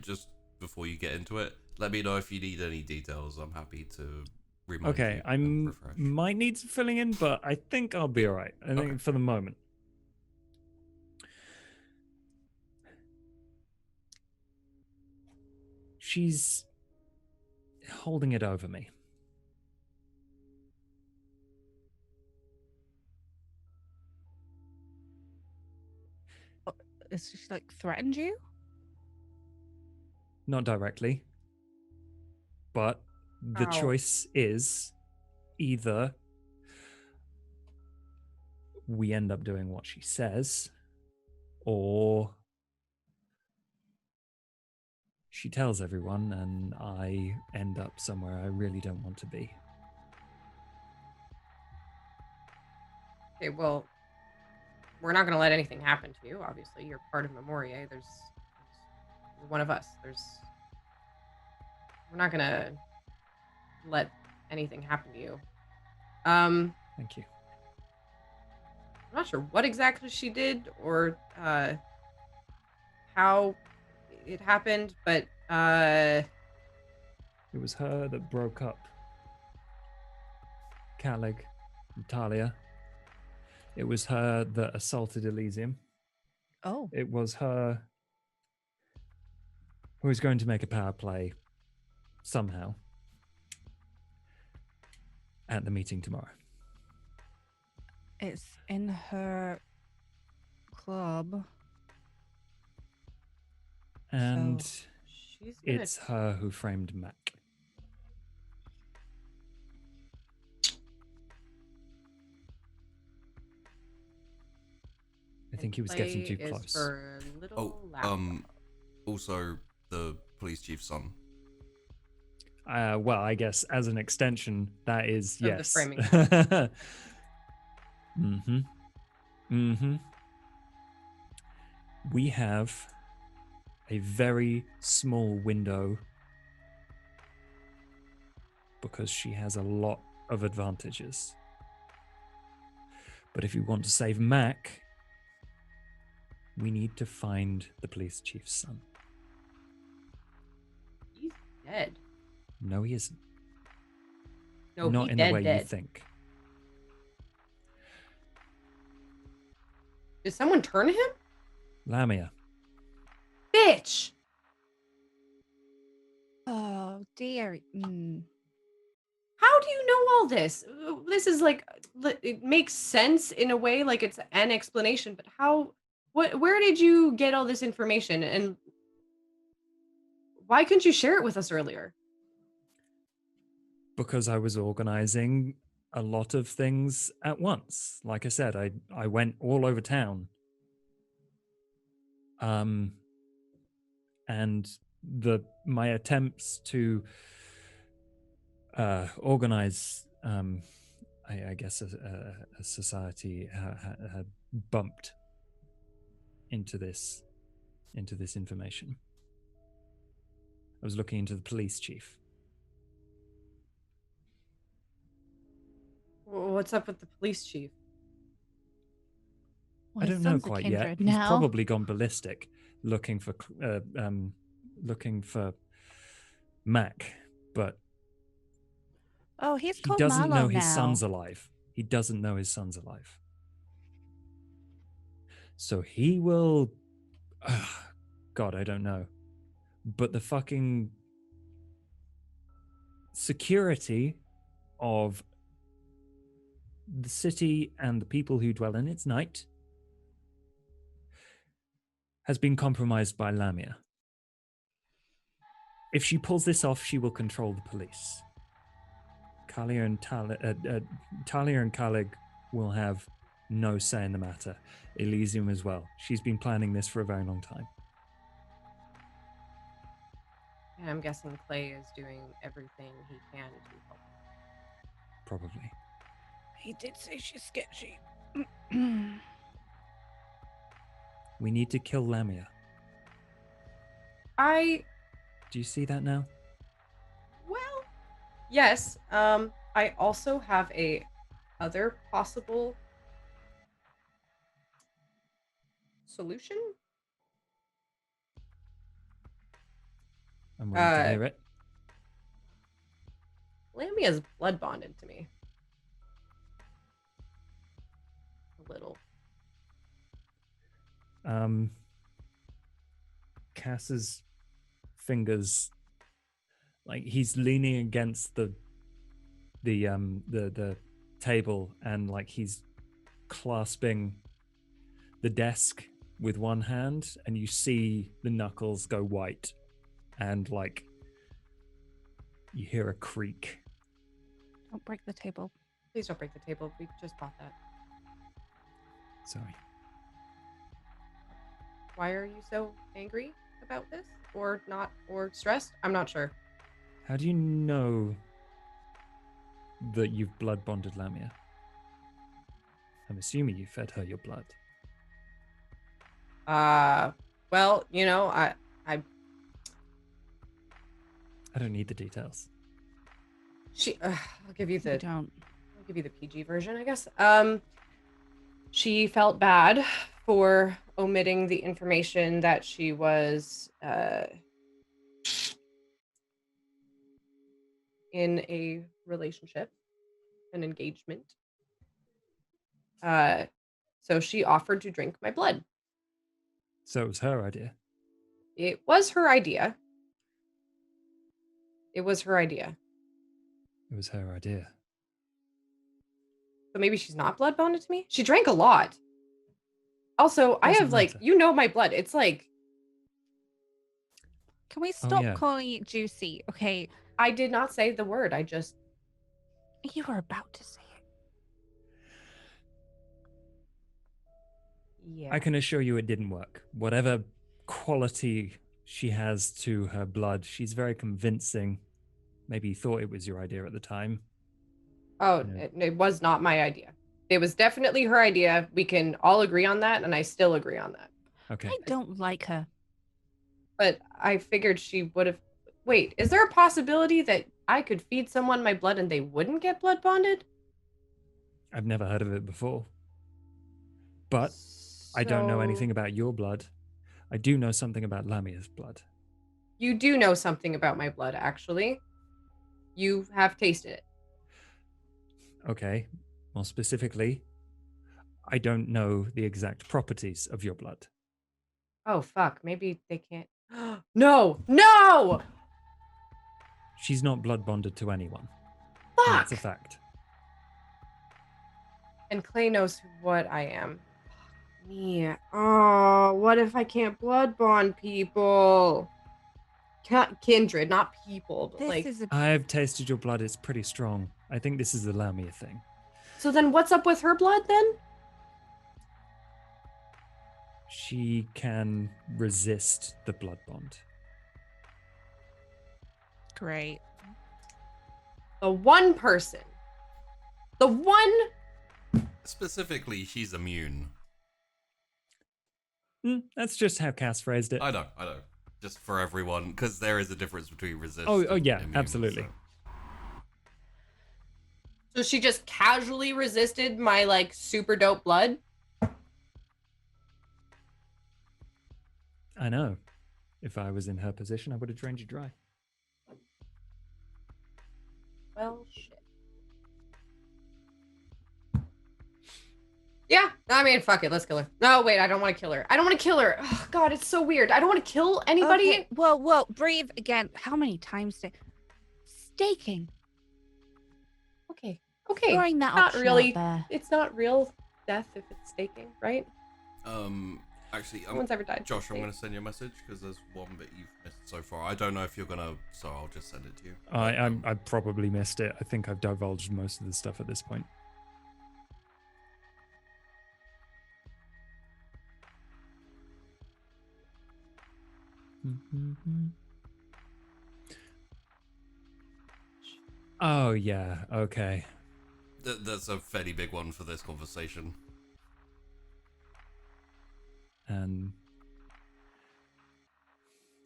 Just before you get into it, let me know if you need any details. I'm happy to remind Okay, you I and refresh. might need some filling in, but I think I'll be all right. I think Okay. for the moment. She's holding it over me. Is she like threatened you? Not directly. But the Ow. choice is either we end up doing what she says, or she tells everyone and I end up somewhere I really don't want to be. Okay, well, we're not going to let anything happen to you, obviously. You're part of Memoria. You're one of us. We're not going to let anything happen to you. Thank you. I'm not sure what exactly she did or how it happened, but It was her that broke up Calig and Talia. It was her that assaulted Elysium. Oh. It was her who was going to make a power play somehow at the meeting tomorrow. It's in her club. And she's gonna... it's her who framed Mac. I think he was getting too close. For little Also the police chief's son. Well, I guess as an extension, that is Of the yes. framing. Mm-hmm. Mm-hmm. We have a very small window because she has a lot of advantages. But if you want to save Mac, we need to find the police chief's son. He's dead. No, he isn't. No, Not he in dead, the way you dead. think. Did someone turn him? Lamia. Bitch! Oh dear. How do you know all this? This is like, it makes sense in a way, like it's an explanation, but how, where did you get all this information? And why couldn't you share it with us earlier? Because I was organizing a lot of things at once. Like I said, I went all over town. And my attempts to organize, I guess, a society had bumped into this information. I was looking into the police chief. What's up with the police chief? Well, I his don't know son's a quite yet. kindred He's now. probably gone ballistic, looking for Mac, but Oh, he's he called doesn't Marlowe know his now. son's alive. He doesn't know his son's alive. So he will. God, I don't know. But the fucking security of the city and the people who dwell in its night has been compromised by Lamia. If she pulls this off, she will control the police. Talia and Kalig will have no say in the matter. Elysium as well. She's been planning this for a very long time. And I'm guessing Clay is doing everything he can to help. Probably. He did say she's sketchy. We need to kill Lamia. Do you see that now? Well, yes. I also have a other possible solution. I'm ready to hear it. Lamia's blood bonded to me. A little. Cass's fingers, like he's leaning against the table, and like he's clasping the desk with one hand, and you see the knuckles go white, and like you hear a creak. Don't break the table. Please don't break the table. We just bought that. Sorry. Why are you so angry about this? Or not, or stressed? I'm not sure. How do you know that you've blood bonded Lamia? I'm assuming you fed her your blood. Well, you know, I don't need the details. I'll give you the Don't. I'll give you the PG version, I guess. She felt bad for omitting the information that she was in a relationship, an engagement. So she offered to drink my blood. So it was her idea. It was her idea. It was her idea. It was her idea. So maybe she's not blood bonded to me? She drank a lot. Also, I Doesn't have like, matter. you know my blood. It's like, Can we stop yeah. calling it juicy? Okay, I did not say the word. I just, you were about to say it. yeah. I can assure you it didn't work. Whatever quality she has to her blood, she's very convincing. Maybe you thought it was your idea at the time. Oh, Yeah. it was not my idea. It was definitely her idea. We can all agree on that, and I still agree on that. Okay. I don't like her. But I figured she would have. Wait, is there a possibility that I could feed someone my blood and they wouldn't get blood bonded? I've never heard of it before. But I don't know So, anything about your blood. I do know something about Lamia's blood. You do know something about my blood, actually. You have tasted it. Okay. More specifically, I don't know the exact properties of your blood. Oh, fuck. Maybe they can't. No! No! She's not blood bonded to anyone. And Fuck! that's a fact. And Clay knows what I am. Fuck me. Oh, what if I can't blood bond people? Kindred, not people, but This like. is a I've tasted your blood. It's pretty strong. I think this is the Lamia thing. So then what's up with her blood then? She can resist the blood bond. great. The one person. The one. Specifically, she's immune. That's just how Cass phrased it. I know. Just for everyone, because there is a difference between resist. Oh and yeah, immune, absolutely. so. So she just casually resisted my like super dope blood? I know. If I was in her position, I would have drained you dry. Well, shit. Yeah, I mean, fuck it. Let's kill her. No, wait, I don't want to kill her. I don't want to kill her. Oh, God, it's so weird. I don't want to kill anybody. Okay, well, breathe again. How many times? Staking. Okay. Throwing that Not option really. out there. It's not real death if it's staking, right? Actually, No one's ever died. Josh, I'm going to send you a message because there's one bit you've missed so far. I don't know if you're going to, so I'll just send it to you. I probably missed it. I think I've divulged most of the stuff at this point. Oh yeah, okay. That's a fairly big one for this conversation.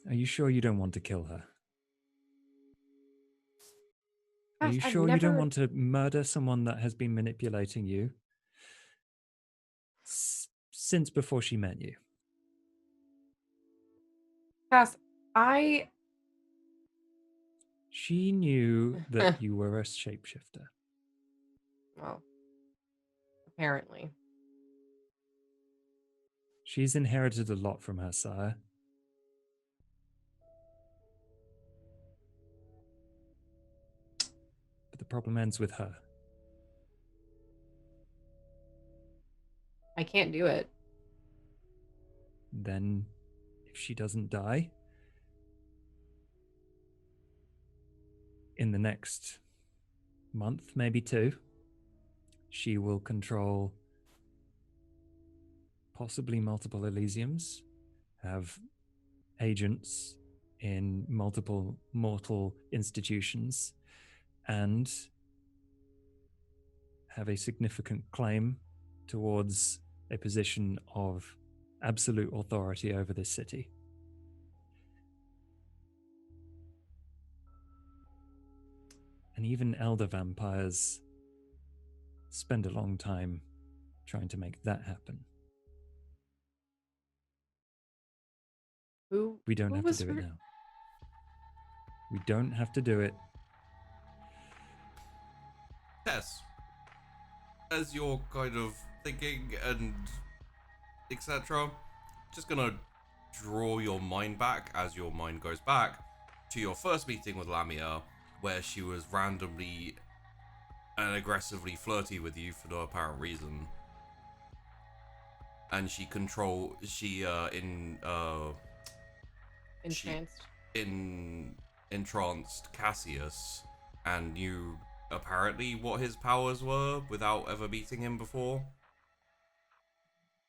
Are you sure you don't want to kill her? Are Gosh, you I've sure you don't never- want to murder someone that has been manipulating you since before she met you? Cass, She knew that you were a shapeshifter. well, apparently. She's inherited a lot from her sire. But the problem ends with her. I can't do it. Then, if she doesn't die, in the next month, maybe 2, she will control possibly multiple Elysiums, have agents in multiple mortal institutions, and have a significant claim towards a position of absolute authority over this city. And even elder vampires spend a long time trying to make that happen. We don't have to do it now. We don't have to do it. Tess, as you're kind of thinking and etc., just gonna draw your mind back as your mind goes back to your first meeting with Lamia, where she was randomly and aggressively flirty with you for no apparent reason, and she entranced Cassius and knew apparently what his powers were without ever meeting him before.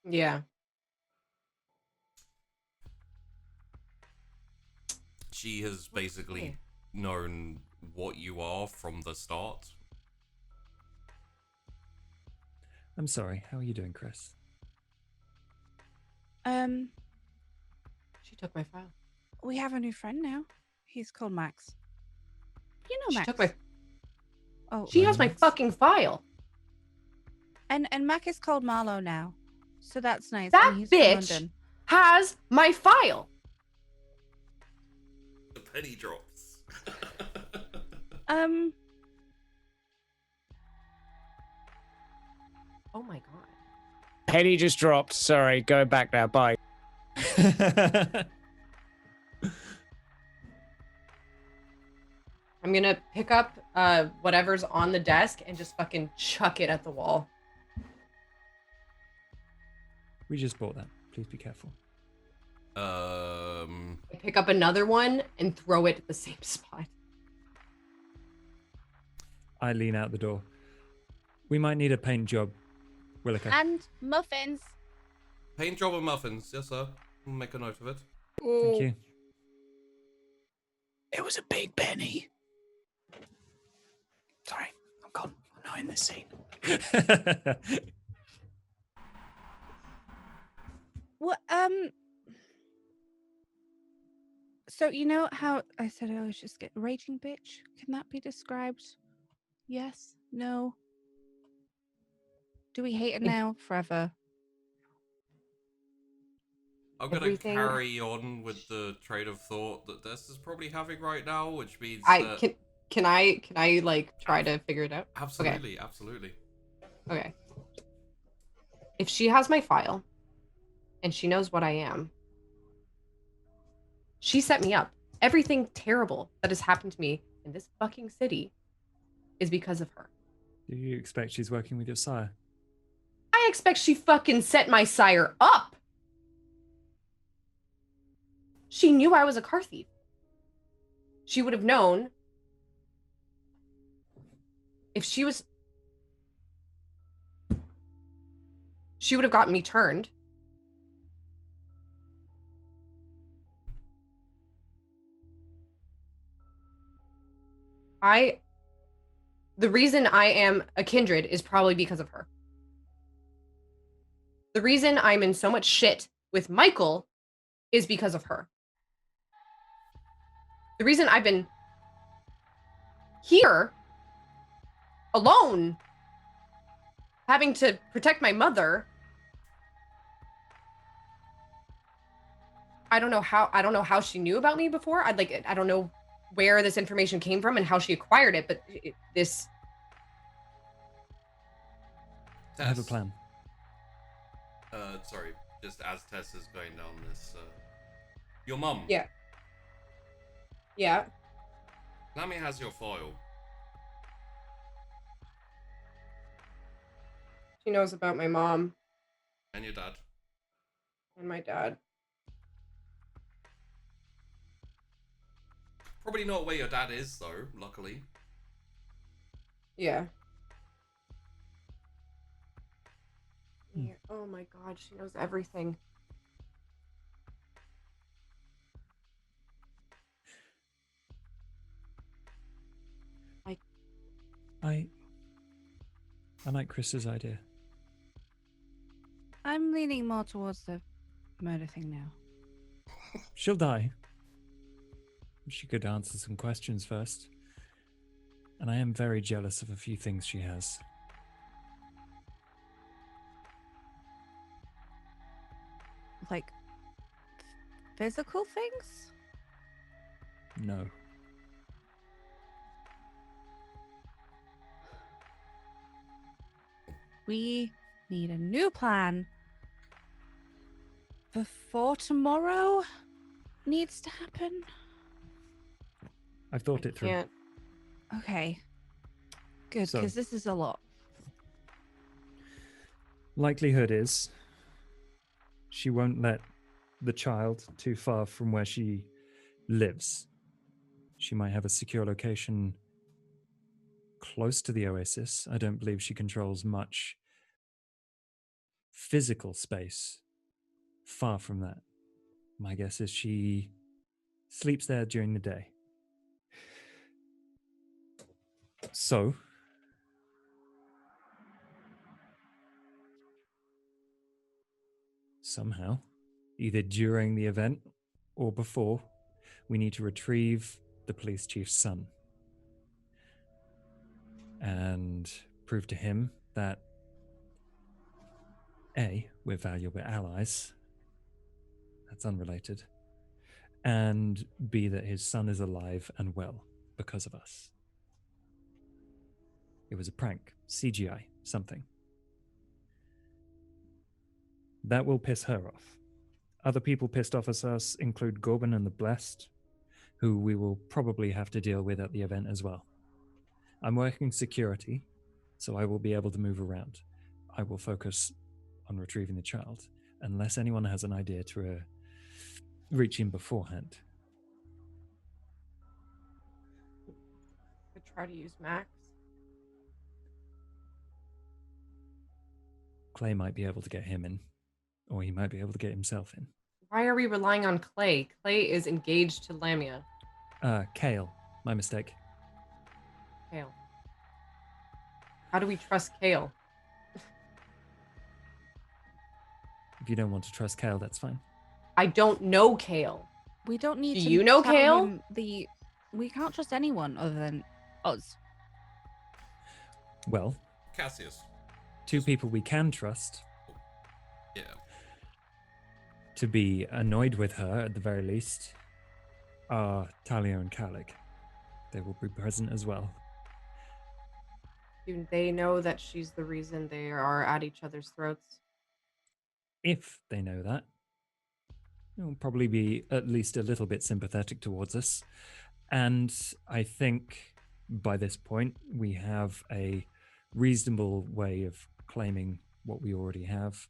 Yeah. She has basically known what you are from the start. I'm sorry, how are you doing, Chrys? She took my file. We have a new friend now. He's called Max. You know She Max. took my. Oh, She has my fucking file. and Mac is called Marlowe now. So that's nice. That and he's from bitch London. has my file. The penny drops. Oh my god. Penny just dropped. Sorry, go back now. Bye. I'm gonna pick up whatever's on the desk and just fucking chuck it at the wall. We just bought that. Please be careful. I pick up another one and throw it at the same spot. I lean out the door. We might need a paint job, Willica. And muffins. Paint job and muffins, yes sir. We'll make a note of it. Thank you. It was a big penny. Sorry, I'm gone. I'm not in this scene. What? So you know how I said I was just get raging bitch? Can that be described? Yes? No? Do we hate it now? Forever? I'm gonna Everything- carry on with the train of thought that Tess is probably having right now, which means I that... can I like try to figure it out? Absolutely, absolutely. Okay. If she has my file and she knows what I am, she set me up. Everything terrible that has happened to me in this fucking city is because of her. Do you expect she's working with your sire? I expect she fucking set my sire up. She knew I was a car thief. She would have known if she was... She would have gotten me turned. The reason I am a kindred is probably because of her. The reason I'm in so much shit with Michael is because of her. The reason I've been here alone, having to protect my mother, I don't know how she knew about me before. I don't know where this information came from and how she acquired it, but this... I have a Tess, plan. sorry, just as Tess is going down this, your mum. Yeah. Yeah. Lammy has your file. She knows about my mom And your dad. and my dad. Probably not where your dad is, though, luckily. Yeah. Yeah. Oh my god, she knows everything. I like Chris's idea. I'm leaning more towards the murder thing now. She'll die. She could answer some questions first. And I am very jealous of a few things she has. Like physical things? No. We need a new plan before tomorrow needs to happen. I've thought it through. Can't. Okay. Good, So- because this is a lot. Likelihood is she won't let the child too far from where she lives. She might have a secure location close to the oasis. I don't believe she controls much physical space far from that. My guess is she sleeps there during the day. So, somehow, either during the event or before, we need to retrieve the police chief's son and prove to him that A, we're valuable allies. That's unrelated. And B, that his son is alive and well because of us. It was a prank, CGI, something. That will piss her off. Other people pissed off at us include Gorban and the Blessed, who we will probably have to deal with at the event as well. I'm working security, so I will be able to move around. I will focus on retrieving the child, unless anyone has an idea to reach him beforehand. Could try to use Max. Clay might be able to get him in, or he might be able to get himself in. Why are we relying on Clay? Clay is engaged to Lamia. Kale, my mistake. Kale. How do we trust Kale? If you don't want to trust Kale, that's fine. I don't know Kale. We don't need Do to you know tell Kale? him we can't trust anyone other than us. Well, Cassius. two people we can trust Yeah. to be annoyed with her at the very least are Talia and Kalik. They will be present as well. Do they know that she's the reason they are at each other's throats? If they know that, they'll probably be at least a little bit sympathetic towards us. And I think by this point, we have a reasonable way of claiming what we already have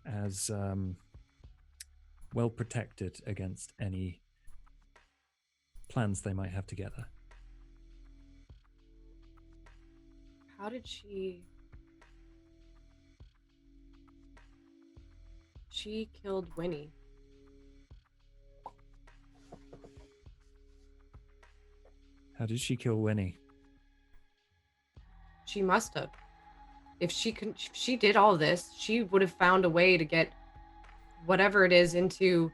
as well protected against any plans they might have together. How did she... She killed Winnie. How did she kill Winnie? She must have. If she did all this, she would have found a way to get whatever it is into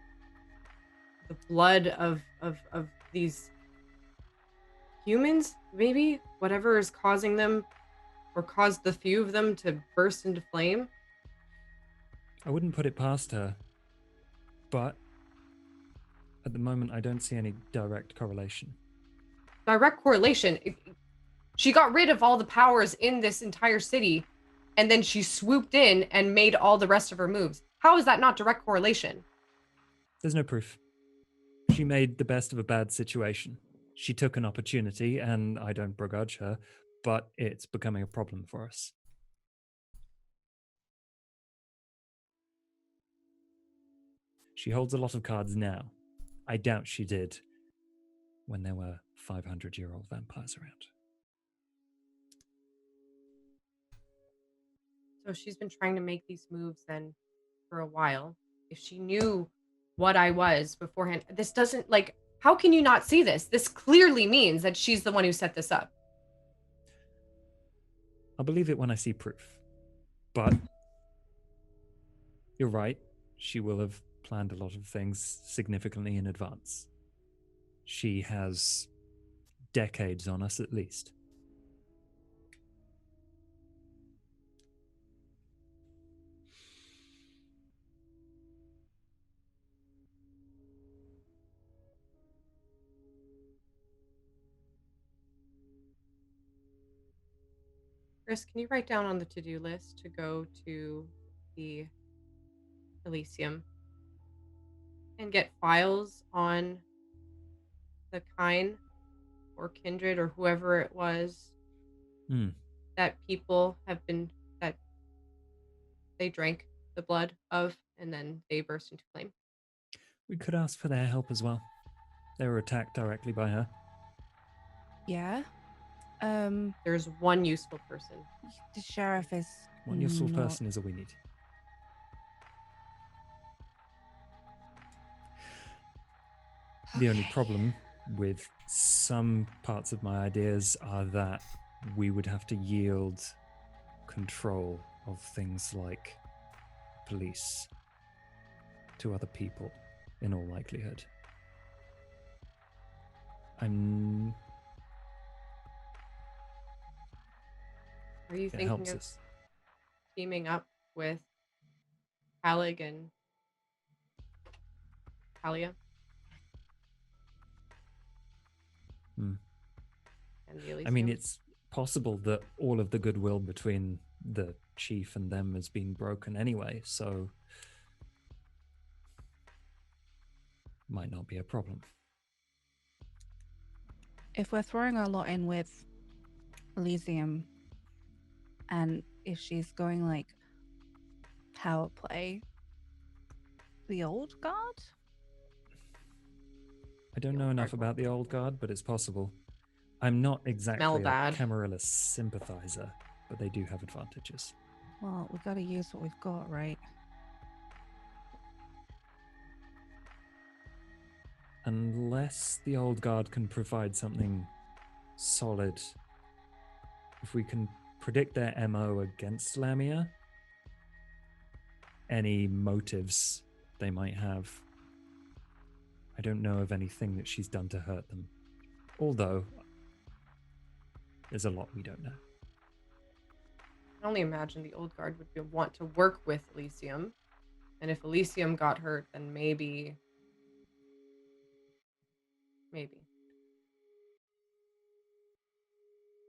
the blood of these humans, maybe? Whatever is causing them, or caused the few of them to burst into flame. I wouldn't put it past her, but at the moment I don't see any direct correlation. Direct correlation. She got rid of all the powers in this entire city, and then she swooped in and made all the rest of her moves. How is that not direct correlation? There's no proof. She made the best of a bad situation. She took an opportunity, and I don't begrudge her, but it's becoming a problem for us. She holds a lot of cards now. I doubt she did when there were 500-year-old vampires around. So she's been trying to make these moves then for a while. If she knew what I was beforehand, this doesn't, like, how can you not see this? This clearly means that she's the one who set this up. I'll believe it when I see proof. But you're right. She will have planned a lot of things significantly in advance. She has decades on us at least. Chrys, can you write down on the to-do list to go to the Elysium and get files on the Kine or Kindred or whoever it was that people have been, that they drank the blood of and then they burst into flame? We could ask for their help as well. They were attacked directly by her. Yeah. There's one useful person. The sheriff is One useful not- person is all we need. The only Okay. problem with some parts of my ideas are that we would have to yield control of things like police to other people, in all likelihood. Are you It thinking helps of us. teaming up with Halig and Talia Hmm. and the Elysium. I mean, it's possible that all of the goodwill between the chief and them has been broken anyway, so might not be a problem. If we're throwing a lot in with Elysium, and if she's going like power play, the old guard? I don't The know old enough guard about the won't old be there. guard, but it's possible. I'm not exactly a bad. Camarilla sympathizer, but they do have advantages. Well, we got to use what we've got, right? Unless the old guard can provide something solid, if we can predict their MO against Lamia, any motives they might have, I don't know of anything that she's done to hurt them. Although, there's a lot we don't know. I can only imagine the old guard would want to work with Elysium. And if Elysium got hurt, then maybe. I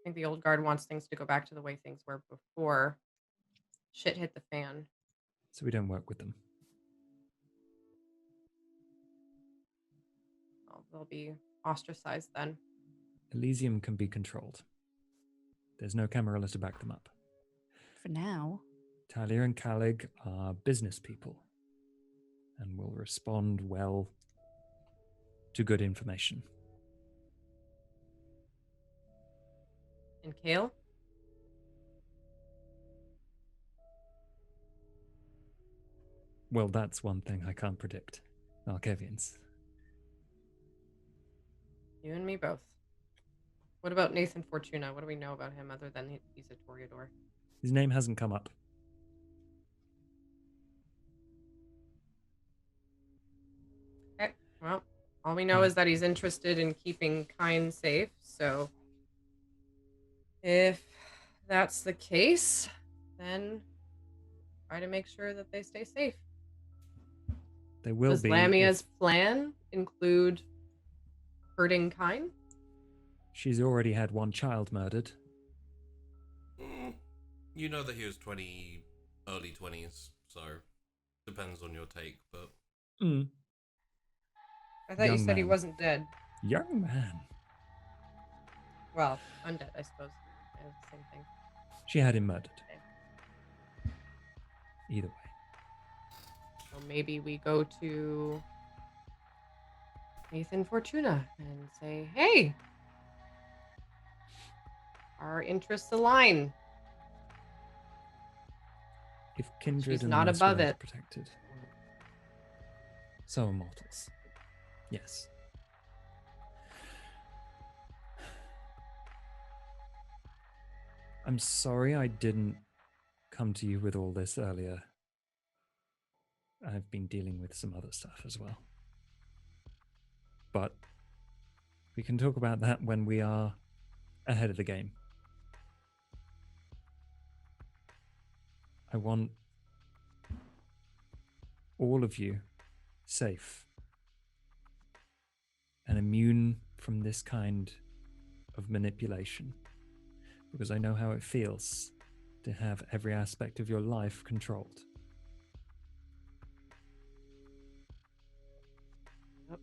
think the old guard wants things to go back to the way things were before shit hit the fan. So we don't work with them. Well, they'll be ostracized then. Elysium can be controlled. There's no Camarilla to back them up. For now. Talia and Calig are business people and will respond well to good information. And Kale? Well, that's one thing I can't predict. Arcavians. You and me both. What about Nathan Fortuna? What do we know about him other than he's a Toreador? His name hasn't come up. Okay, well, all we know is that he's interested in keeping Kine safe, so if that's the case, then try to make sure that they stay safe. They will Does be. Lamia's plan include hurting Kine? She's already had one child murdered. You know that he was early 20s, so depends on your take, but... I thought you Young said he man. wasn't dead. Young man. Well, undead, I suppose. It's the same thing. She had him murdered. Either way. So maybe we go to Nathan Fortuna and say, hey, our interests align. If Kindred She's and not the above Masquerade it. are protected, so are mortals. Yes. I'm sorry I didn't come to you with all this earlier. I've been dealing with some other stuff as well. But we can talk about that when we are ahead of the game. I want all of you safe and immune from this kind of manipulation, because I know how it feels to have every aspect of your life controlled. Yep.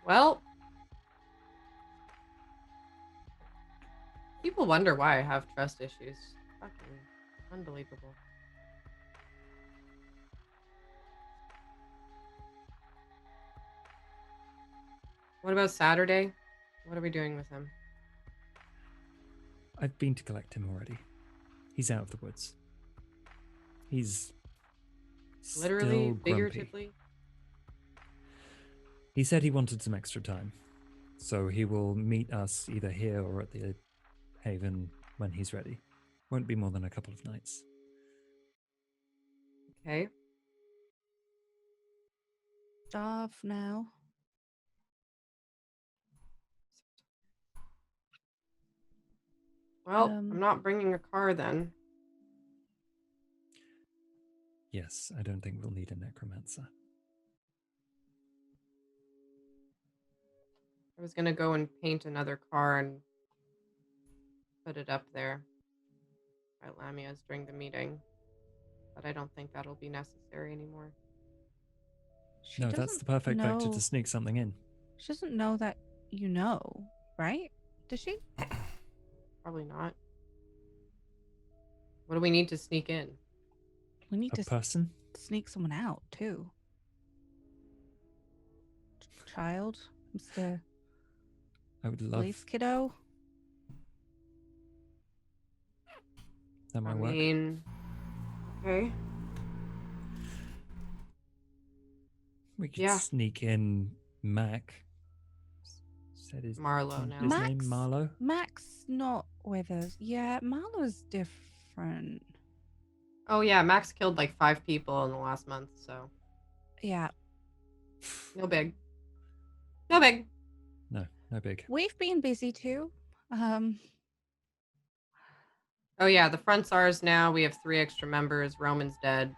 Well, people wonder why I have trust issues. Fucking unbelievable. What about Saturday? What are we doing with him? I've been to collect him already. He's out of the woods. He's Literally, still grumpy. figuratively? He said he wanted some extra time, so he will meet us either here or at the Haven when he's ready. Won't be more than a couple of nights. Okay. Starve now. Well, I'm not bringing a car then. Yes, I don't think we'll need a necromancer. I was gonna go and paint another car and put it up there by Lamia's during the meeting, but I don't think that'll be necessary anymore. She No, that's doesn't the perfect vector know- to sneak something in. She doesn't know that you know, right? Does she? Probably not. What do we need to sneak in? We need A to person? sneak someone out too. Child, Mr. I would love Police kiddo. that might I work. mean, okay. We could yeah. sneak in Mac. Said his, Marlowe now. his name Max? Marlowe. Max not with us. Yeah, Marlowe's different. Oh yeah, Max killed like 5 people in the last month, so Yeah, no big. No big. No, no big. we've been busy too. Oh yeah, the front's ours now. We have 3 extra members. Roman's dead.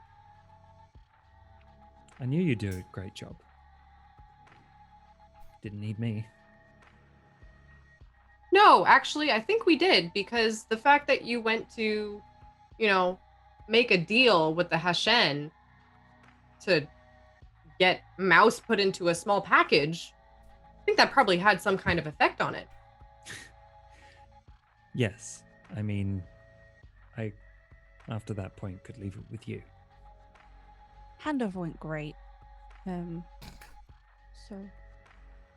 I knew you'd do a great job. Didn't need me. No, actually, I think we did, because the fact that you went to, make a deal with the Hashen to get Mouse put into a small package, I think that probably had some kind of effect on it. Yes. I mean, I, after that point, could leave it with you. Handover went great. So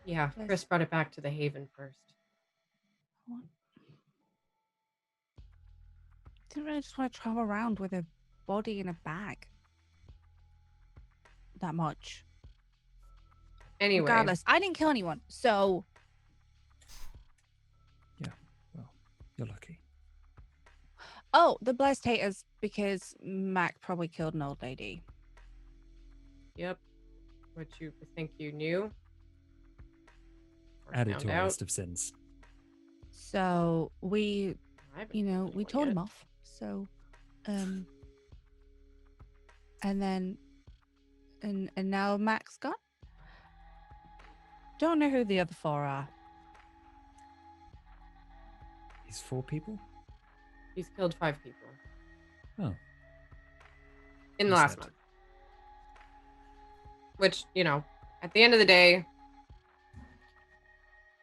Yeah, Yes. Chrys brought it back to the Haven first. what? Didn't really just want to travel around with a body in a bag. That much. Anyway, Regardless, I didn't kill anyone, so Well, you're lucky. oh, the blessed haters because Mac probably killed an old lady. yep. What you think you knew? Or Add it found to a out? list of sins. So we, I haven't we killed anyone told him yet. off. So, and then, and now Mac's gone. Don't know who the other 4 are. These 4 people? He's killed 5 people Oh, in the You last said. month. Which, at the end of the day,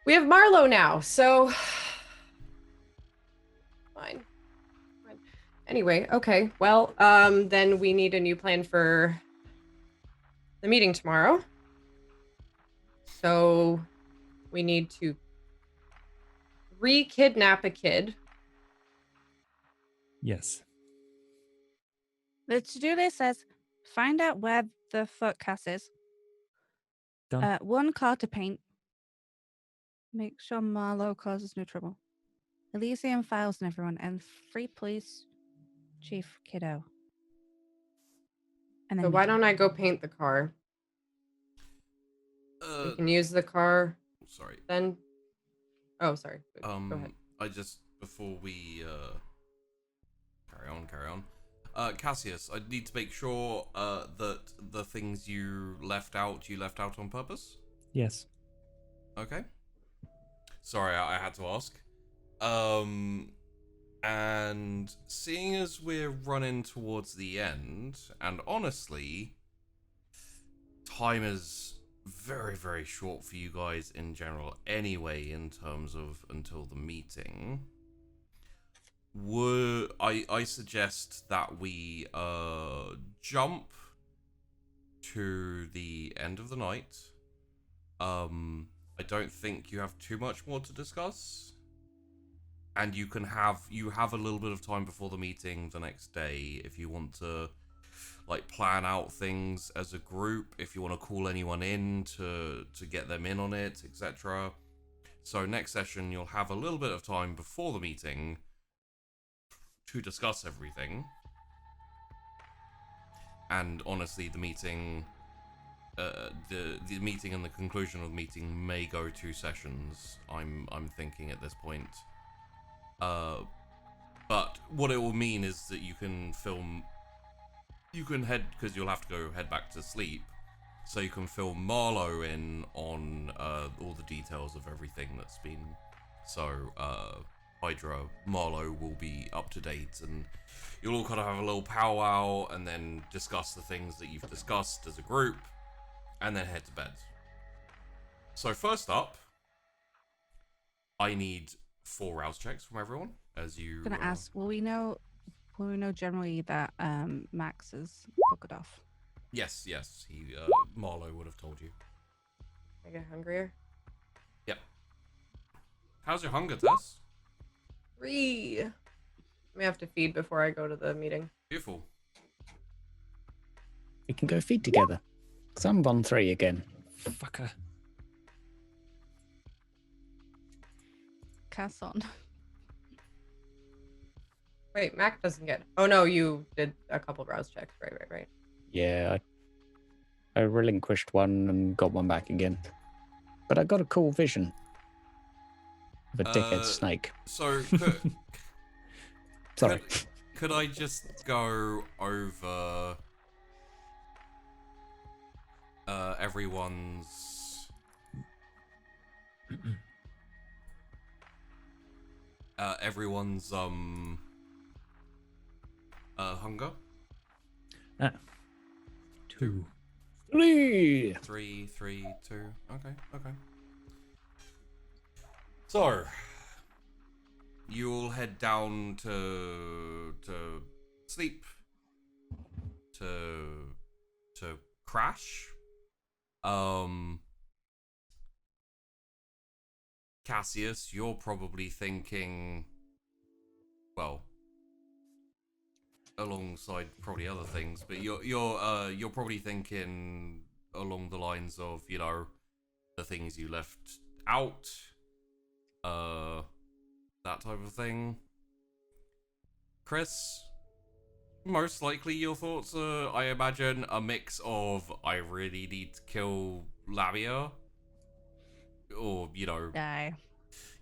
we have Marlowe now, so fine. Anyway, okay. Well, then we need a new plan for the meeting tomorrow. So we need to re-kidnap a kid. yes. The to-do list says find out where the fuck Cass is. Done. 1 car to paint. Make sure Marlowe causes no trouble. Elysium files and everyone, and 3 police chief kiddo. And then So why meeting. don't I go paint the car? We can use the car Sorry. then. Oh, sorry. Go ahead. I just, before we carry on. Cassius, I need to make sure that the things you left out on purpose. Yes. Okay. Sorry, I had to ask. And seeing as we're running towards the end, and honestly, time is very, very short for you guys in general anyway, in terms of until the meeting. I suggest that we jump to the end of the night. I don't think you have too much more to discuss. And you have a little bit of time before the meeting the next day if you want to plan out things as a group, if you want to call anyone in to get them in on it, etc. So next session you'll have a little bit of time before the meeting to discuss everything. And honestly, the meeting the meeting and the conclusion of the meeting may go 2 sessions. I'm thinking at this point. But what it will mean is that you can film. You can head, because you'll have to head back to sleep. So you can fill Marlowe in on all the details of everything that's been. So Hydra, Marlowe will be up to date, and you'll all kind of have a little powwow, and then discuss the things that you've discussed as a group, and then head to bed. So first up, I need 4 rouse checks from everyone. As you. I'm gonna ask. Will we know generally that Max is booked off? Yes. He Marlowe would have told you. I get hungrier. Yep. How's your hunger, Tess? 3. I may have to feed before I go to the meeting. Beautiful. We can go feed together. 'Cause I'm on 3 again. Fucker. Cass on. Wait, Mac doesn't get. Oh no, you did a couple browse checks. Right. Yeah, I relinquished one and got one back again. But I got a cool vision of a dickhead snake. So, Sorry. could I just go over everyone's hunger? 2. 3. 3, 3, 2. Okay. So, you'll head down to sleep, to crash. Cassius, you're probably thinking, well, alongside probably other things, but you're probably thinking along the lines of, you know, the things you left out, that type of thing. Chrys, most likely your thoughts are, I imagine, a mix of I really need to kill Lamia, or, you know, Die.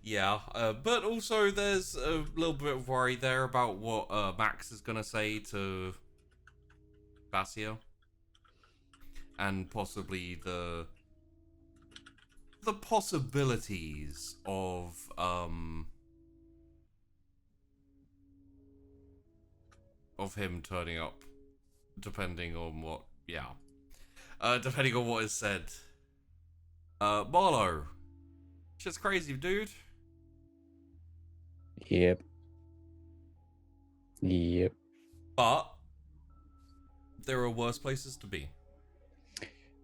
yeah, but also there's a little bit of worry there about what Max is gonna say to Basia, and possibly the possibilities of him turning up, depending on what is said. Marlowe, shit's crazy, dude. Yep. But there are worse places to be.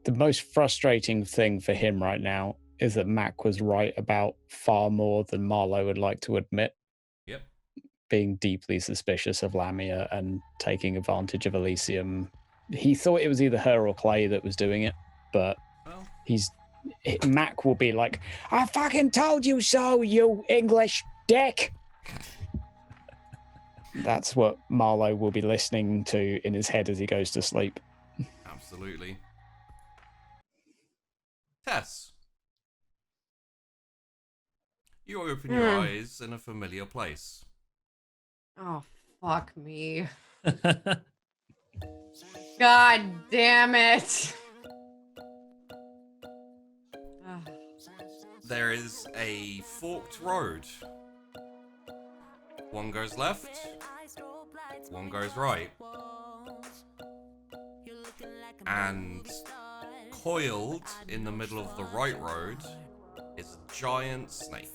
The most frustrating thing for him right now is that Mac was right about far more than Marlowe would like to admit. Yep. Being deeply suspicious of Lamia and taking advantage of Elysium. He thought it was either her or Clay that was doing it, but Well, Mac will be like, I fucking told you so, you English dick. That's what Marlowe will be listening to in his head as he goes to sleep. absolutely. Tess, you open your eyes in a familiar place. Oh, fuck me. God damn it. There is a forked road. One goes left, one goes right. And coiled in the middle of the right road is a giant snake.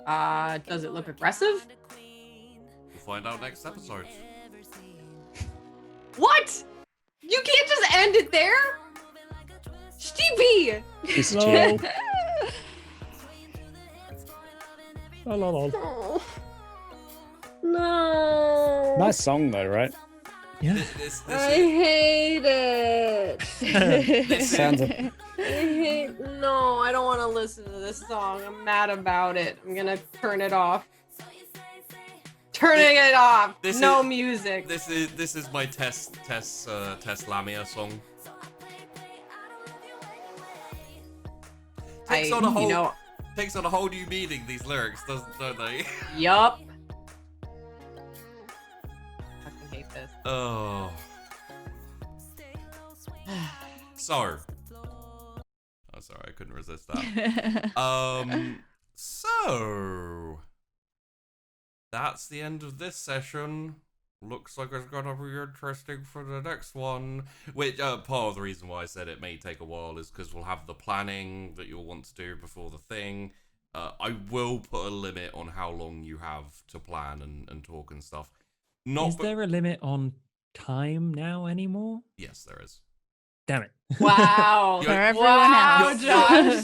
Does it look aggressive? We'll find out next episode. What? You can't just end it there? Stevie! It's Lol. chill. Oh. No. Nice song though, right? Yeah. This I hate it. Sounds No, I don't want to listen to this song. I'm mad about it. I'm gonna turn it off. Turning it off. No music. This is my Tess Lamia song. Takes on a whole takes on a whole new meaning, these lyrics, don't they? Yup. Fucking hate this. Oh. So. Oh, sorry, I couldn't resist that. So. That's the end of this session. Looks like it's gonna be interesting for the next one. Which, part of the reason why I said it may take a while is because we'll have the planning that you'll want to do before the thing. I will put a limit on how long you have to plan and talk and stuff. Is there a limit on time now anymore? Yes, there is. Damn it. Wow. For everyone Wow, else.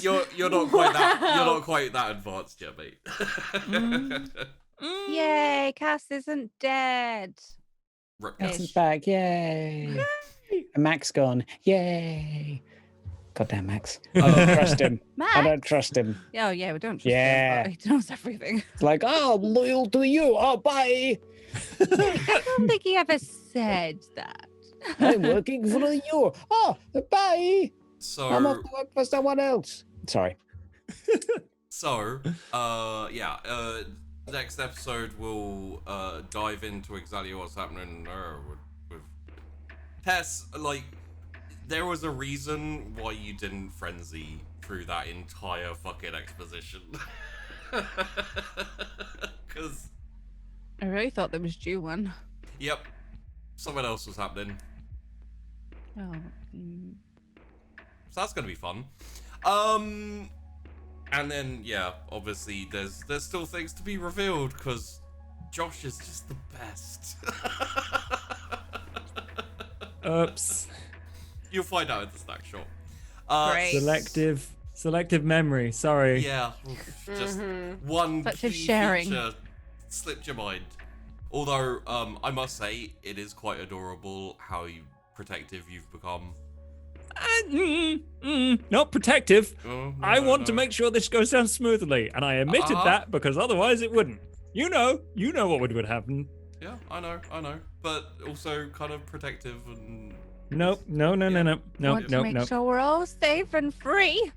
Josh. You're not quite that you're not quite that advanced yet, mate. Yay, Cass isn't dead. Cass is Ish. back, yay! And Max gone, yay! Goddamn Max. I don't trust him. Max? I don't trust him. Oh, yeah, we don't trust Yeah. him. He knows everything. It's like, oh, I'm loyal to you. Oh, bye. I don't think he ever said that. I'm working for you. Oh, bye. I'm off So to work for someone else. Sorry. next episode we'll dive into exactly what's happening with Tess. Like, there was a reason why you didn't frenzy through that entire fucking exposition. Because, I really thought there was due one. yep, something else was happening. Oh. So that's gonna be fun. And then, yeah, obviously there's still things to be revealed because Josh is just the best. Oops. You'll find out at the snack shop. Great. Selective memory. Sorry. Yeah, just one Selective key sharing. feature slipped your mind. Although, I must say, it is quite adorable how protective you've become. Not protective. Oh, no, I want to no. make sure this goes down smoothly, and I omitted that because otherwise it wouldn't. You know what would happen. Yeah, I know. But also kind of protective and... Nope, no. Want to make sure we're all safe and free.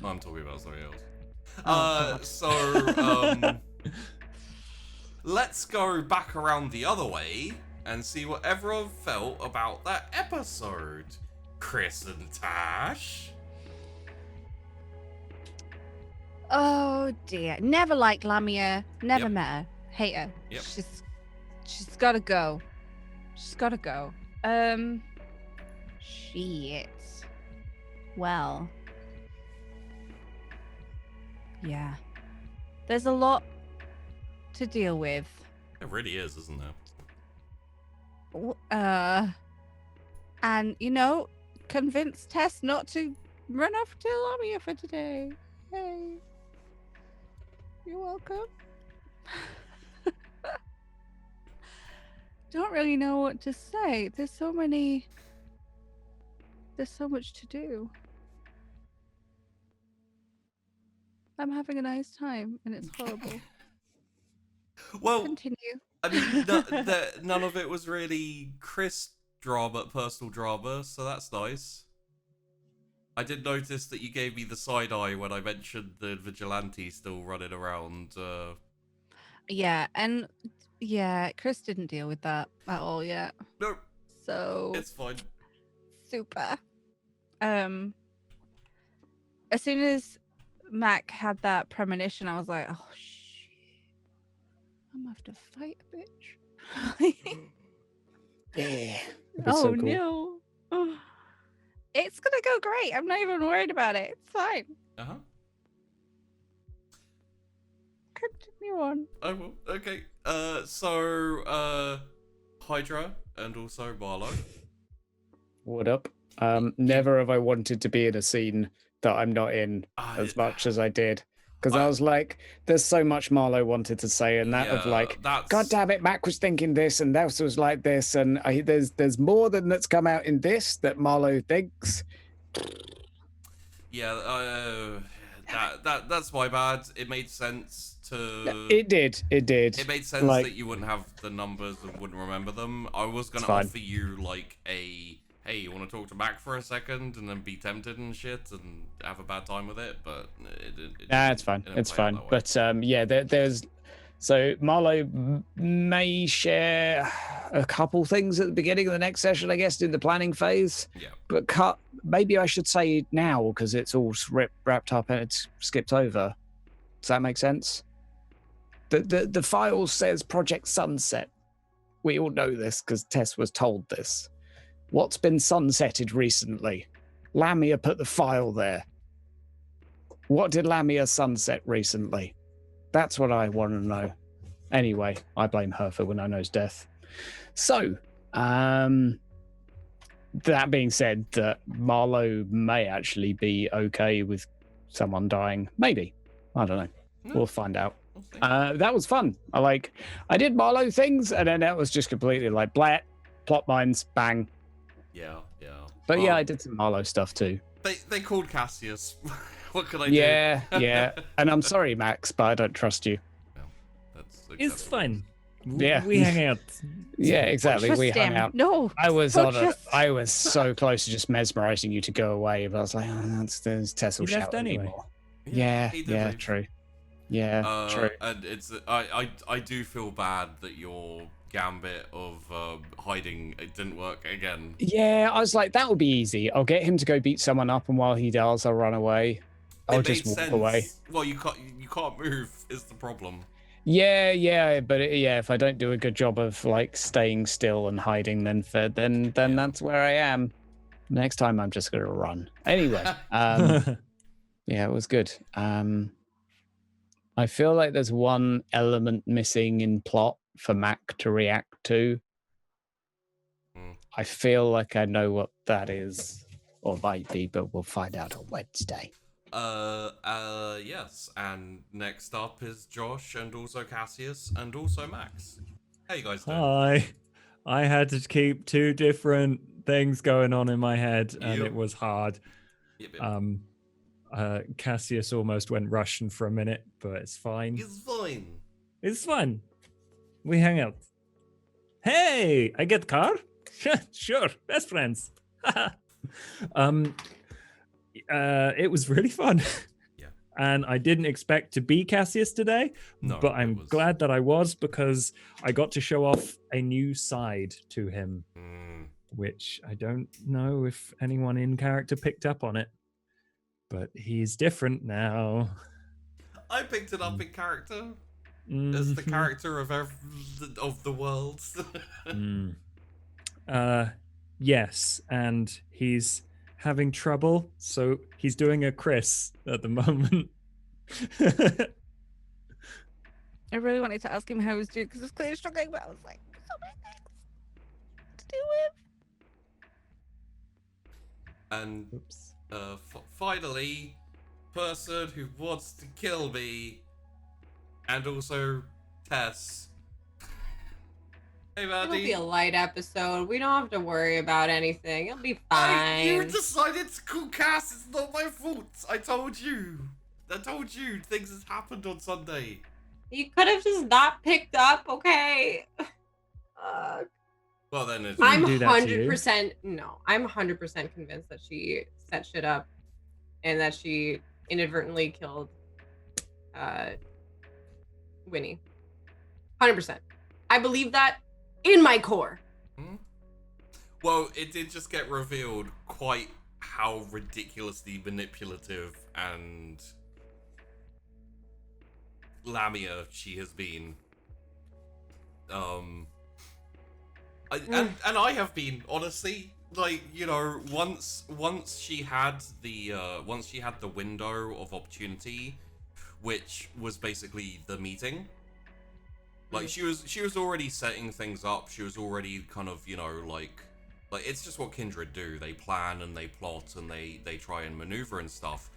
I'm talking about something else. Oh, God. Let's go back around the other way and see what everyone felt about that episode. Chrys and Tash. Oh dear. Never liked Lamia. Never Yep. met her. Hate her. Yep. She's gotta go. She's gotta go. Shit. Well. Yeah. There's a lot to deal with. It really is, isn't there? And convince Tess not to run off to Lamia for today. Hey. You're welcome. Don't really know what to say. There's so much to do. I'm having a nice time and it's horrible. Well, Continue. I mean, none of it was really Chrys drama, personal drama, so that's nice. I did notice that you gave me the side eye when I mentioned the vigilante still running around. Yeah, and Chrys didn't deal with that at all yet. No, So it's fine. super. As soon as Mac had that premonition, I was like, oh shit, I'm gonna have to fight a bitch. Yeah. Oh no. Oh. It's gonna go great. I'm not even worried about it. It's fine. Uh-huh. Continue on. I will. Okay. Hydra and also Marlowe. What up? Never have I wanted to be in a scene that I'm not in as much as I did. Because I was like, there's so much Marlowe wanted to say, and that of like, God damn it, Mac was thinking this, and that was like this, and there's more than that's come out in this that Marlowe thinks. Yeah, that's my bad. It made sense to. It did. It made sense like, that you wouldn't have the numbers and wouldn't remember them. I was gonna fine. offer you like a hey, you want to talk to Mac for a second and then be tempted and shit and have a bad time with it, but It's fine. It's fine. But yeah, there's so Marlowe may share a couple things at the beginning of the next session, I guess, in the planning phase. Yeah. But maybe I should say now because it's all wrapped up and it's skipped over. Does that make sense? The file says Project Sunset. We all know this because Tess was told this. What's been sunsetted recently? Lamia put the file there. What did Lamia sunset recently? That's what I want to know. Anyway, I blame her for Winnono's death. So, that being said, that Marlowe may actually be okay with someone dying. Maybe. I don't know. We'll find out. That was fun. I did Marlowe things, and then that was just completely like blat, plot mines, bang. Yeah. But yeah, I did some Marlowe stuff too. They called Cassius. What could I do? Yeah. And I'm sorry, Max, but I don't trust you. No, It's fun. Yeah. We hang out. Yeah, exactly. Trust We hung him. out. No. I was don't on it. trust- I was so close to just mesmerizing you to go away, but I was like, there's Tess will He left shout anyway. anymore. Yeah, he did leave. true. Yeah, true. And it's I do feel bad that your gambit of hiding it didn't work again. Yeah, I was like, that would be easy. I'll get him to go beat someone up, and while he does, I'll run away. I'll It just made walk sense. away. Well, you can't move is the problem. Yeah, but if I don't do a good job of staying still and hiding, then that's where I am. Next time, I'm just gonna run. Anyway, yeah, it was good. I feel like there's one element missing in plot for Mac to react to. I feel like I know what that is, or might be, but we'll find out on Wednesday. Yes. And next up is Josh, and also Cassius, and also Max. How you guys doing? Hi. I had to keep two different things going on in my head, and Yep. it was hard. Yep. Cassius almost went Russian for a minute, but it's fine. It's fine. It's fun. We hang out. Hey, I get car? Sure, best friends. It was really fun. Yeah. And I didn't expect to be Cassius today, No, but it I'm was- glad that I was because I got to show off a new side to him, which I don't know if anyone in character picked up on it, but he's different now. I picked it up in character as the Mhm. character of the world. Yes, and he's having trouble, so he's doing a Chrys at the moment. I really wanted to ask him how he was doing because it's clearly struggling, but I was like, so many things to do with. And Oops. finally, person who wants to kill me, and also Tess. Hey, It'll be Maddie. a light episode. We don't have to worry about anything. It'll be fine. You decided to call Cass. It's not my fault. I told you. Things has happened on Sunday. You could have just not picked up, okay? Well, then it's. I'm do that to you. 100% no. I'm 100% convinced that she set shit up, and that she inadvertently killed, Winnie. 100%. I believe that in my core. Well, it did just get revealed quite how ridiculously manipulative and Lamia she has been. And I have been, honestly, once she had the window of opportunity, which was basically the meeting. She was already setting things up. She was already kind of, like it's just what Kindred do. They plan and they plot and they try and maneuver and stuff.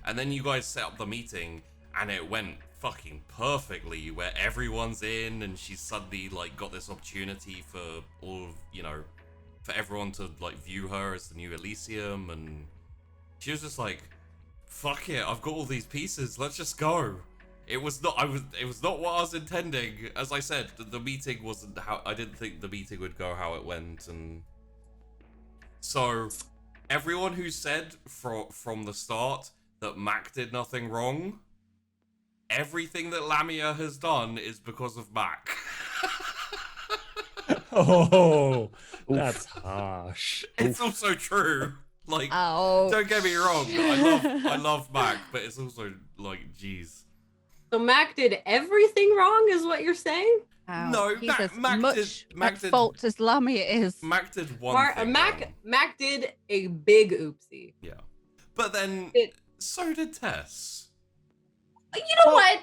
And then you guys set up the meeting and it went fucking perfectly where everyone's in and she's suddenly got this opportunity for all of, for everyone to view her as the new Elysium, and she was just like, fuck it, I've got all these pieces, let's just go. It was not what I was intending. As I said, the meeting wasn't how I didn't think the meeting would go how it went, and So, everyone who said from the start that Mac did nothing wrong, everything that Lamia has done is because of Mac. Oh, that's harsh. It's also true. Like, Oh. don't get me wrong, I love Mac, but it's also like, jeez. So Mac did everything wrong, is what you're saying? No, he's Mac- as Mac much did- Mac at did- fault as Lamia is. Mac did one thing wrong. Mac did a big oopsie. Yeah. But then, It- so did Tess. You know what?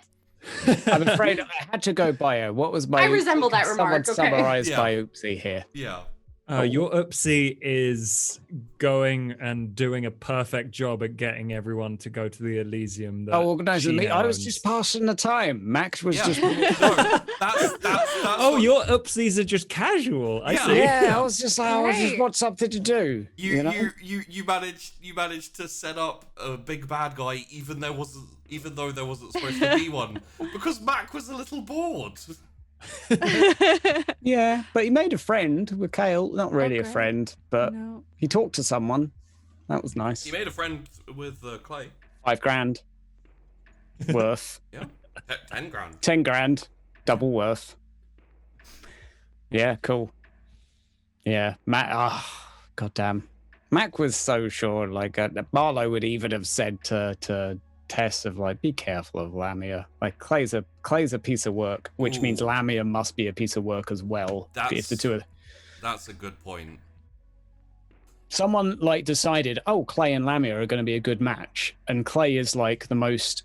I'm afraid I had to go bio. What was my? I resemble that Someone remark, okay. summarize Yeah. my oopsie here. Yeah. Your oopsie is going and doing a perfect job at getting everyone to go to the Elysium. That Organizing she me. now I was owns. just passing the time. Max was Yeah. just. No, that's Oh, what- your oopsies are just casual. I Yeah. see. Yeah, I was just like, I just Right. want something to do. You know? you managed to set up a big bad guy even though there wasn't supposed to be one, because Mac was a little bored. Yeah, but he made a friend with Kale. Not really a Okay. friend, but No. he talked to someone. That was nice. He made a friend with Clay. $5,000 worth. Yeah, 10 grand. 10 grand, double worth. Yeah, cool. Yeah, Mac. Oh, goddamn. Mac was so sure. Like Marlowe would even have said to Tess of like, be careful of Lamia. Like Clay's a piece of work, which means Ooh. Lamia must be a piece of work as well. If the two of That's a good point. someone like decided, oh, Clay and Lamia are going to be a good match, and Clay is like the most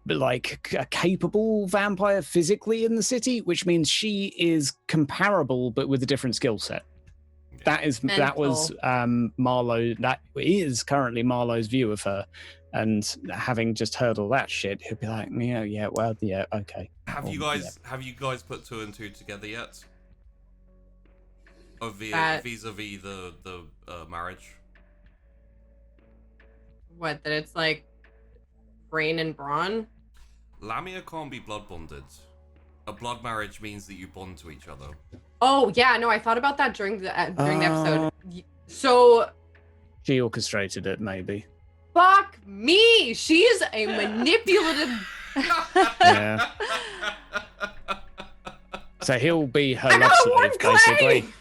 like a capable vampire physically in the city, which means she is comparable but with a different skill set. That was Marlowe. That is currently Marlowe's view of her, and having just heard all that shit, he'll be like, yeah, okay. Have you guys put 2 and 2 together yet? Of vis-a-vis the marriage. What, that it's like brain and brawn? Lamia can't be blood bonded. A blood marriage means that you bond to each other. Oh yeah, no, I thought about that during the episode. So She orchestrated it, maybe. fuck me, she's a manipulative. Yeah. So he'll be her I love gotta warn slave, Clay! basically.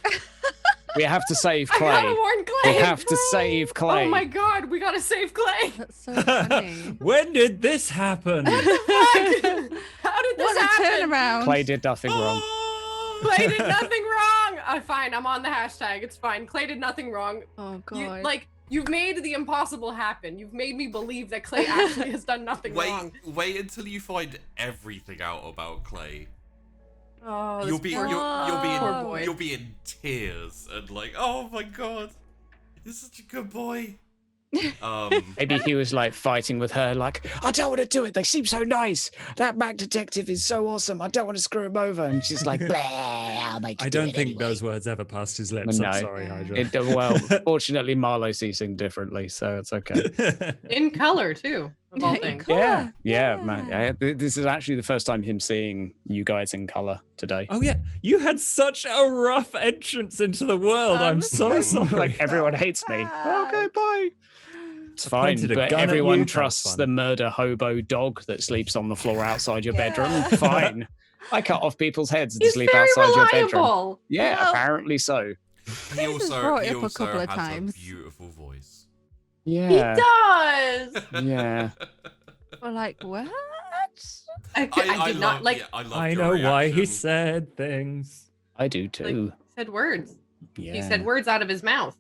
We have to save I gotta Clay. warn Clay. We have to save Clay. Oh my god, we gotta save Clay. That's so funny. When did this happen? Fuck! How did this What a happen? turnaround. Clay did nothing wrong. Clay did nothing wrong. Fine, I'm on the hashtag. It's fine. Clay did nothing wrong. Oh god. You've made the impossible happen. You've made me believe that Clay actually has done nothing wrong. Wait until you find everything out about Clay. Oh, You'll be poor boy. you'll be in tears and like, oh my god, he's such a good boy. Maybe he was like fighting with her, like, I don't want to do it. They seem so nice. That Mac detective is so awesome. I don't want to screw him over. And she's like, blah, I'll make you I do don't it think anyway. those words ever passed his lips. No. I'm sorry, Hydra. Well, fortunately, Marlowe sees things differently, so it's okay. In color too, of all In things. colour. Yeah, man. This is actually the first time him seeing you guys in color today. Oh yeah, you had such a rough entrance into the world. I'm so sorry. Like everyone hates me. Okay, bye. It's fine, pointed a but gun at everyone you, that's trusts fun. the murder hobo dog that sleeps on the floor outside your bedroom. Fine. I cut off people's heads to He's sleep very outside your bedroom. reliable. Yeah, Well, apparently so. He also, brought he it up a also couple of has times. a beautiful voice. Yeah. He does. Yeah. We're like, what? I did not love, like. yeah, I love I your know why he reaction. said things. I do too. Like, said words. Yeah. He said words out of his mouth.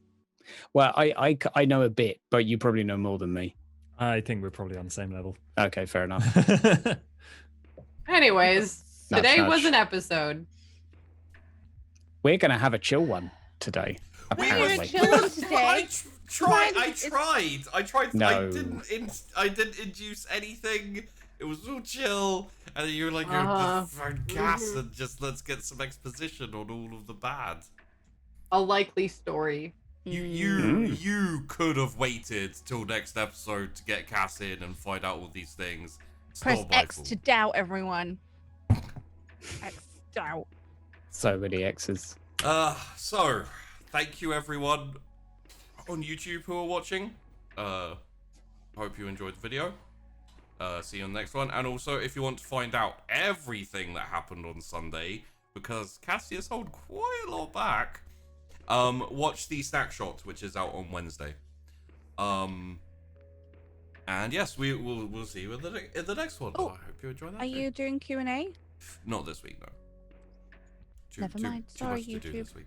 Well, I know a bit, but you probably know more than me. I think we're probably on the same level. Okay, fair enough. Anyways, Nudge, today nudge. was an episode. We're gonna have a chill one today. We Apparently. chilling today. I tried. No. I didn't induce anything. It was all chill, and then you were like, Uh-huh. "Phone gas and just let's get some exposition on all of the bad." A likely story. You could have waited till next episode to get Cass in and find out all these things. It's Press not my X fault. to doubt, everyone. X doubt. So many X's. So thank you everyone on YouTube who are watching. Hope you enjoyed the video. See you on the next one. And also, if you want to find out everything that happened on Sunday, because Cassius held quite a lot back, watch the Snack Shot, which is out on Wednesday. And yes, we'll see you in the next one. Oh, I hope you enjoy that. Are you doing Q&A? Not this week, no. Never mind. Too Sorry, much to do YouTube. this week.